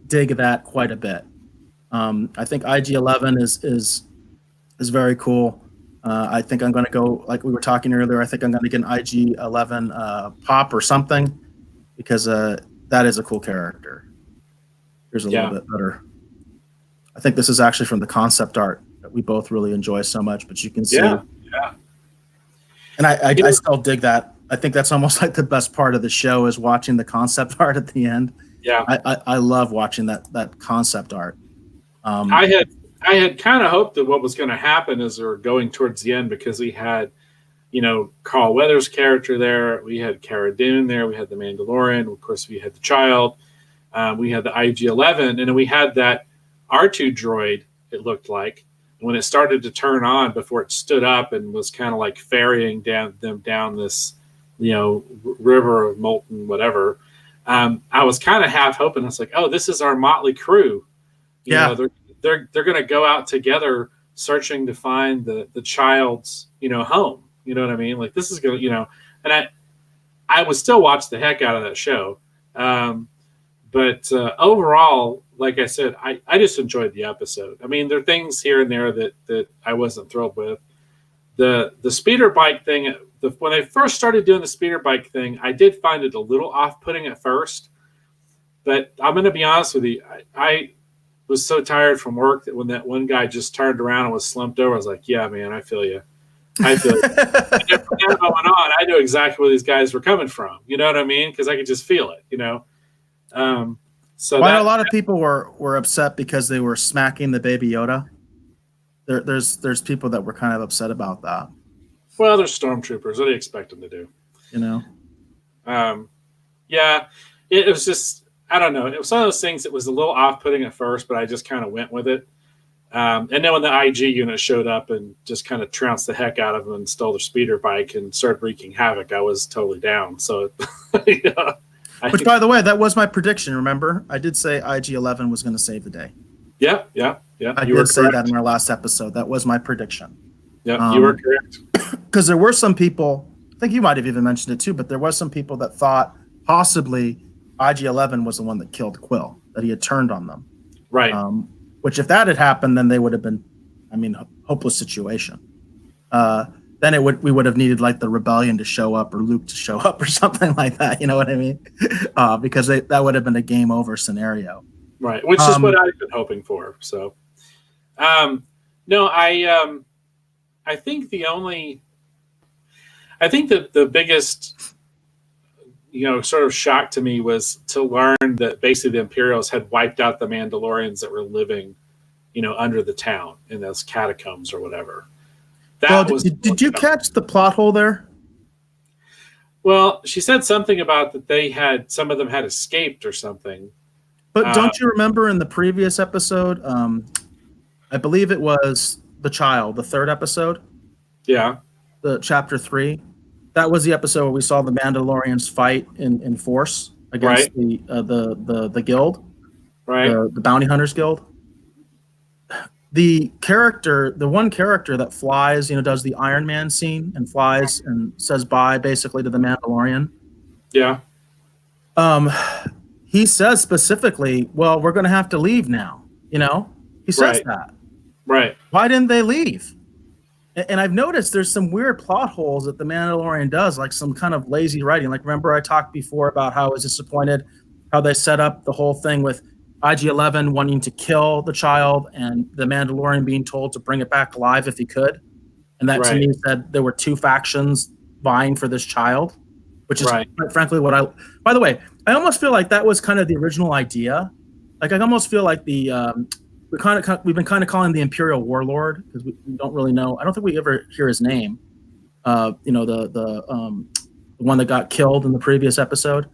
dig that quite a bit. I think IG-11 is very cool. I think I'm going to go, like we were talking earlier, I think I'm going to get an IG-11 pop or something, because that is a cool character. Here's a little bit better. I think this is actually from the concept art that we both really enjoy so much, but you can see. Yeah. And I still dig that. I think that's almost like the best part of the show is watching the concept art at the end. Yeah. I love watching that concept art. I had kind of hoped that what was going to happen as we were going towards the end, because we had, Carl Weathers' character there. We had Cara Dune there. We had the Mandalorian. Of course, we had the child. We had the IG-11. And then we had that R2 droid, it looked like. When it started to turn on, before it stood up and was kind of like ferrying them down this, river of molten whatever, I was kind of half hoping. I was like, oh, this is our motley crew. They're going to go out together searching to find the child's, home. You know what I mean? Like, this is going to, and I would still watch the heck out of that show. But overall, like I said, I just enjoyed the episode. I mean, there are things here and there that I wasn't thrilled with. The speeder bike thing, when they first started doing the speeder bike thing, I did find it a little off-putting at first. But I'm going to be honest with you. I was so tired from work that when that one guy just turned around and was slumped over, I was like, yeah, man, I feel you. And from that moment on, I knew exactly where these guys were coming from. You know what I mean? Because I could just feel it, So a lot of people were upset because they were smacking the Baby Yoda. There's people that were kind of upset about that. Well, they're stormtroopers. What do you expect them to do? It was just, I don't know. It was one of those things that was a little off-putting at first, but I just kind of went with it. And then when the IG unit showed up and just kind of trounced the heck out of them and stole their speeder bike and started wreaking havoc, I was totally down. So, Which, by the way, that was my prediction. Remember, I did say IG-11 was going to save the day. Yeah. I did say that in our last episode. That was my prediction. Yeah, you were correct. because there were some people, I think you might have even mentioned it too, but there was some people that thought possibly IG-11 was the one that killed Quill, that he had turned on them. Right. Which if that had happened, then they would have been, hopeless situation. Then we would have needed like the rebellion to show up or Luke to show up or something like that. You know what I mean? Because that would have been a game over scenario. Right. Which is what I've been hoping for. So, no, I think that the biggest, sort of shock to me was to learn that basically the Imperials had wiped out the Mandalorians that were living, under the town in those catacombs or whatever. Did you catch the plot hole there? Well, she said something about that some of them had escaped or something. But don't you remember in the previous episode, I believe it was The Child, the third episode? Yeah. The chapter 3. That was the episode where we saw the Mandalorians fight in force against the guild. Right. The Bounty Hunters Guild. The one character that flies, does the Iron Man scene and flies and says bye basically to the Mandalorian. Yeah. He says specifically, well, we're going to have to leave now. He says that. Right. Why didn't they leave? And I've noticed there's some weird plot holes that the Mandalorian does, like some kind of lazy writing. Like, remember I talked before about how I was disappointed how they set up the whole thing with IG-11 wanting to kill the child and the Mandalorian being told to bring it back alive if he could. And that to me said there were two factions vying for this child, which is quite frankly by the way, I almost feel like that was kind of the original idea. Like I almost feel like we've been kind of calling the Imperial Warlord because we don't really know. I don't think we ever hear his name. The one that got killed in the previous episode.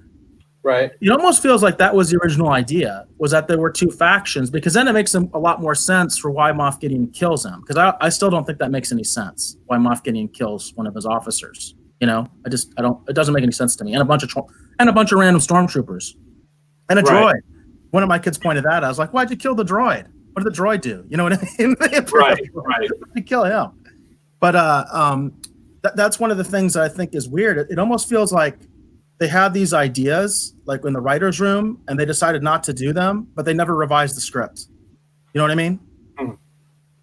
Right. It almost feels like that was the original idea, was that there were two factions, because then it makes a lot more sense for why Moff Gideon kills him. Because I still don't think that makes any sense. Why Moff Gideon kills one of his officers. I don't. It doesn't make any sense to me. And a bunch of random stormtroopers, and a droid. One of my kids pointed that out. I was like, "Why'd you kill the droid? What did the droid do?" You know what I mean? Right. You kill him. But that's one of the things that I think is weird. It almost feels like they had these ideas, like in the writer's room, and they decided not to do them, but they never revised the script. You know what I mean?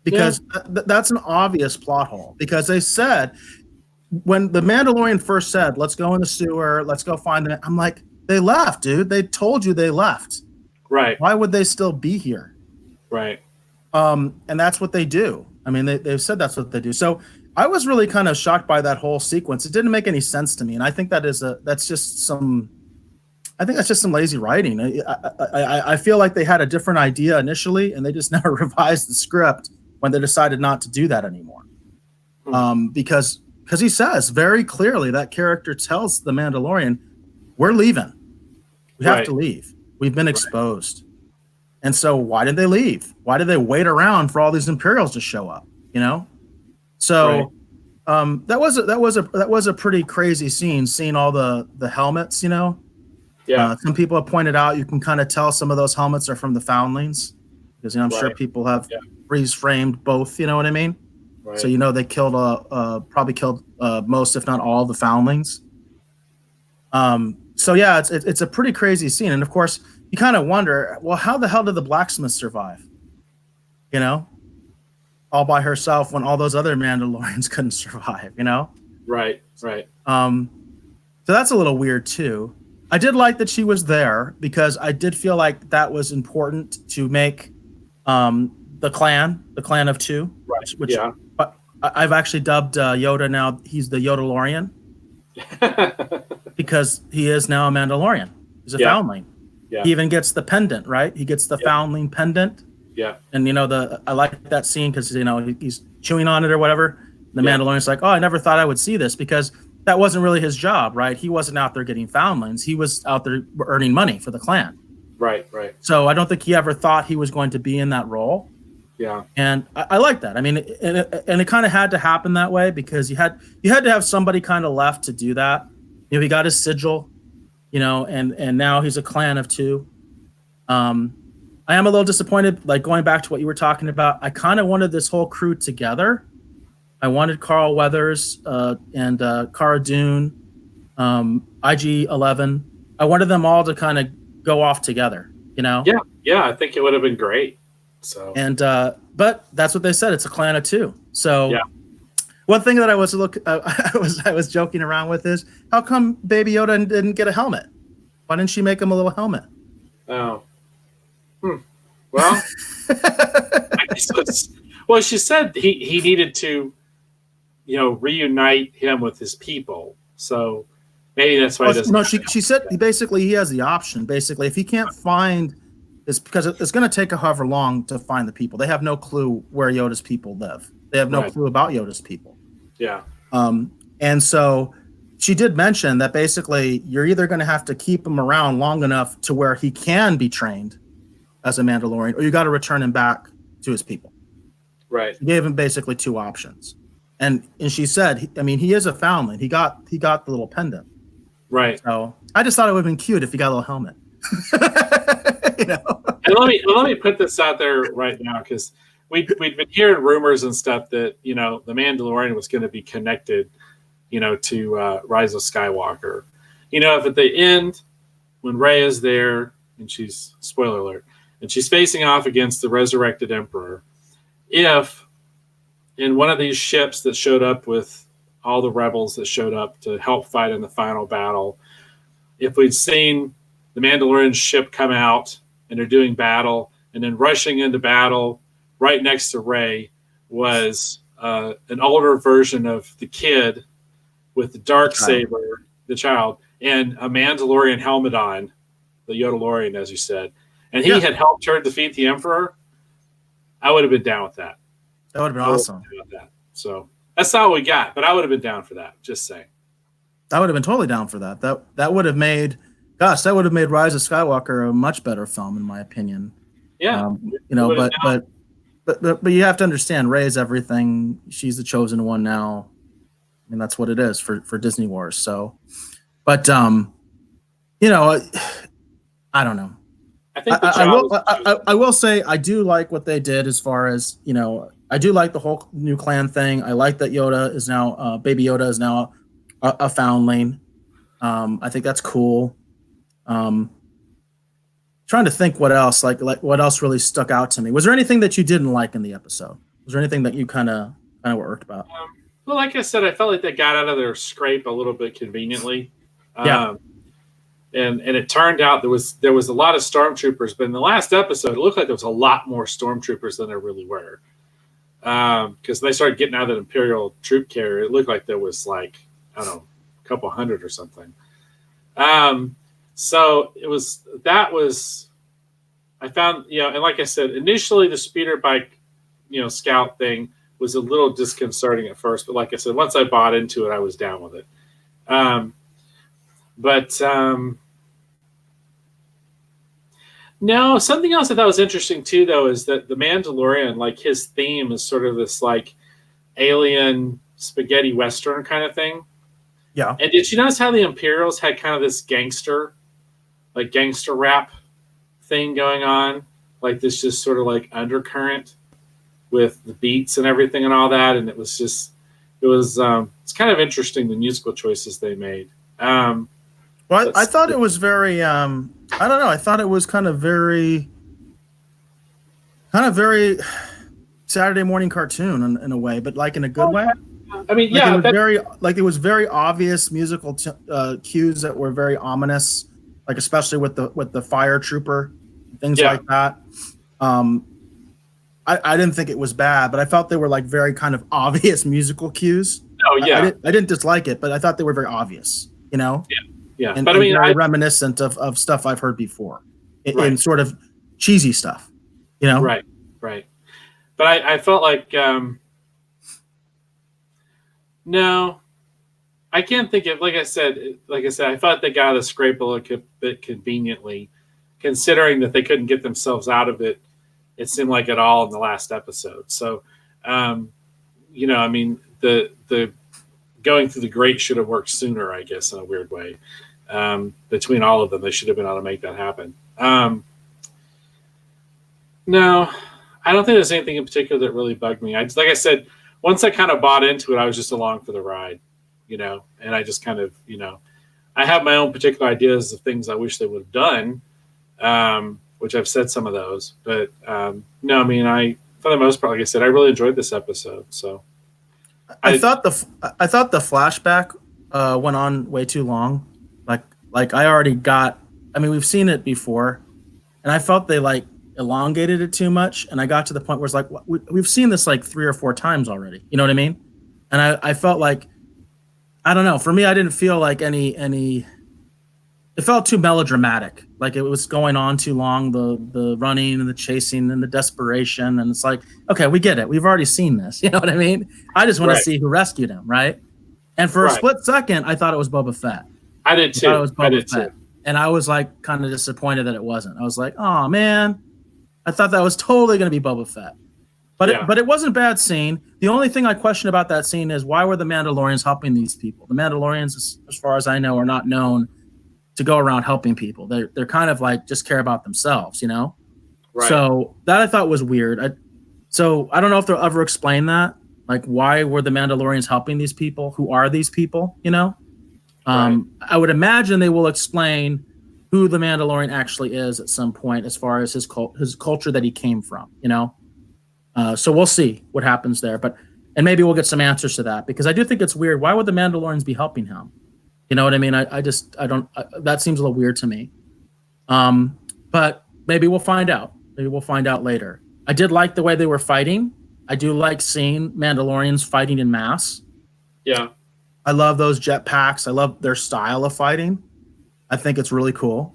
Because that's an obvious plot hole. Because they said, when the Mandalorian first said, let's go in the sewer, let's go find them, I'm like, they left, dude. They told you they left. Right. Why would they still be here? Right. And that's what they do. I mean, they've said that's what they do. So I was really kind of shocked by that whole sequence. It didn't make any sense to me, and I think that's just some lazy writing. I feel like they had a different idea initially, and they just never revised the script when they decided not to do that anymore. Because he says very clearly, that character tells the Mandalorian, "We're leaving. We have to leave. We've been exposed." And so, why did they leave? Why did they wait around for all these Imperials to show up? So that was a pretty crazy scene, seeing all the helmets, Yeah. Some people have pointed out you can kind of tell some of those helmets are from the Foundlings, because I'm sure people have freeze framed both, you know what I mean? Right. So they killed probably killed most, if not all, the Foundlings. So yeah, it's a pretty crazy scene, and of course you kind of wonder, well, how the hell did the blacksmith survive? All by herself when all those other Mandalorians couldn't survive, Right. So that's a little weird too. I did like that she was there, because I did feel like that was important to make the clan of two. Right. Which I've actually dubbed Yoda now. He's the Yodalorian because he is now a Mandalorian. He's a Foundling. Yeah. He even gets the pendant, right? He gets the Foundling pendant. Yeah. And I like that scene because he's chewing on it or whatever. The Mandalorian's like, "Oh, I never thought I would see this," because that wasn't really his job, right? He wasn't out there getting Foundlings. He was out there earning money for the clan. Right. So I don't think he ever thought he was going to be in that role. Yeah. And I like that. I mean, and it kind of had to happen that way, because you had to have somebody kind of left to do that. He got his sigil, and now he's a clan of two. I am a little disappointed, like going back to what you were talking about. I kind of wanted this whole crew together, I wanted Carl Weathers and Cara Dune, IG-11. I wanted them all to kind of go off together, you know. Yeah, I think it would have been great. So And but that's what they said. It's a clan of two. So yeah. one thing that I was I was joking around with is how come Baby Yoda didn't get a helmet? Why didn't she make him a little helmet? Oh. Well, I guess well, she said he needed to, reunite him with his people. So maybe that's why he doesn't. No, she said basically he has the option. Basically, if he can't find this, because it's going to take however long to find the people. They have no clue where Yoda's people live. They have no clue about Yoda's people. Yeah. And so she did mention that basically you're either going to have to keep him around long enough to where he can be trained as a Mandalorian, or you got to return him back to his people. Right. She gave him basically two options. And she said, he is a foundling. He got the little pendant. Right. So I just thought it would have been cute if he got a little helmet. And let me put this out there right now, because we'd been hearing rumors and stuff that the Mandalorian was going to be connected, to Rise of Skywalker. If at the end when Rey is there and she's, spoiler alert, and she's facing off against the resurrected Emperor, if in one of these ships that showed up with all the rebels that showed up to help fight in the final battle, if we'd seen the Mandalorian ship come out and they're doing battle, and then rushing into battle right next to Rey was an older version of the kid with the dark saber, the child, and a Mandalorian helmet on, the Yodalorian, as you said, and he had helped her defeat the Emperor, I would have been down with that. That would have been awesome. So that's not what we got, but I would have been down for that. Just saying. I would have been totally down for that. That would have made, Rise of Skywalker a much better film, in my opinion. Yeah. But you have to understand, Rey is everything. She's the chosen one now. That's what it is for Disney Wars. So, but I don't know. I will say I do like what they did as far as, I do like the whole new clan thing. I like that Yoda is now, Baby Yoda is now a foundling. I think that's cool. Trying to think what else, like what else really stuck out to me. Was there anything that you didn't like in the episode? Was there anything that you kind of were irked about? Well, like I said, I felt like they got out of their scrape a little bit conveniently. And it turned out there was a lot of stormtroopers, but in the last episode, it looked like there was a lot more stormtroopers than there really were. Because they started getting out of the Imperial troop carrier, it looked like there was like, I don't know, a couple hundred or something. So I found, and like I said, initially the speeder bike, scout thing was a little disconcerting at first, but like I said, once I bought into it, I was down with it. No, something else I thought was interesting too, though, is that the Mandalorian, like his theme is sort of this like alien spaghetti Western kind of thing. Yeah. And did you notice how the Imperials had kind of this gangster rap thing going on? Like this just sort of like undercurrent with the beats and everything and all that. And it's kind of interesting, the musical choices they made. Well, I thought it was very, I don't know. I thought it was kind of very Saturday morning cartoon in a way, but like in a good way. I mean, it was very obvious musical cues that were very ominous, like especially with the fire trooper, things like that. I didn't think it was bad, but I felt they were like very kind of obvious musical cues. Oh yeah, I didn't dislike it, but I thought they were very obvious. Yeah. And, but I mean, very reminiscent of stuff I've heard before, in sort of cheesy stuff. Right. But I felt like. No, I can't think of, like I said, I thought they got out of the scrape a little bit conveniently, considering that they couldn't get themselves out of it. It seemed like at all in the last episode. So, I mean, the going through the grate should have worked sooner, I guess, in a weird way. Between all of them, they should have been able to make that happen. No, I don't think there's anything in particular that really bugged me. Like I said, once I kind of bought into it, I was just along for the ride, and I just kind of, I have my own particular ideas of things I wish they would have done, which I've said some of those, but no, I mean, for the most part, like I said, I really enjoyed this episode. So I thought the flashback went on way too long. Like I already got. I mean, we've seen it before, and I felt they like elongated it too much, and I got to the point where it's like we've seen this like 3 or 4 times already. You know what I mean? And I felt like, I don't know. For me, I didn't feel like any. It felt too melodramatic. Like it was going on too long. The running and the chasing and the desperation, and it's like, okay, we get it. We've already seen this. You know what I mean? I just want to see who rescued him, right? And for a split second, I thought it was Boba Fett. I did too. It was Boba Fett. And I was like kind of disappointed that it wasn't. I was like, oh man, I thought that was totally going to be Boba Fett. But it wasn't a bad scene. The only thing I question about that scene is, why were the Mandalorians helping these people? The Mandalorians, as far as I know, are not known to go around helping people. They're kind of like just care about themselves, you know? Right. So that I thought was weird. I don't know if they'll ever explain that. Like, why were the Mandalorians helping these people? Who are these people, you know? Right. I would imagine they will explain who the Mandalorian actually is at some point, as far as his culture that he came from, you know? So we'll see what happens there. And maybe we'll get some answers to that, because I do think it's weird. Why would the Mandalorians be helping him? You know what I mean? That seems a little weird to me. But maybe we'll find out. Maybe we'll find out later. I did like the way they were fighting. I do like seeing Mandalorians fighting in mass. Yeah. I love those jetpacks. I love their style of fighting. I think it's really cool.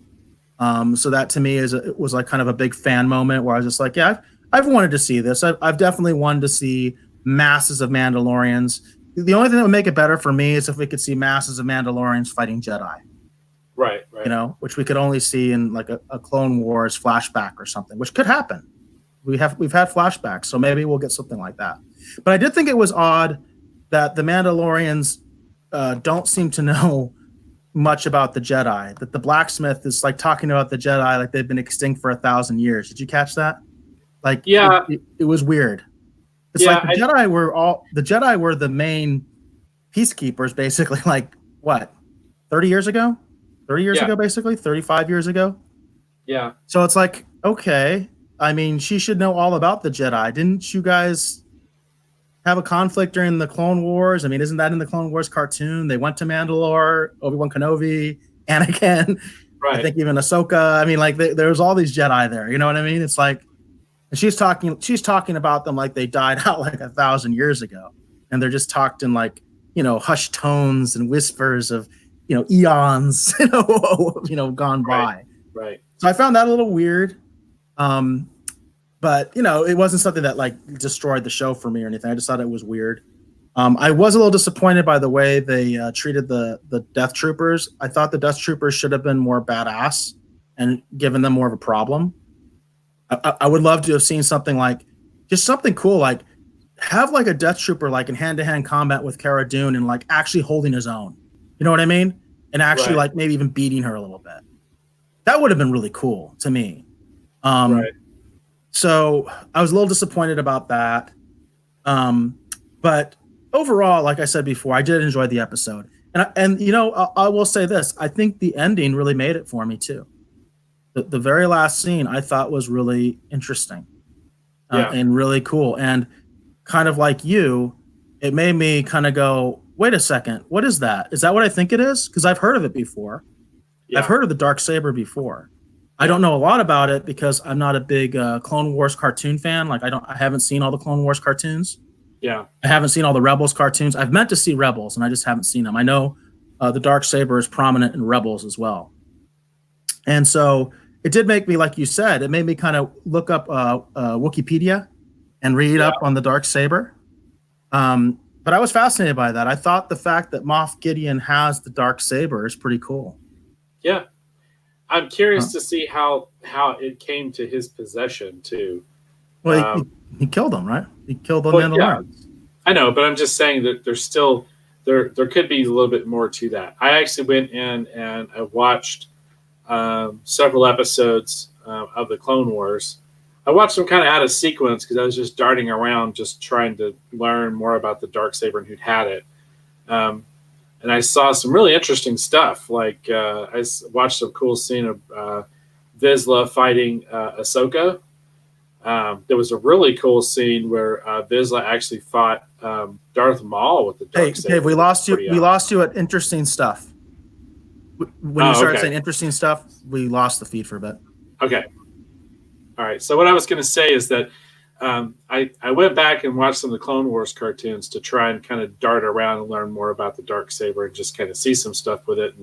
So that to me it was like kind of a big fan moment where I was just like, yeah, I've wanted to see this. I've definitely wanted to see masses of Mandalorians. The only thing that would make it better for me is if we could see masses of Mandalorians fighting Jedi. Right. You know, which we could only see in like a Clone Wars flashback or something, which could happen. We've had flashbacks, so maybe we'll get something like that. But I did think it was odd that the Mandalorians don't seem to know much about the Jedi. That the blacksmith is like talking about the Jedi like they've been extinct for 1,000 years. Did you catch that? Like, yeah, it was weird. It's like the Jedi were the main peacekeepers, basically. Like what, 30 years ago? 30 years ago, basically 35 years ago. Yeah. So it's like, okay. I mean, she should know all about the Jedi. Didn't you guys have a conflict during the Clone Wars? I mean, isn't that in the Clone Wars cartoon? They went to Mandalore, Obi-Wan Kenobi, Anakin, right. I think even Ahsoka. I mean, like there's all these Jedi there. You know what I mean? It's like, and she's talking about them like they died out like 1,000 years ago, and they're just talked in like, you know, hushed tones and whispers of, you know, eons, gone by. Right. So I found that a little weird. But you know, it wasn't something that like destroyed the show for me or anything. I just thought it was weird. I was a little disappointed by the way they treated the Death Troopers. I thought the Death Troopers should have been more badass and given them more of a problem. I would love to have seen something like, just something cool, like have like a Death Trooper like in hand-to-hand combat with Cara Dune and like actually holding his own. You know what I mean? And actually like maybe even beating her a little bit. That would have been really cool to me. Right. So I was a little disappointed about that. But overall, like I said before, I did enjoy the episode. And you know, I will say this. I think the ending really made it for me too. The very last scene I thought was really interesting and really cool. And kind of like you, it made me kind of go, wait a second, what is that? Is that what I think it is? Because I've heard of it before. Yeah. I've heard of the Darksaber before. I don't know a lot about it because I'm not a big Clone Wars cartoon fan. Like I haven't seen all the Clone Wars cartoons. Yeah. I haven't seen all the Rebels cartoons. I've meant to see Rebels and I just haven't seen them. I know the Darksaber is prominent in Rebels as well. And so it did make me, like you said, it made me kind of look up Wikipedia and read up on the Darksaber. But I was fascinated by that. I thought the fact that Moff Gideon has the Darksaber is pretty cool. Yeah. I'm curious to see how it came to his possession too. Well, he killed them, right? He killed the Mandalorians. Yeah. I know, but I'm just saying that there's still there could be a little bit more to that. I actually went in and I watched several episodes of the Clone Wars I watched them kind of out of sequence because I was just darting around, just trying to learn more about the Darksaber and who'd had it. And I saw some really interesting stuff. Like watched a cool scene of Vizsla fighting Ahsoka. There was a really cool scene where Vizsla actually fought Darth Maul with the Darksaber. Hey, we lost you. We lost you at interesting stuff. When you started saying interesting stuff, we lost the feed for a bit. Okay. All right. So what I was going to say is that I went back and watched some of the Clone Wars cartoons to try and kind of dart around and learn more about the Darksaber and just kind of see some stuff with it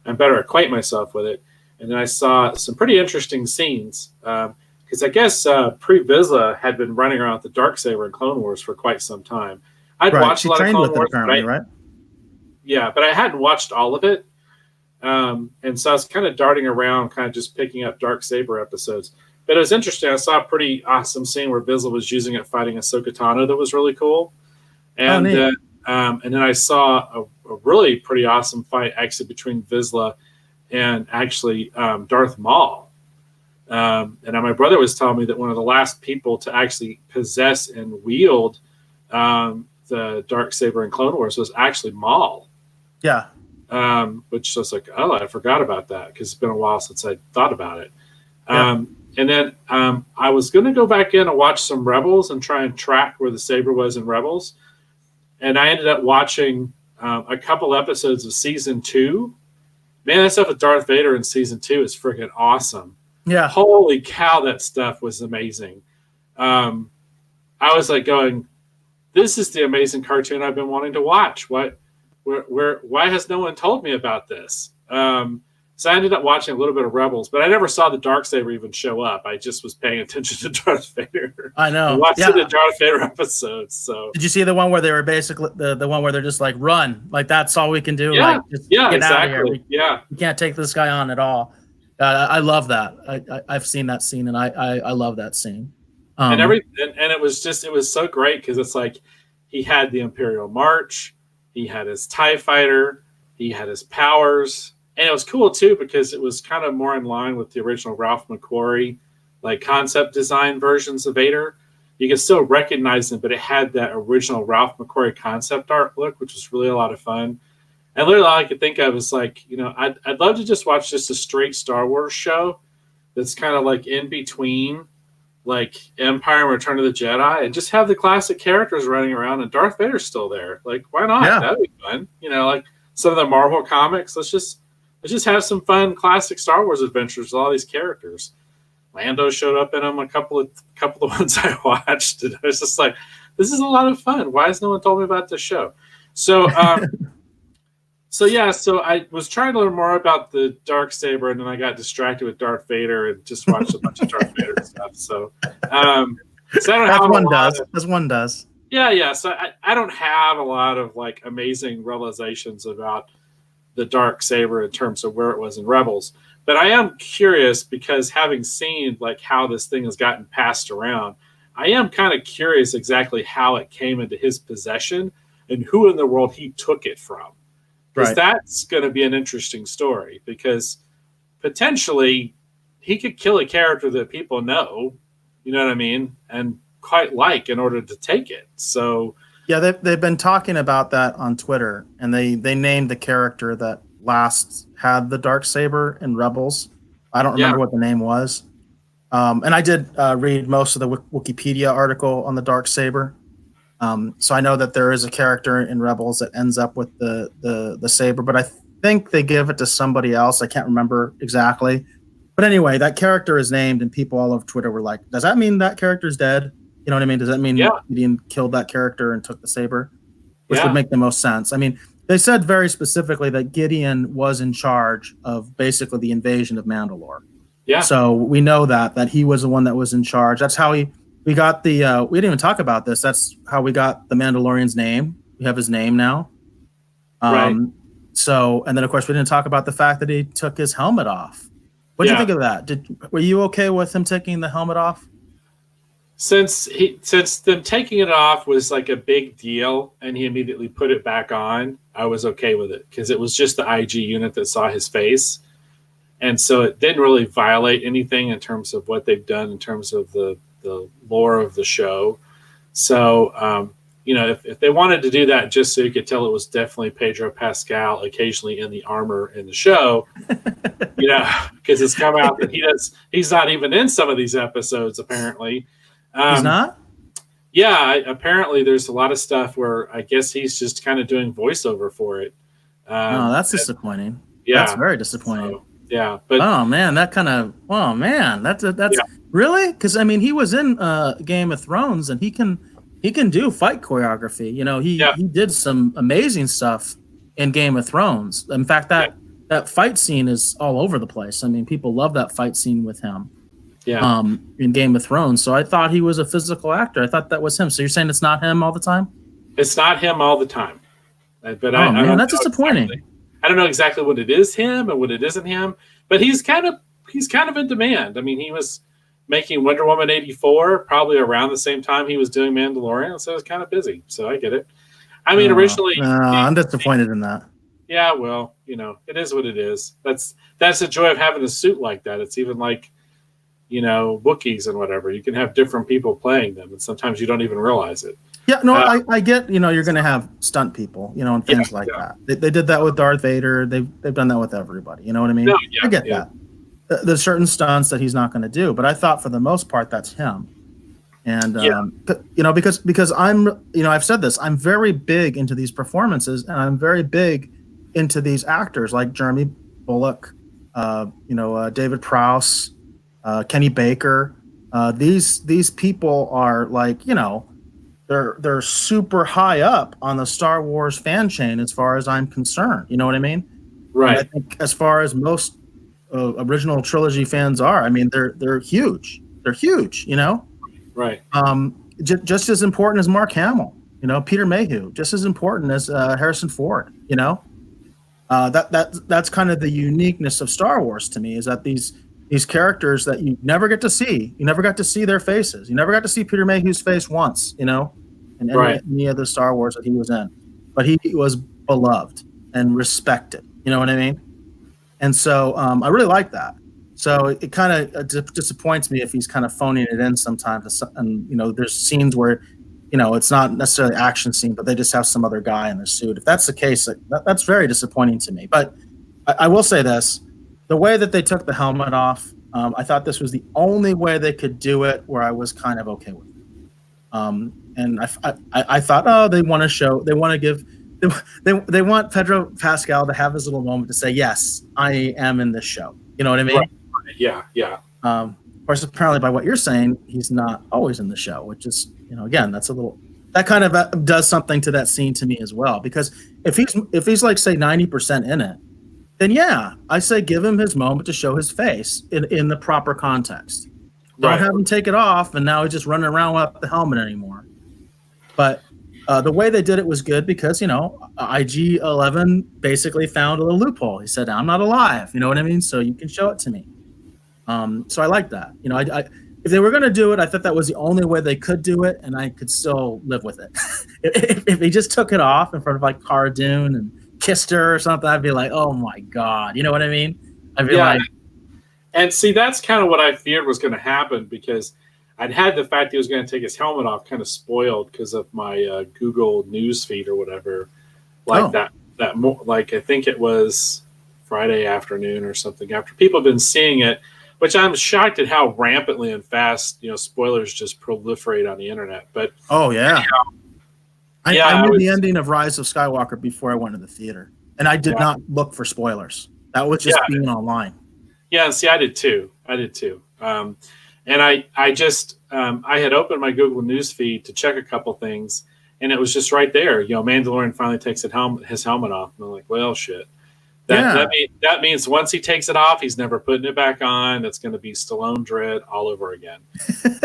and better acquaint myself with it. And then I saw some pretty interesting scenes because I guess pre-Vizsla had been running around with the Darksaber in Clone Wars for quite some time. I'd watched a lot of Clone Wars, right? Yeah, but I hadn't watched all of it. And so I was kind of darting around, kind of just picking up Darksaber episodes. But it was interesting. I saw a pretty awesome scene where Vizsla was using it fighting Ahsoka Tano that was really cool. And then I saw a really pretty awesome fight actually between Vizsla and actually Darth Maul. And my brother was telling me that one of the last people to actually possess and wield the Darksaber in Clone Wars was actually Maul. Yeah. Which I was like, oh, I forgot about that because it's been a while since I thought about it. And then I was going to go back in and watch some Rebels and try and track where the saber was in Rebels. And I ended up watching a couple episodes of season 2. Man, that stuff with Darth Vader in season 2 is freaking awesome. Yeah. Holy cow, that stuff was amazing. I was like going, this is the amazing cartoon I've been wanting to watch. Why has no one told me about this? So I ended up watching a little bit of Rebels, but I never saw the Darksaber even show up. I just was paying attention to Darth Vader. I know. Watching the Darth Vader episodes. So did you see the one where they were basically the one where they're just like run, like that's all we can do? Yeah, like, just get exactly. Out of here. We can't take this guy on at all. I love that. I've seen that scene, and I love that scene. And it was so great because it's like he had the Imperial March, he had his TIE fighter, he had his powers. And it was cool, too, because it was kind of more in line with the original Ralph McQuarrie, like, concept design versions of Vader. You can still recognize them, but it had that original Ralph McQuarrie concept art look, which was really a lot of fun. And literally all I could think of was, like, I'd love to just watch just a straight Star Wars show that's kind of, like, in between, like, Empire and Return of the Jedi, and just have the classic characters running around, and Darth Vader's still there. Like, why not? Yeah. That'd be fun. Like, some of the Marvel comics, let's just have some fun classic Star Wars adventures with all these characters. Lando showed up in them a couple of ones I watched, and I was just like, this is a lot of fun. Why has no one told me about this show? So so I was trying to learn more about the Darksaber, and then I got distracted with Darth Vader and just watched a bunch of Darth Vader stuff. So I don't have as one does. Yeah. So I don't have a lot of like amazing realizations about the Darksaber in terms of where it was in Rebels. But I am curious because having seen like how this thing has gotten passed around, I am kind of curious exactly how it came into his possession and who in the world he took it from. Because that's going to be an interesting story because potentially he could kill a character that people know, you know what I mean, and quite like in order to take it. So yeah, they've been talking about that on Twitter, and they named the character that last had the Darksaber in Rebels. I don't remember what the name was. And I did read most of the Wikipedia article on the Darksaber. So I know that there is a character in Rebels that ends up with the saber, but I think they give it to somebody else. I can't remember exactly. But anyway, that character is named, and people all over Twitter were like, does that mean that character's dead? You know what I mean? Does that mean Gideon killed that character and took the saber? Which would make the most sense. I mean, they said very specifically that Gideon was in charge of basically the invasion of Mandalore. Yeah. So we know that he was the one that was in charge. That's how we got the we didn't even talk about this. That's how we got the Mandalorian's name. We have his name now. Right. So, and then of course we didn't talk about the fact that he took his helmet off. What do you think of that? Were you okay with him taking the helmet off? Since them taking it off was like a big deal and he immediately put it back on, I was okay with it because it was just the IG unit that saw his face. and so it didn't really violate anything in terms of what they've done in terms of the lore of the show. So if they wanted to do that just so you could tell it was definitely Pedro Pascal occasionally in the armor in the show, because it's come out that he's not even in some of these episodes apparently. He's not? Yeah, apparently there's a lot of stuff where I guess he's just kind of doing voiceover for it. No, that's disappointing. Yeah, that's very disappointing. So, yeah, but that's really, because I mean he was in Game of Thrones and he can do fight choreography. He did some amazing stuff in Game of Thrones. In fact, that fight scene is all over the place. I mean, people love that fight scene with him. Yeah. In Game of Thrones. So I thought he was a physical actor. I thought that was him. So you're saying it's not him all the time? It's not him all the time. But that's disappointing. Exactly. I don't know exactly what it is him and what it isn't him, but he's kind of in demand. I mean, he was making Wonder Woman 84 probably around the same time he was doing Mandalorian, so it's kind of busy. So I get it. I mean, originally, I'm disappointed in that. Yeah, well, it is what it is. That's the joy of having a suit like that. It's even like, Wookiees and whatever. You can have different people playing them, and sometimes you don't even realize it. Yeah, no, I get, you're going to have stunt people, and things like that. They did that with Darth Vader. They've done that with everybody. You know what I mean? No, I get that. There's certain stunts that he's not going to do, but I thought for the most part that's him. And because I'm, I've said this, I'm very big into these performances, and I'm very big into these actors like Jeremy Bullock, David Prowse, Kenny Baker. These people are like, they're super high up on the Star Wars fan chain as far as I'm concerned. You know what I mean? Right. And I think as far as most original trilogy fans are, I mean, they're huge. They're huge. Right. Just as important as Mark Hamill. Peter Mayhew, just as important as Harrison Ford. That's kind of the uniqueness of Star Wars to me, is that these characters that you never get to see, you never got to see their faces. You never got to see Peter Mayhew's face once, in any of the Star Wars that he was in. But he was beloved and respected. You know what I mean? And so I really like that. So it kind of disappoints me if he's kind of phoning it in sometimes. And, there's scenes where, it's not necessarily action scene, but they just have some other guy in the suit. If that's the case, that's very disappointing to me. But I will say this. The way that they took the helmet off, I thought this was the only way they could do it where I was kind of okay with it. And I thought, they want Pedro Pascal to have his little moment to say, yes, I am in this show. You know what I mean? Right. Yeah. Of course, apparently by what you're saying, he's not always in the show, which is, again, that kind of does something to that scene to me as well. Because if he's like, say, 90% in it, then yeah, I say give him his moment to show his face in the proper context. Don't have him take it off and now he's just running around without the helmet anymore. But the way they did it was good because, IG-11 basically found a little loophole. He said, I'm not alive. You know what I mean? So you can show it to me. So I like that. If they were going to do it, I thought that was the only way they could do it, and I could still live with it. if he just took it off in front of like Cara Dune and kissed her or something, I'd be like, oh my God. You know what I mean? I'd be like. And see, that's kind of what I feared was going to happen, because I'd had the fact he was going to take his helmet off kind of spoiled because of my Google News feed or whatever. I think it was Friday afternoon or something, after people have been seeing it, which I'm shocked at how rampantly and fast, spoilers just proliferate on the internet. But oh yeah, I knew the ending of Rise of Skywalker before I went to the theater, and I did not look for spoilers. That was just being online. Yeah, see, I did too. And I just I had opened my Google News feed to check a couple things, and it was just right there. Mandalorian finally takes his helmet off, and I'm like, well, shit. That means once he takes it off, he's never putting it back on. It's going to be Stallone Dread all over again.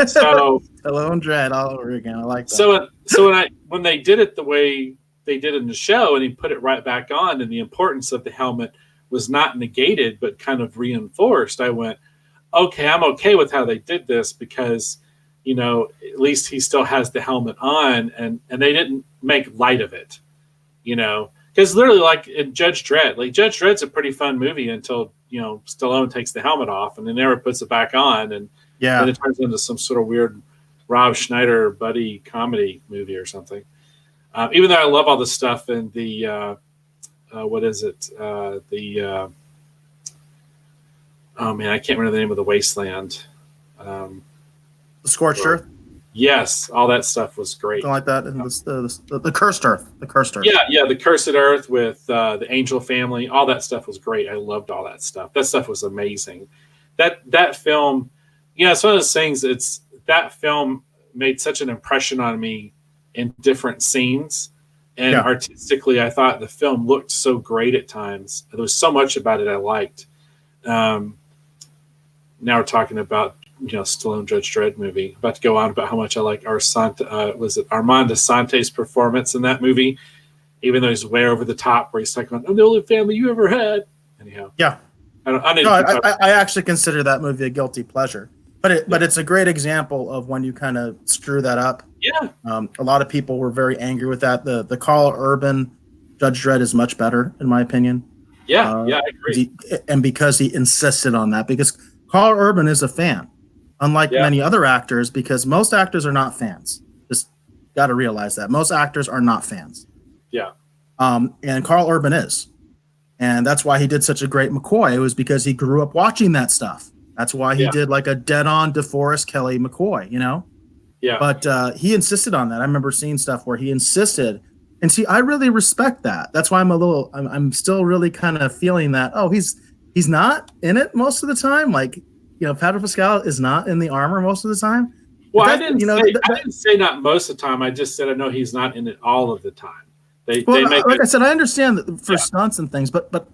So Stallone Dread all over again. I like that. So when they did it the way they did in the show, and he put it right back on, and the importance of the helmet was not negated but kind of reinforced, I went, okay, I'm okay with how they did this, because at least he still has the helmet on, and they didn't make light of it, because literally, like in Judge Dredd, Judge Dredd's a pretty fun movie until Stallone takes the helmet off and then never puts it back on, and Yeah. then it turns into some sort of weird Rob Schneider buddy comedy movie or something. Even though I love all the stuff in the what is it? Oh man, I can't remember the name of the wasteland. The Scorched Earth. Yes, all that stuff was great. Something like that. And the Cursed Earth. The Cursed Earth. Yeah, the Cursed Earth with the Angel family. All that stuff was great. I loved all that stuff. That stuff was amazing. That film, it's one of those things. That film made such an impression on me in different scenes, and artistically, I thought the film looked so great at times. There was so much about it I liked. Now we're talking about Stallone Judge Dredd movie. I'm about to go on about how much I like Armand Asante's performance in that movie, even though he's way over the top, where he's talking about, I'm the only family you ever had. Anyhow, yeah, I actually consider that movie a guilty pleasure, but it's a great example of when you kind of screw that up. Yeah, a lot of people were very angry with that. The Carl Urban Judge Dredd is much better, in my opinion. Yeah, I agree. And because he insisted on that, because Carl Urban is a fan. Unlike many other actors, because most actors are not fans. Just got to realize that. Most actors are not fans. Yeah. And Carl Urban is. And that's why he did such a great McCoy. It was because he grew up watching that stuff. That's why he did like a dead-on DeForest Kelley McCoy, Yeah. But he insisted on that. I remember seeing stuff where he insisted. And see, I really respect that. That's why I'm still really kind of feeling that, he's not in it most of the time. Like, Pedro Pascal is not in the armor most of the time. Well, I didn't say not most of the time. I just said I know he's not in it all of the time. I said, I understand that for stunts and things, but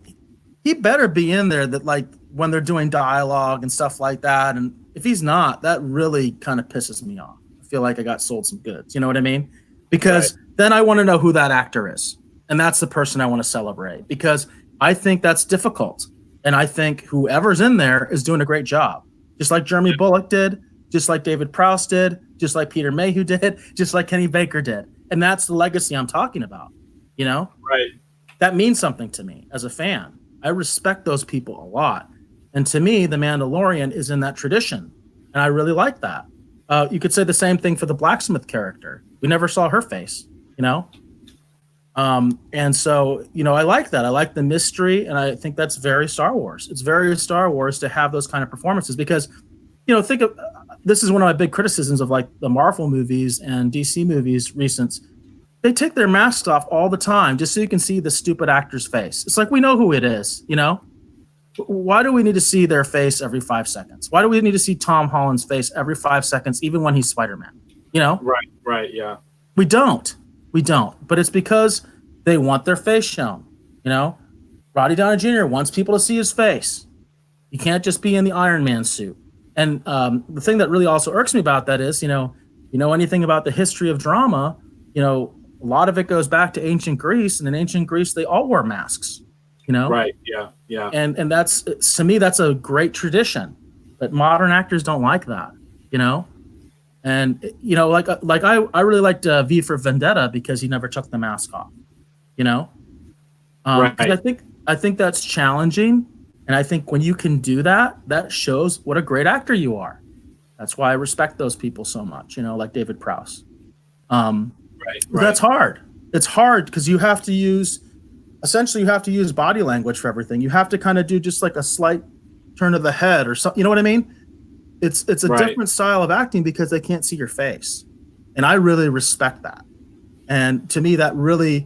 he better be in there that like when they're doing dialogue and stuff like that. And if he's not, that really kind of pisses me off. I feel like I got sold some goods. You know what I mean? Because then I want to know who that actor is. And that's the person I want to celebrate, because I think that's difficult. And I think whoever's in there is doing a great job, just like Jeremy Bulloch did, just like David Prowse did, just like Peter Mayhew did, just like Kenny Baker did. And that's the legacy I'm talking about, Right. That means something to me as a fan. I respect those people a lot. And to me, The Mandalorian is in that tradition. And I really like that. You could say the same thing for the blacksmith character. We never saw her face, And so, I like that. I like the mystery, and I think that's very Star Wars. It's very Star Wars to have those kind of performances because, think of this is one of my big criticisms of like the Marvel movies and DC movies recent. They take their masks off all the time just so you can see the stupid actor's face. It's like, we know who it is, Why do we need to see their face every 5 seconds? Why do we need to see Tom Holland's face every 5 seconds, even when he's Spider-Man? Right, yeah. We don't, but it's because they want their face shown. Roddy Downey Jr. wants people to see his face. You can't just be in the Iron Man suit. And the thing that really also irks me about that is, anything about the history of drama, a lot of it goes back to ancient Greece, and in ancient Greece, they all wore masks, Right, yeah. And that's, to me, that's a great tradition, but modern actors don't like that, And, I really liked V for Vendetta because he never took the mask off, Right. I think that's challenging. And I think when you can do that, that shows what a great actor you are. That's why I respect those people so much, like David Prowse. Right. That's hard. It's hard because you have to use body language for everything. You have to kind of do just like a slight turn of the head or something. You know what I mean? It's a different style of acting because they can't see your face. And I really respect that. And to me, that really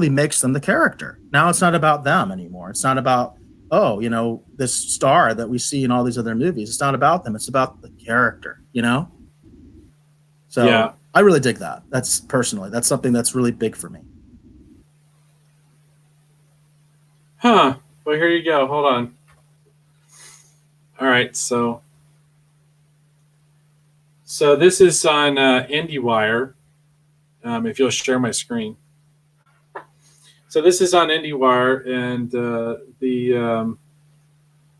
makes them the character. Now it's not about them anymore. It's not about, this star that we see in all these other movies. It's not about them. It's about the character, So yeah. I really dig that. That's something that's really big for me. Huh. Well, here you go. Hold on. All right. So this is on IndieWire. If you'll share my screen. So this is on IndieWire, and the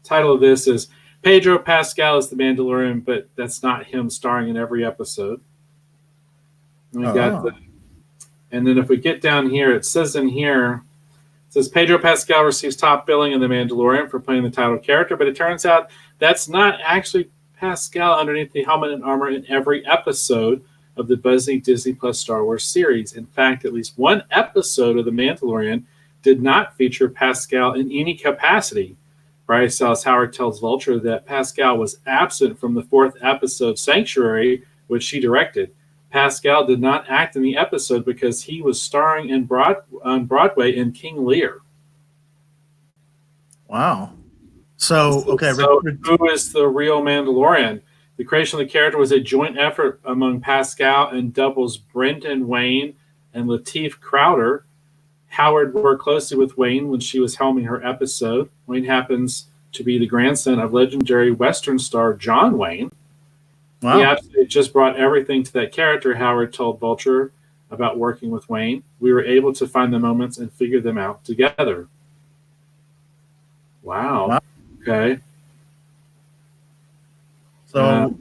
title of this is Pedro Pascal is the Mandalorian, but that's not him starring in every episode. And and then if we get down here, it says in here It says Pedro Pascal receives top billing in The Mandalorian for playing the title character, but it turns out that's not actually Pascal underneath the helmet and armor in every episode of the buzzy Disney Plus Star Wars series. In fact, at least one episode of The Mandalorian did not feature Pascal in any capacity. Bryce Dallas Howard tells Vulture that Pascal was absent from the fourth episode, Sanctuary, which she directed. Pascal did not act in the episode because he was starring on Broadway in King Lear. Wow. So, okay. So who is the real Mandalorian? The creation of the character was a joint effort among Pascal and doubles Brendan Wayne and Lateef Crowder. Howard worked closely with Wayne when she was helming her episode. Wayne happens to be the grandson of legendary Western star John Wayne. Wow. He absolutely just brought everything to that character, Howard told Vulture about working with Wayne. We were able to find the moments and figure them out together. Wow. Okay. So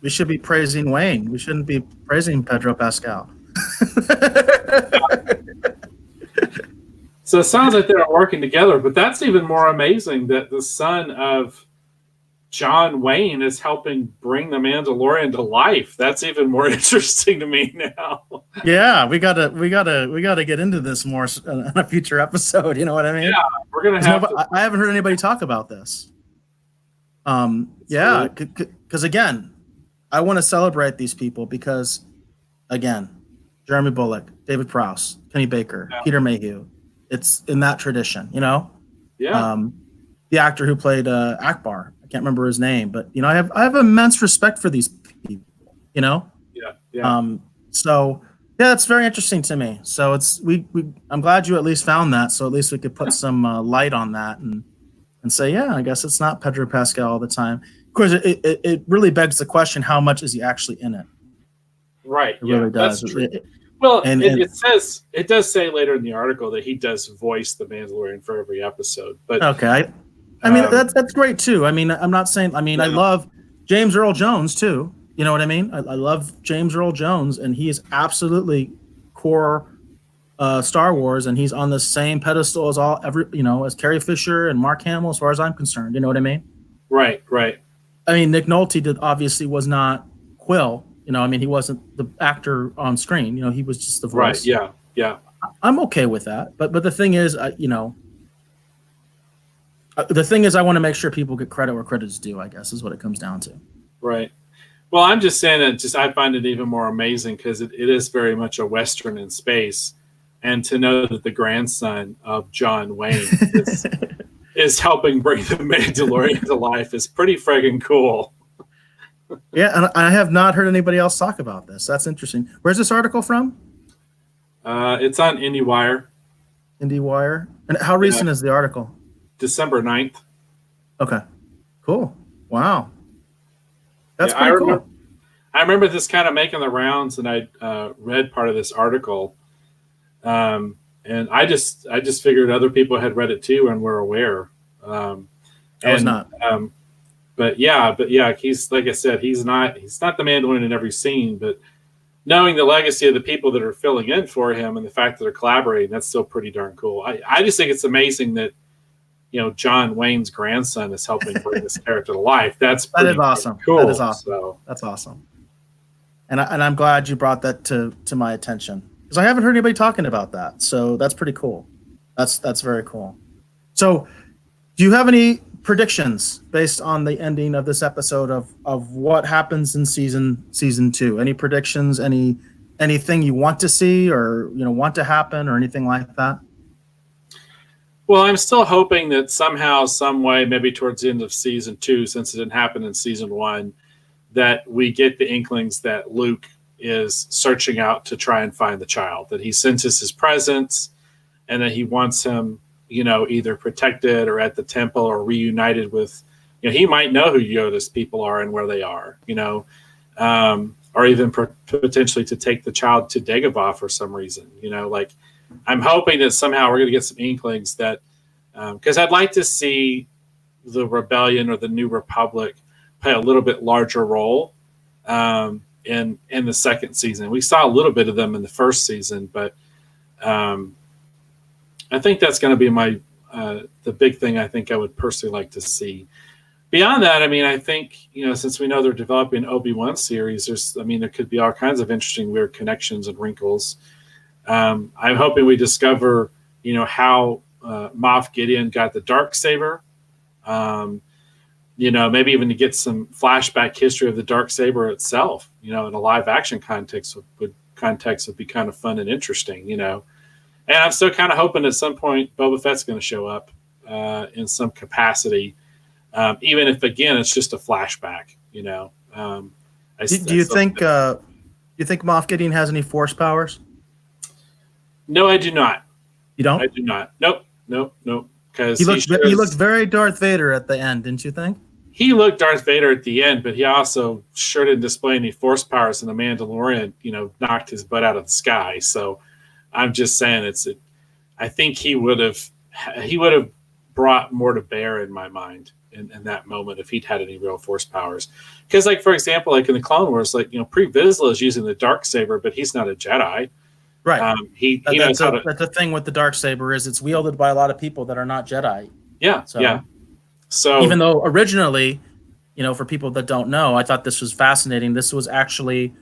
we should be praising Wayne. We shouldn't be praising Pedro Pascal. So it sounds like they're working together, but that's even more amazing that the son of John Wayne is helping bring the Mandalorian to life. That's even more interesting to me now. Yeah, we gotta get into this more in a future episode. You know what I mean? Yeah, we're gonna have. I haven't heard anybody talk about this. Yeah, because again, I want to celebrate these people because, again, Jeremy Bulloch, David Prowse, Kenny Baker, Peter Mayhew. It's in that tradition, you know. Yeah. The actor who played Akbar, I can't remember his name, but you know, I have immense respect for these people. You know. Yeah. Yeah. So yeah, it's very interesting to me. So it's I'm glad you at least found that. So at least we could put some light on that and say, yeah, I guess it's not Pedro Pascal all the time. Of course, it really begs the question: how much is he actually in it? Right. It really does. That's true. It does say later in the article that he does voice the Mandalorian for every episode. But okay, I mean that's great too. I mean, I'm not saying. I mean, I love James Earl Jones too. You know what I mean? I love James Earl Jones, and he is absolutely core Star Wars, and he's on the same pedestal as as Carrie Fisher and Mark Hamill, as far as I'm concerned. You know what I mean? Right. I mean, Nick Nolte obviously was not Quill. You know, I mean, he wasn't the actor on screen. You know, he was just the voice. Right. Yeah. I'm okay with that. But the thing is, I want to make sure people get credit where credit is due, I guess, is what it comes down to. Right. Well, I'm just saying that I find it even more amazing because it is very much a Western in space. And to know that the grandson of John Wayne is helping bring the Mandalorian to life is pretty friggin' cool. Yeah, and I have not heard anybody else talk about this. That's interesting. Where's this article from? It's on IndieWire. IndieWire. And how recent is the article? December 9th. Okay. Cool. Wow. That's pretty cool. I remember this kind of making the rounds, and I read part of this article. And I just figured other people had read it too and were aware. I was not. But yeah, he's, like I said, he's not the Mandalorian in every scene, but knowing the legacy of the people that are filling in for him and the fact that they're collaborating, that's still pretty darn cool. I just think it's amazing that, John Wayne's grandson is helping bring this character to life. That is awesome. Cool. That is awesome. So. That's awesome. And I'm glad you brought that to my attention because I haven't heard anybody talking about that. So that's pretty cool. That's very cool. So do you have any predictions based on the ending of this episode of what happens in season 2? Any predictions? Anything you want to see or want to happen or anything like that? Well, I'm still hoping that somehow, some way, maybe towards the end of season 2, since it didn't happen in season 1, that we get the inklings that Luke is searching out to try and find the child, that he senses his presence and that he wants him either protected or at the temple or reunited with, he might know who Yoda's people are and where they are, or even potentially to take the child to Dagobah for some reason, I'm hoping that somehow we're going to get some inklings that, because I'd like to see the rebellion or the New Republic play a little bit larger role in the second season. We saw a little bit of them in the first season, but I think that's going to be my the big thing I think I would personally like to see. Beyond that, I mean, I think, since we know they're developing an Obi-Wan series, there could be all kinds of interesting, weird connections and wrinkles. I'm hoping we discover, how Moff Gideon got the Darksaber. Maybe even to get some flashback history of the Darksaber itself, in a live action context would be kind of fun and interesting, And I'm still kind of hoping at some point Boba Fett's going to show up in some capacity. Even if, again, it's just a flashback, Do you think Moff Gideon has any Force powers? No, I do not. You don't? I do not. Nope. Because he looked very Darth Vader at the end, didn't you think? He looked Darth Vader at the end, but he also sure didn't display any Force powers, and the Mandalorian, knocked his butt out of the sky. So I'm just saying I think he would have brought more to bear in my mind in that moment if he'd had any real Force powers. Because, like, for example, like in the Clone Wars, like, Pre Vizsla is using the Darksaber, but he's not a Jedi. Right. He knows how to. That's the thing with the Darksaber is it's wielded by a lot of people that are not Jedi. Yeah. Yeah. So even though originally, for people that don't know, I thought this was fascinating. This was actually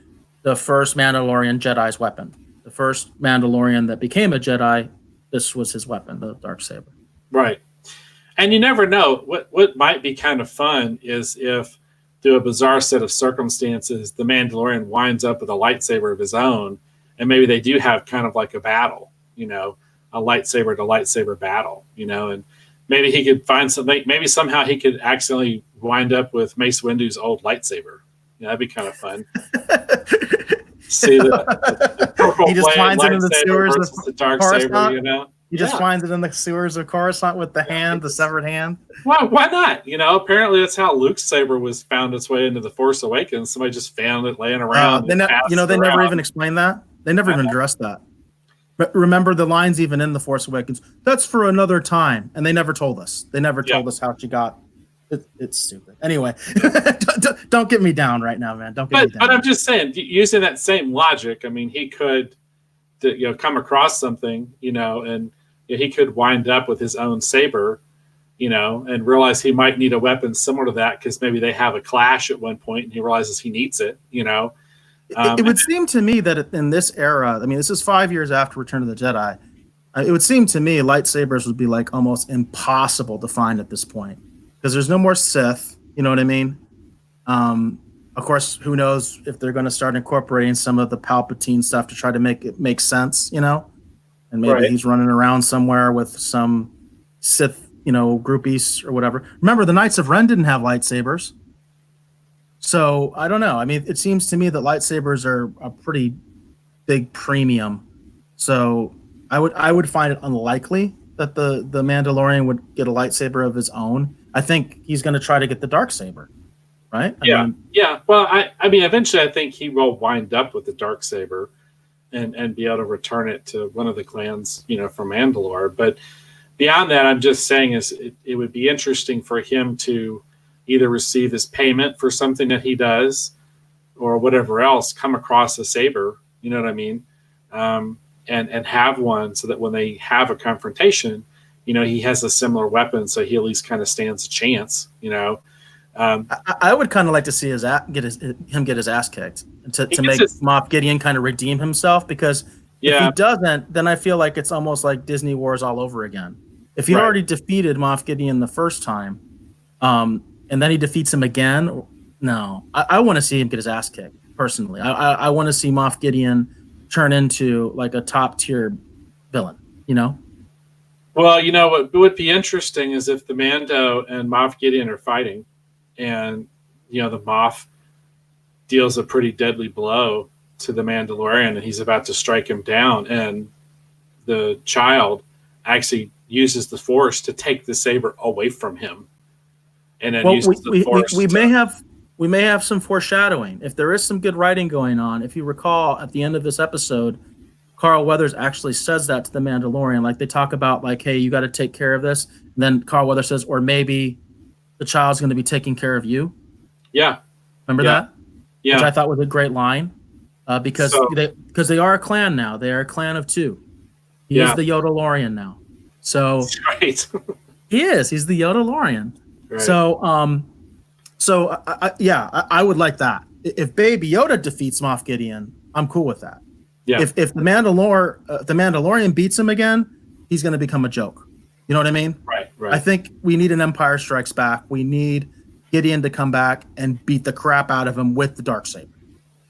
the first Mandalorian Jedi's weapon. The first Mandalorian that became a Jedi, this was his weapon, the Darksaber. Right. And you never know. What might be kind of fun is if, through a bizarre set of circumstances, the Mandalorian winds up with a lightsaber of his own, and maybe they do have kind of like a battle, a lightsaber to lightsaber battle, and maybe he could find something. Maybe somehow he could accidentally wind up with Mace Windu's old lightsaber. That'd be kind of fun. See the purple he just finds it in the sewers of the Darksaber, He just finds it in the sewers of Coruscant with the hand, the severed hand. Why not? Apparently that's how Luke's saber was found its way into the Force Awakens. Somebody just found it laying around. They never even explained that. They never even addressed that. But remember the lines even in the Force Awakens. That's for another time, and they never told us. They never told us how she got. It's stupid. Anyway, don't get me down right now, man. Don't get me down. But I'm just saying, using that same logic, I mean, he could, come across something, and he could wind up with his own saber, and realize he might need a weapon similar to that because maybe they have a clash at one point, and he realizes he needs it, It would seem to me that in this era, I mean, this is 5 years after Return of the Jedi. It would seem to me lightsabers would be like almost impossible to find at this point because there's no more Sith. You know what I mean? Of course, who knows if they're going to start incorporating some of the Palpatine stuff to try to make it make sense, And maybe he's running around somewhere with some Sith, groupies or whatever. Remember, the Knights of Ren didn't have lightsabers. So I don't know. I mean, it seems to me that lightsabers are a pretty big premium. So I would find it unlikely that the Mandalorian would get a lightsaber of his own. I think he's going to try to get the Darksaber, right? Yeah. Well, I mean, eventually, I think he will wind up with the Darksaber and be able to return it to one of the clans, from Mandalore. But beyond that, I'm just saying it would be interesting for him to either receive his payment for something that he does or whatever else, come across a saber, you know what I mean? And have one so that when they have a confrontation, he has a similar weapon. So he at least kind of stands a chance, I would kind of like to see get his ass kicked to make Moff Gideon kind of redeem himself because if he doesn't, then I feel like it's almost like Disney Wars all over again. If he already defeated Moff Gideon the first time, and then he defeats him again. No, I want to see him get his ass kicked personally. I want to see Moff Gideon turn into like a top tier villain, Well, what would be interesting is if the Mando and Moff Gideon are fighting and, the Moff deals a pretty deadly blow to the Mandalorian and he's about to strike him down and the child actually uses the Force to take the saber away from him. And then we may have some foreshadowing. If there is some good writing going on, if you recall at the end of this episode, Carl Weathers actually says that to the Mandalorian. Like they talk about like, hey, you got to take care of this. And then Carl Weathers says, or maybe the child's going to be taking care of you. Yeah. Remember that? Yeah. Which I thought was a great line because they are a clan now. They are a clan of two. He is the Yodalorian now. So Right. he is. He's the Yoda-Lorian. Right. So I would like that. If Baby Yoda defeats Moff Gideon, I'm cool with that. Yeah. If the Mandalorian beats him again, he's going to become a joke. You know what I mean? Right. I think we need an Empire Strikes Back. We need Gideon to come back and beat the crap out of him with the Darksaber.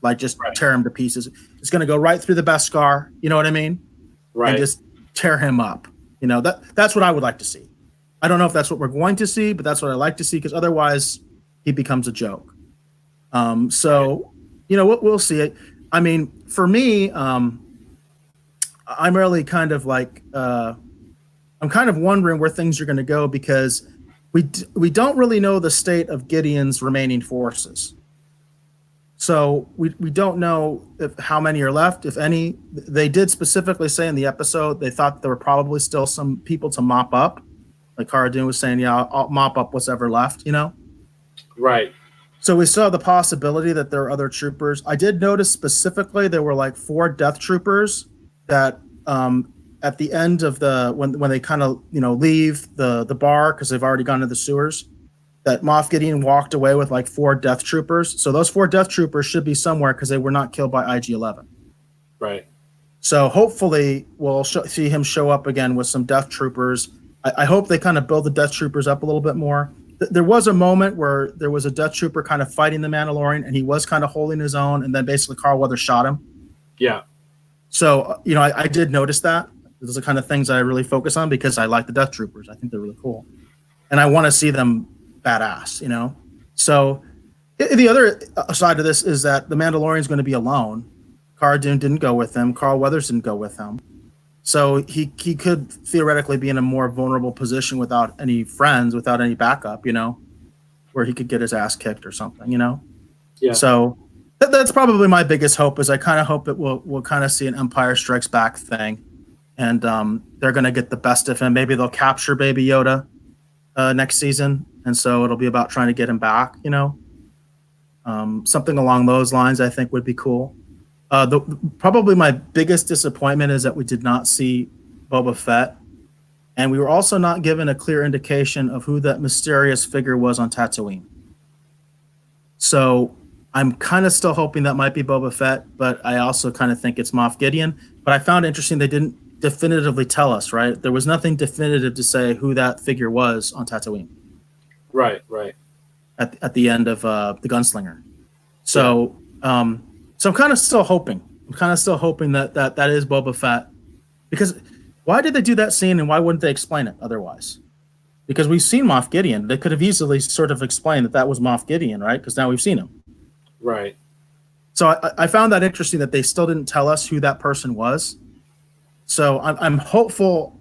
Like, just tear him to pieces. It's going to go right through the Beskar. You know what I mean? Right. And just tear him up. You know, that's what I would like to see. I don't know if that's what we're going to see, but that's what I like to see, because otherwise he becomes a joke. So, you know, we'll see. I mean, for me, I'm really kind of like, I'm kind of wondering where things are going to go, because we don't really know the state of Gideon's remaining forces. So we don't know how many are left, if any. They did specifically say in the episode they thought there were probably still some people to mop up. Like Cara Dune was saying, yeah, I'll mop up what's ever left, you know? Right. So we saw the possibility that there are other troopers. I did notice specifically there were like 4 death troopers that at the end of when they kind of, you know, leave the bar because they've already gone to the sewers, that Moff Gideon walked away with like 4 death troopers. So those 4 death troopers should be somewhere because they were not killed by IG-11. Right. So hopefully we'll see him show up again with some death troopers. I hope they kind of build the death troopers up a little bit more. There was a moment where there was a death trooper kind of fighting the Mandalorian, and he was kind of holding his own, and then basically Carl Weathers shot him. Yeah. So, you know, I did notice that. Those are the kind of things I really focus on because I like the death troopers. I think they're really cool. And I want to see them badass, you know? So the other side of this is that the Mandalorian is going to be alone. Cara Dune didn't go with him. Carl Weathers didn't go with him. So he could theoretically be in a more vulnerable position without any friends, without any backup, you know, where he could get his ass kicked or something, you know? Yeah. So that's probably my biggest hope, is I kind of hope that we'll kind of see an Empire Strikes Back thing, and they're going to get the best of him. Maybe they'll capture Baby Yoda next season, and so it'll be about trying to get him back, you know? Something along those lines I think would be cool. Probably my biggest disappointment is that we did not see Boba Fett, and we were also not given a clear indication of who that mysterious figure was on Tatooine. So I'm kind of still hoping that might be Boba Fett, but I also kind of think it's Moff Gideon. But I found it interesting they didn't definitively tell us, right? There was nothing definitive to say who that figure was on Tatooine. Right, right. At the end of The Gunslinger. So, so I'm kind of still hoping. that is Boba Fett. Because why did they do that scene, and why wouldn't they explain it otherwise? Because we've seen Moff Gideon. They could have easily sort of explained that was Moff Gideon, right? Because now we've seen him. Right. So I found that interesting that they still didn't tell us who that person was. So I'm hopeful.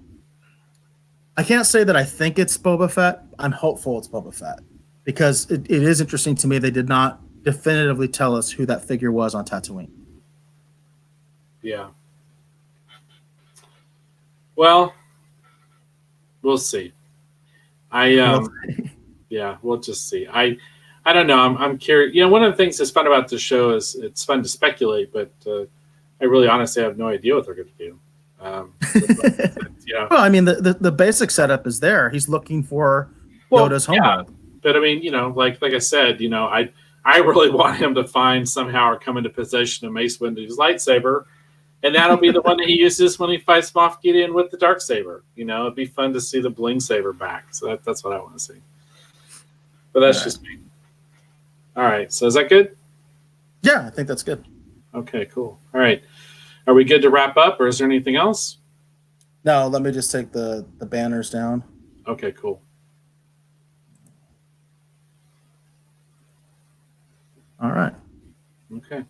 I can't say that I think it's Boba Fett. I'm hopeful it's Boba Fett. Because it is interesting to me they did not definitively tell us who that figure was on Tatooine. Yeah. Well, we'll see. Yeah, we'll just see. I don't know. I'm curious. You know, one of the things that's fun about the show is it's fun to speculate, but I really honestly have no idea what they're going to do. Well, I mean, the basic setup is there. He's looking for Yoda's homeworld. Yeah. But I mean, you know, like I said, you know, I really want him to find somehow or come into possession of Mace Windu's lightsaber, and that'll be the one that he uses when he fights Moff Gideon with the Darksaber. You know, it'd be fun to see the bling saber back. So that's what I want to see. But that's just me. All right. So is that good? Yeah, I think that's good. Okay, cool. All right. Are we good to wrap up, or is there anything else? No, let me just take the banners down. Okay, cool. All right. Okay.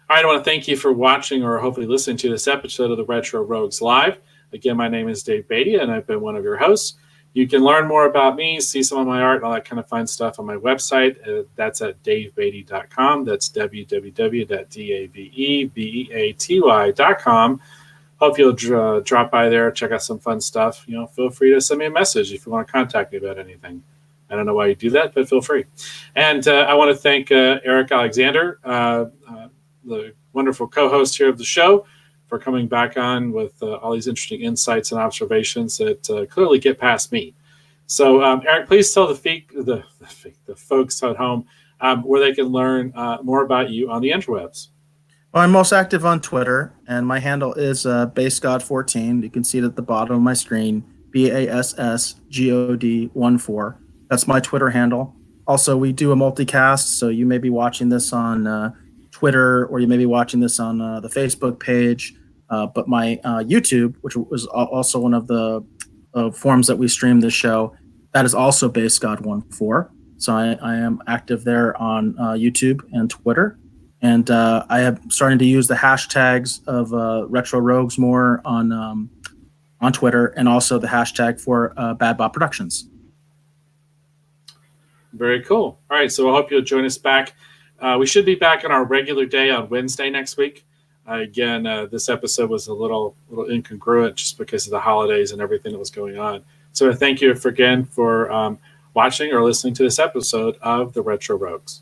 All right, I want to thank you for watching or hopefully listening to this episode of the Retro Rogues Live. Again, my name is Dave Beatty, and I've been one of your hosts. You can learn more about me, see some of my art, and all that kind of fun stuff on my website. That's at davebeatty.com. That's www.davebeaty.com. Hope you'll drop by there, check out some fun stuff. You know, feel free to send me a message if you want to contact me about anything. I don't know why you do that, but feel free. And I want to thank Eric Alexander, the wonderful co-host here of the show, for coming back on with all these interesting insights and observations that clearly get past me. So, Eric, please tell the folks at home where they can learn more about you on the interwebs. Well, I'm most active on Twitter, and my handle is BaseGod14. You can see it at the bottom of my screen, BASSGOD14. That's my Twitter handle. Also, we do a multicast, so you may be watching this on Twitter, or you may be watching this on the Facebook page. But my YouTube, which was also one of the forums that we stream this show, that is also BaseGod14. So I am active there on YouTube and Twitter. And I am starting to use the hashtags of Retro Rogues more on Twitter, and also the hashtag for Bad Bot Productions. Very cool. All right, so I hope you'll join us back. We should be back on our regular day on Wednesday next week. Again, this episode was a little incongruent just because of the holidays and everything that was going on. So thank you again for watching or listening to this episode of the Retro Rogues.